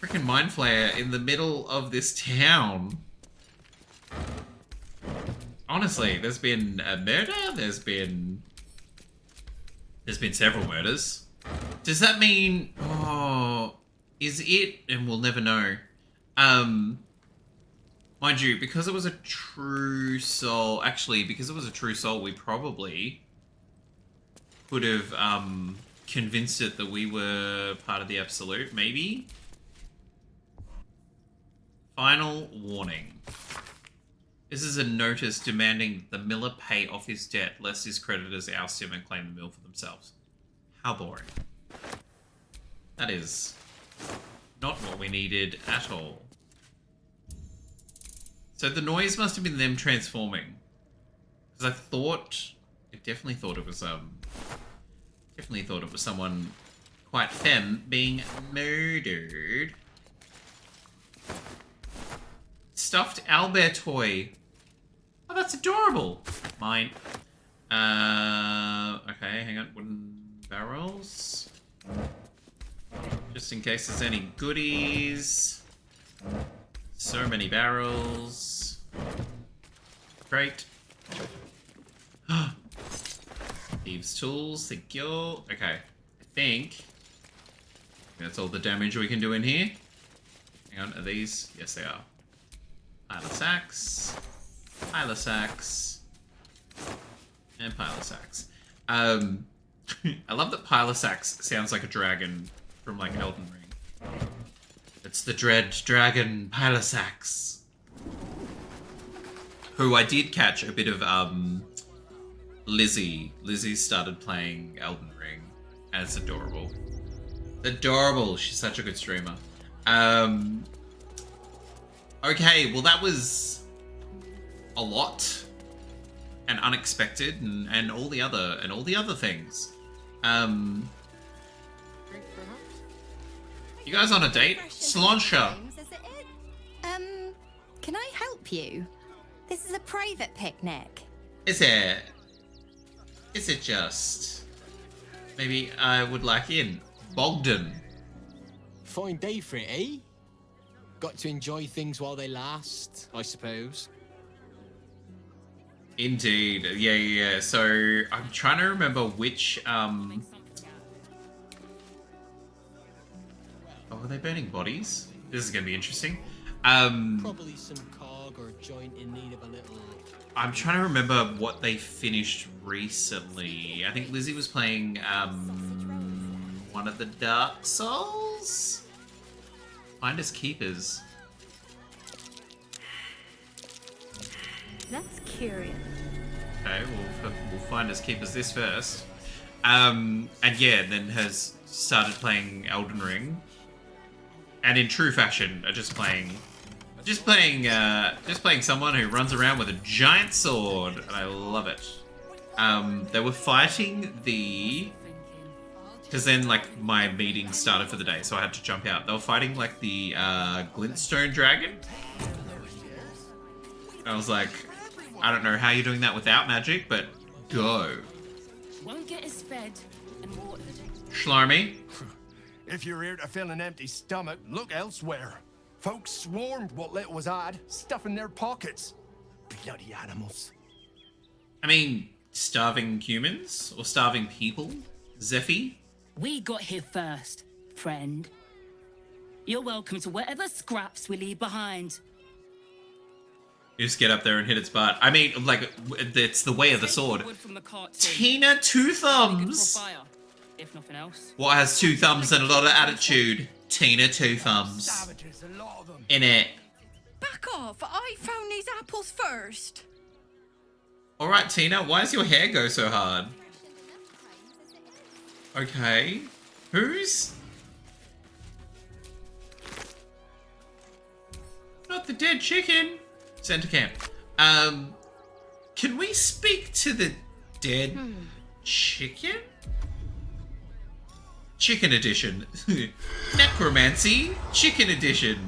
Speaker 1: freaking Mind Flayer in the middle of this town. Honestly, there's been a murder, there's been several murders. Does that mean, oh, is it, and we'll never know. Mind you, because it was a true soul, actually, because it was a true soul, we probably could have convinced it that we were part of the Absolute, maybe? Final warning. This is a notice demanding the miller pay off his debt, lest his creditors oust him and claim the mill for themselves. How boring. That is not what we needed at all. So the noise must have been them transforming. Because I definitely thought it was someone quite femme being murdered. Stuffed owlbear toy. Oh, that's adorable. Mine. Okay, hang on. Wooden barrels. Just in case there's any goodies. So many barrels. Great. Thieves' tools, thank you. Okay, I think that's all the damage we can do in here. Hang on, are these? Yes, they are. Pile of sacks, and pile of sacks. I love that pile of sacks sounds like a dragon from like Elden Ring. It's the dread dragon pile of sacks. Who I did catch a bit of Lizzie. Lizzie started playing Elden Ring, and it's adorable. Adorable. She's such a good streamer. Okay, well that was a lot and unexpected and all the other things. You guys on a date? Sláinte.
Speaker 22: Can I help you? This is a private picnic.
Speaker 1: Is it just maybe I would like in Bogdan?
Speaker 5: Fine day for it, eh? Got to enjoy things while they last, I suppose.
Speaker 1: Indeed. Yeah. So I'm trying to remember which Oh, are they burning bodies? This is gonna be interesting.
Speaker 5: Probably some cog or joint in need of a little.
Speaker 1: I'm trying to remember what they finished recently. I think Lizzie was playing one of the Dark Souls? Finders Keepers.
Speaker 6: That's curious.
Speaker 1: Okay, we'll Finders Keepers this first. And yeah, then has started playing Elden Ring. And in true fashion, are just playing someone who runs around with a giant sword, and I love it. They were fighting because then like my meeting started for the day, so I had to jump out. They were fighting like the glintstone dragon. I was like, I don't know how you're doing that without magic, but go.
Speaker 11: Won't get us fed and watered.
Speaker 1: Schlarmy.
Speaker 5: If you're here to fill an empty stomach, look elsewhere.
Speaker 7: Folks swarmed what little was had, stuffing their pockets. Bloody animals.
Speaker 1: I mean, starving humans? Or starving people? Zephy?
Speaker 11: We got here first, friend. You're welcome to whatever scraps we leave behind.
Speaker 1: You just get up there and hit its butt. I mean, like, it's the way of the sword. Tina Two Thumbs!
Speaker 11: If nothing else.
Speaker 1: What has two thumbs and a lot of attitude? Tina Two Thumbs. In it.
Speaker 17: Back off! I found these apples first.
Speaker 1: Alright, Tina, why does your hair go so hard? Okay. Who's? Not the dead chicken. Center camp. Can we speak to the dead chicken? Chicken edition. Necromancy. Chicken edition.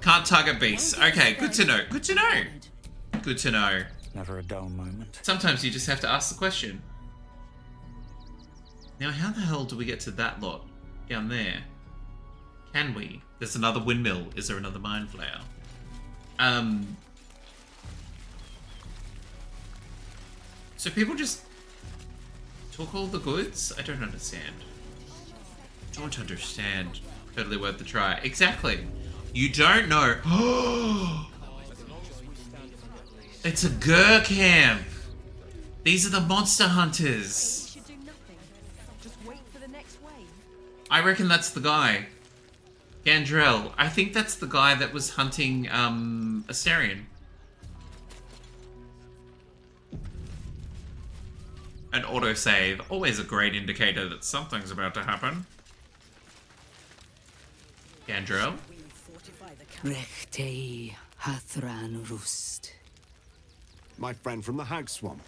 Speaker 1: Can't target beasts. Okay, good to know. Good to know. Good to know.
Speaker 9: Never a dull moment.
Speaker 1: Sometimes you just have to ask the question. Now, how the hell do we get to that lot down there? Can we? There's another windmill. Is there another mine flayer? So people just took all the goods? I don't understand. Don't understand. Totally worth the try. Exactly. You don't know. It's a Gur camp. These are the monster hunters. I reckon that's the guy. Gandrel. I think that's the guy that was hunting Astarion. An autosave. Always a great indicator that something's about to happen. Gandrel.
Speaker 18: Rechtei Hathran Rust.
Speaker 19: My friend from the Hag Swamp.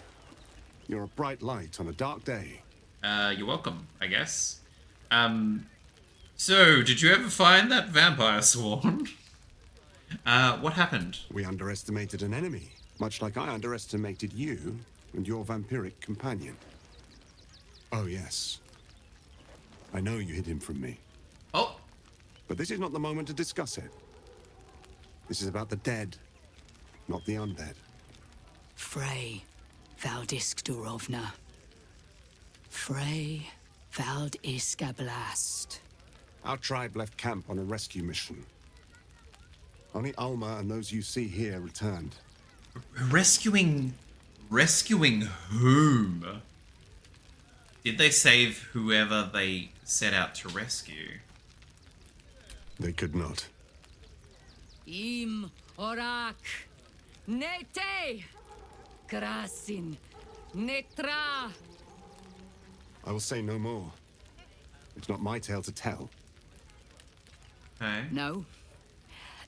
Speaker 19: You're a bright light on a dark day.
Speaker 1: You're welcome, I guess. So, did you ever find that vampire swarm? What happened?
Speaker 19: We underestimated an enemy, much like I underestimated you and your vampiric companion. Oh, yes. I know you hid him from me.
Speaker 1: Oh.
Speaker 19: But this is not the moment to discuss it. This is about the dead, not the undead.
Speaker 18: Frey, Valdisk Durovna. Frey, Valdisk Ablast.
Speaker 19: Our tribe left camp on a rescue mission. Only Alma and those you see here returned.
Speaker 1: Rescuing whom? Did they save whoever they set out to rescue?
Speaker 19: They could not.
Speaker 20: Im Orak. Nete. Krasin. Netra.
Speaker 19: I will say no more. It's not my tale to tell.
Speaker 1: Okay.
Speaker 20: No.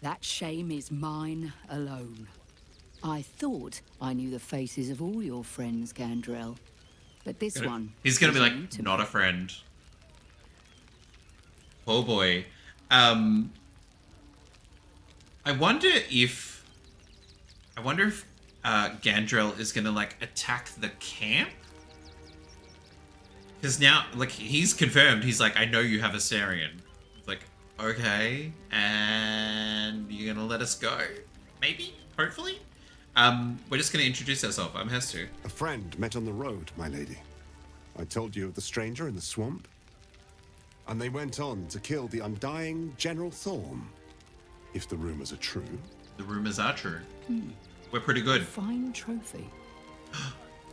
Speaker 20: That shame is mine alone. I thought I knew the faces of all your friends, Gandrel. But this one...
Speaker 1: He's gonna be like, not a friend. Oh boy. I wonder if Gandrel is gonna like attack the camp? Because now, like, he's confirmed. He's like, I know you have Astarion. It's like, okay, and you're gonna let us go? Maybe? Hopefully? We're just gonna introduce ourselves. I'm Hestu.
Speaker 19: A friend met on the road, my lady. I told you of the stranger in the swamp. And they went on to kill the undying General Thorm. If the rumors are true.
Speaker 1: The rumors are true. We're pretty good.
Speaker 20: Fine trophy.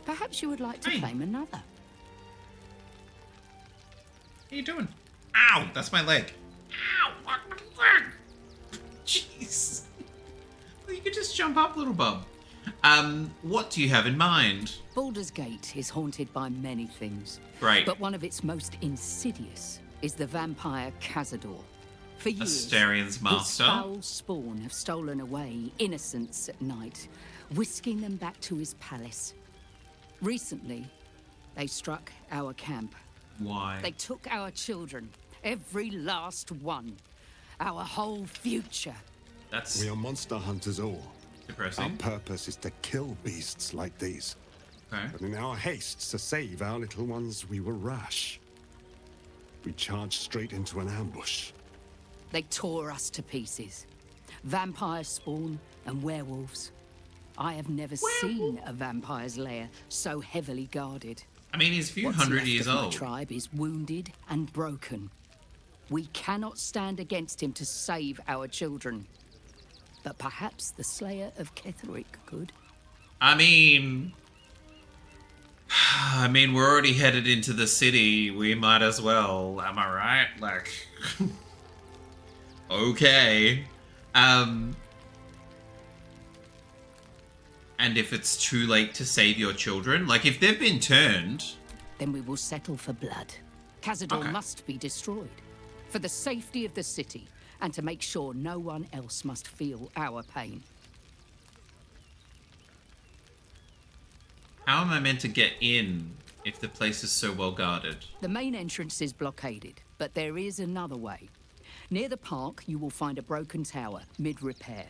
Speaker 20: Perhaps you would like to claim another.
Speaker 1: How you doing? Ow! That's my leg. Ow! My leg! Jeez. Well, you could just jump up, little bub. What do you have in mind?
Speaker 20: Baldur's Gate is haunted by many things.
Speaker 1: Right.
Speaker 20: But one of its most insidious is the vampire Cazador. For years,
Speaker 1: Astarion's master.
Speaker 20: his foul spawn have stolen away innocents at night, whisking them back to his palace. Recently, they struck our camp.
Speaker 1: Why?
Speaker 20: They took our children, every last one, our whole future.
Speaker 19: We are monster hunters all.
Speaker 1: Depressing.
Speaker 19: Our purpose is to kill beasts like these.
Speaker 1: Okay.
Speaker 19: But in our haste to save our little ones, we were rash. We charged straight into an ambush.
Speaker 20: They tore us to pieces.
Speaker 18: vampire spawn, and werewolves. I have never seen a vampire's lair so heavily guarded.
Speaker 1: I mean, he's a few
Speaker 18: What's
Speaker 1: hundred
Speaker 18: left
Speaker 1: years
Speaker 18: of my
Speaker 1: old.
Speaker 18: tribe is wounded and broken. We cannot stand against him to save our children. But perhaps the Slayer of Ketheric could.
Speaker 1: I mean, we're already headed into the city. We might as well. Am I right? Like, okay. And if it's too late to save your children, like if they've been turned,
Speaker 18: then we will settle for blood. Khazad-dûr
Speaker 1: Okay.
Speaker 18: must be destroyed for the safety of the city and to make sure no one else must feel our pain.
Speaker 1: how am I meant to get in if the place is so well guarded?
Speaker 18: The main entrance is blockaded, but there is another way. Near the park, you will find a broken tower, mid-repair.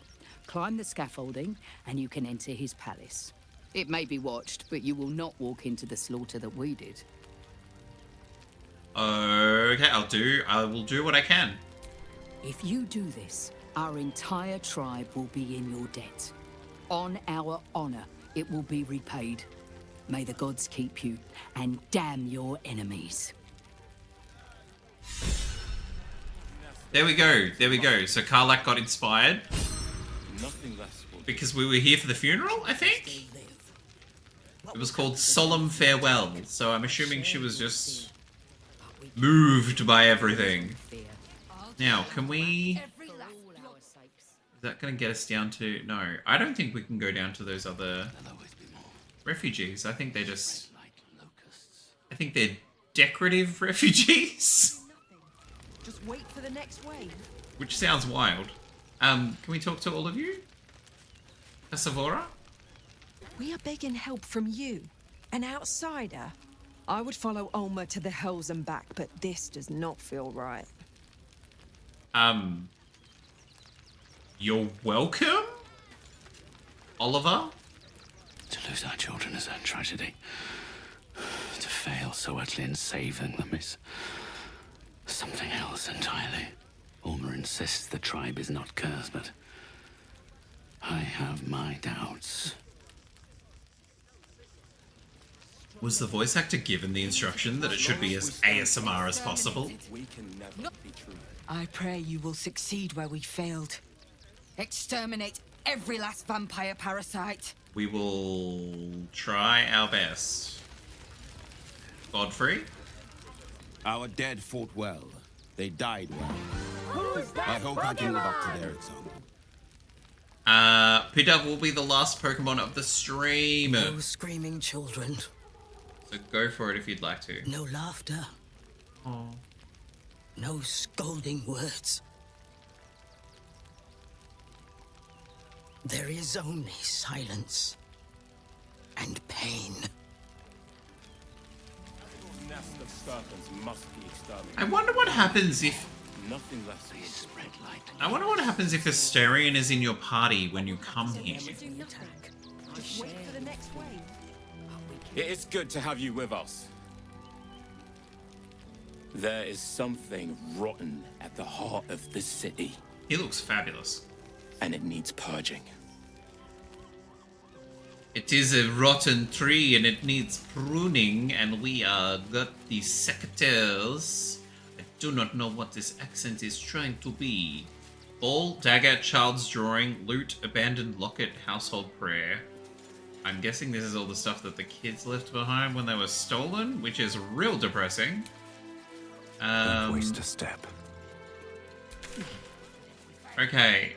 Speaker 18: Climb the scaffolding, and you can enter his palace. It may be watched, but you will not walk into the slaughter that we did.
Speaker 1: Okay, I will do what I can.
Speaker 18: If you do this, our entire tribe will be in your debt. On our honor, it will be repaid. May the gods keep you, and damn your enemies.
Speaker 1: There we go. There we go. So Karlak got inspired
Speaker 24: Nothing less will
Speaker 1: because we were here for the funeral, I think? It was called Solemn Farewell, so I'm assuming she was just moved by everything. Now, can we... Is that going to get us down to... No, I don't think we can go down to those other refugees. I think they just... I think they're decorative refugees.
Speaker 21: Just wait for the next wave.
Speaker 1: Which sounds wild. Can we talk to all of you? Savora?
Speaker 21: We are begging help from you, an outsider. I would follow Ulmer to the hells and back, but this does not feel right.
Speaker 1: You're welcome? Oliver?
Speaker 4: To lose our children is a tragedy. To fail so utterly in saving them is something else entirely. Ulmer insists the tribe is not cursed, but I have my doubts.
Speaker 1: Was the voice actor given the instruction that it should be as ASMR as possible?
Speaker 21: I pray you will succeed where we failed. Exterminate every last vampire parasite.
Speaker 1: We will try our best. Godfrey?
Speaker 8: Our dead fought well. They died well. I hope I can live up to their example.
Speaker 1: Pidove will be the last Pokemon of the stream.
Speaker 18: No screaming children.
Speaker 1: So go for it if you'd like to.
Speaker 18: No laughter.
Speaker 1: Oh.
Speaker 18: No scolding words. There is only silence and pain.
Speaker 24: Nest of serpents must be exterminated.
Speaker 1: I wonder what happens if...
Speaker 24: Nothing less will spread light.
Speaker 1: I wonder what happens if Asterion is in your party when you come here.
Speaker 21: Just wait for the next wave.
Speaker 24: It is good to have you with us. There is something rotten at the heart of the city.
Speaker 1: He looks fabulous.
Speaker 24: And it needs purging.
Speaker 1: It is a rotten tree and it needs pruning, and we are got the secateurs. I do not know what this accent is trying to be. Ball, dagger, child's drawing, loot, abandoned locket, household prayer. I'm guessing this is all the stuff that the kids left behind when they were stolen, which is real depressing.
Speaker 9: Don't waste a step.
Speaker 1: Okay.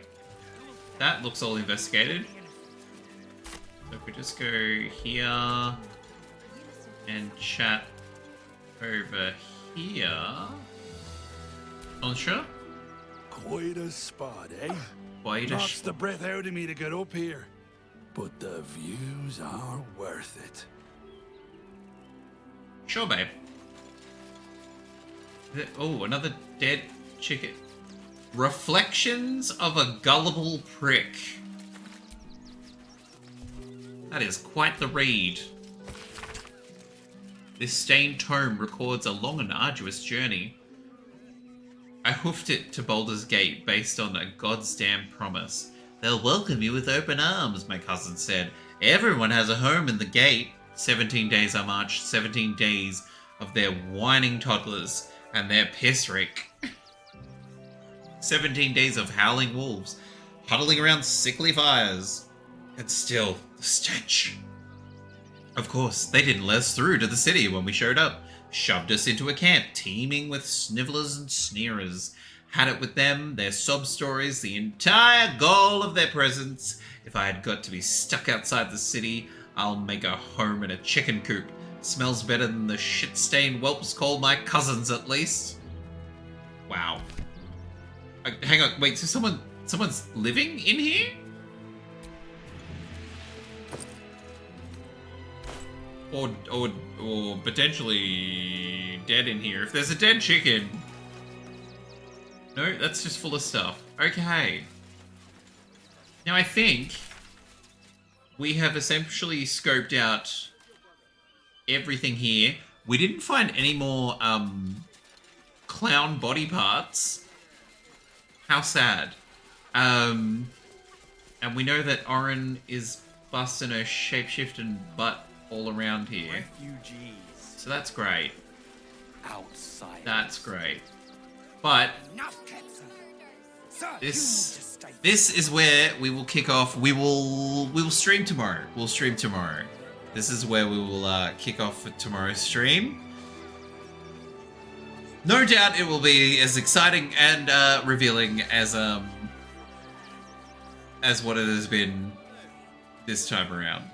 Speaker 1: That looks all investigated. So if we just go here and chat over here. Onsha?
Speaker 12: Quite a spot, eh?
Speaker 1: Quite a
Speaker 12: Knocks the breath out of me to get up here. But the views are worth it.
Speaker 1: Sure, babe. Oh, another dead chicken. Reflections of a gullible prick. That is quite the read. This stained tome records a long and arduous journey. I hoofed it to Baldur's Gate based on a goddamn promise. They'll welcome you with open arms, my cousin said. Everyone has a home in the gate. 17 days I marched, 17 days of their whining toddlers and their piss reek. 17 days of howling wolves, huddling around sickly fires. And still, the stench. Of course, they didn't let us through to the city when we showed up. Shoved us into a camp teeming with snivellers and sneerers. Had it with them, their sob stories, the entire goal of their presence. If I had got to be stuck outside the city, I'll make a home in a chicken coop. Smells better than the shit-stained whelps called my cousins, at least. Wow. Hang on, wait, so someone's living in here? Or potentially dead in here. If there's a dead chicken. No, that's just full of stuff. Okay. Now I think we have essentially scoped out everything here. We didn't find any more clown body parts. How sad. And we know that Oren is busting her shapeshifting butt all around here.
Speaker 24: Refugees.
Speaker 1: So that's great.
Speaker 24: Outside.
Speaker 1: That's great. But this is where we will kick off. We will stream tomorrow. We'll stream tomorrow. This is where we will kick off for tomorrow's stream. No doubt it will be as exciting and revealing as what it has been this time around.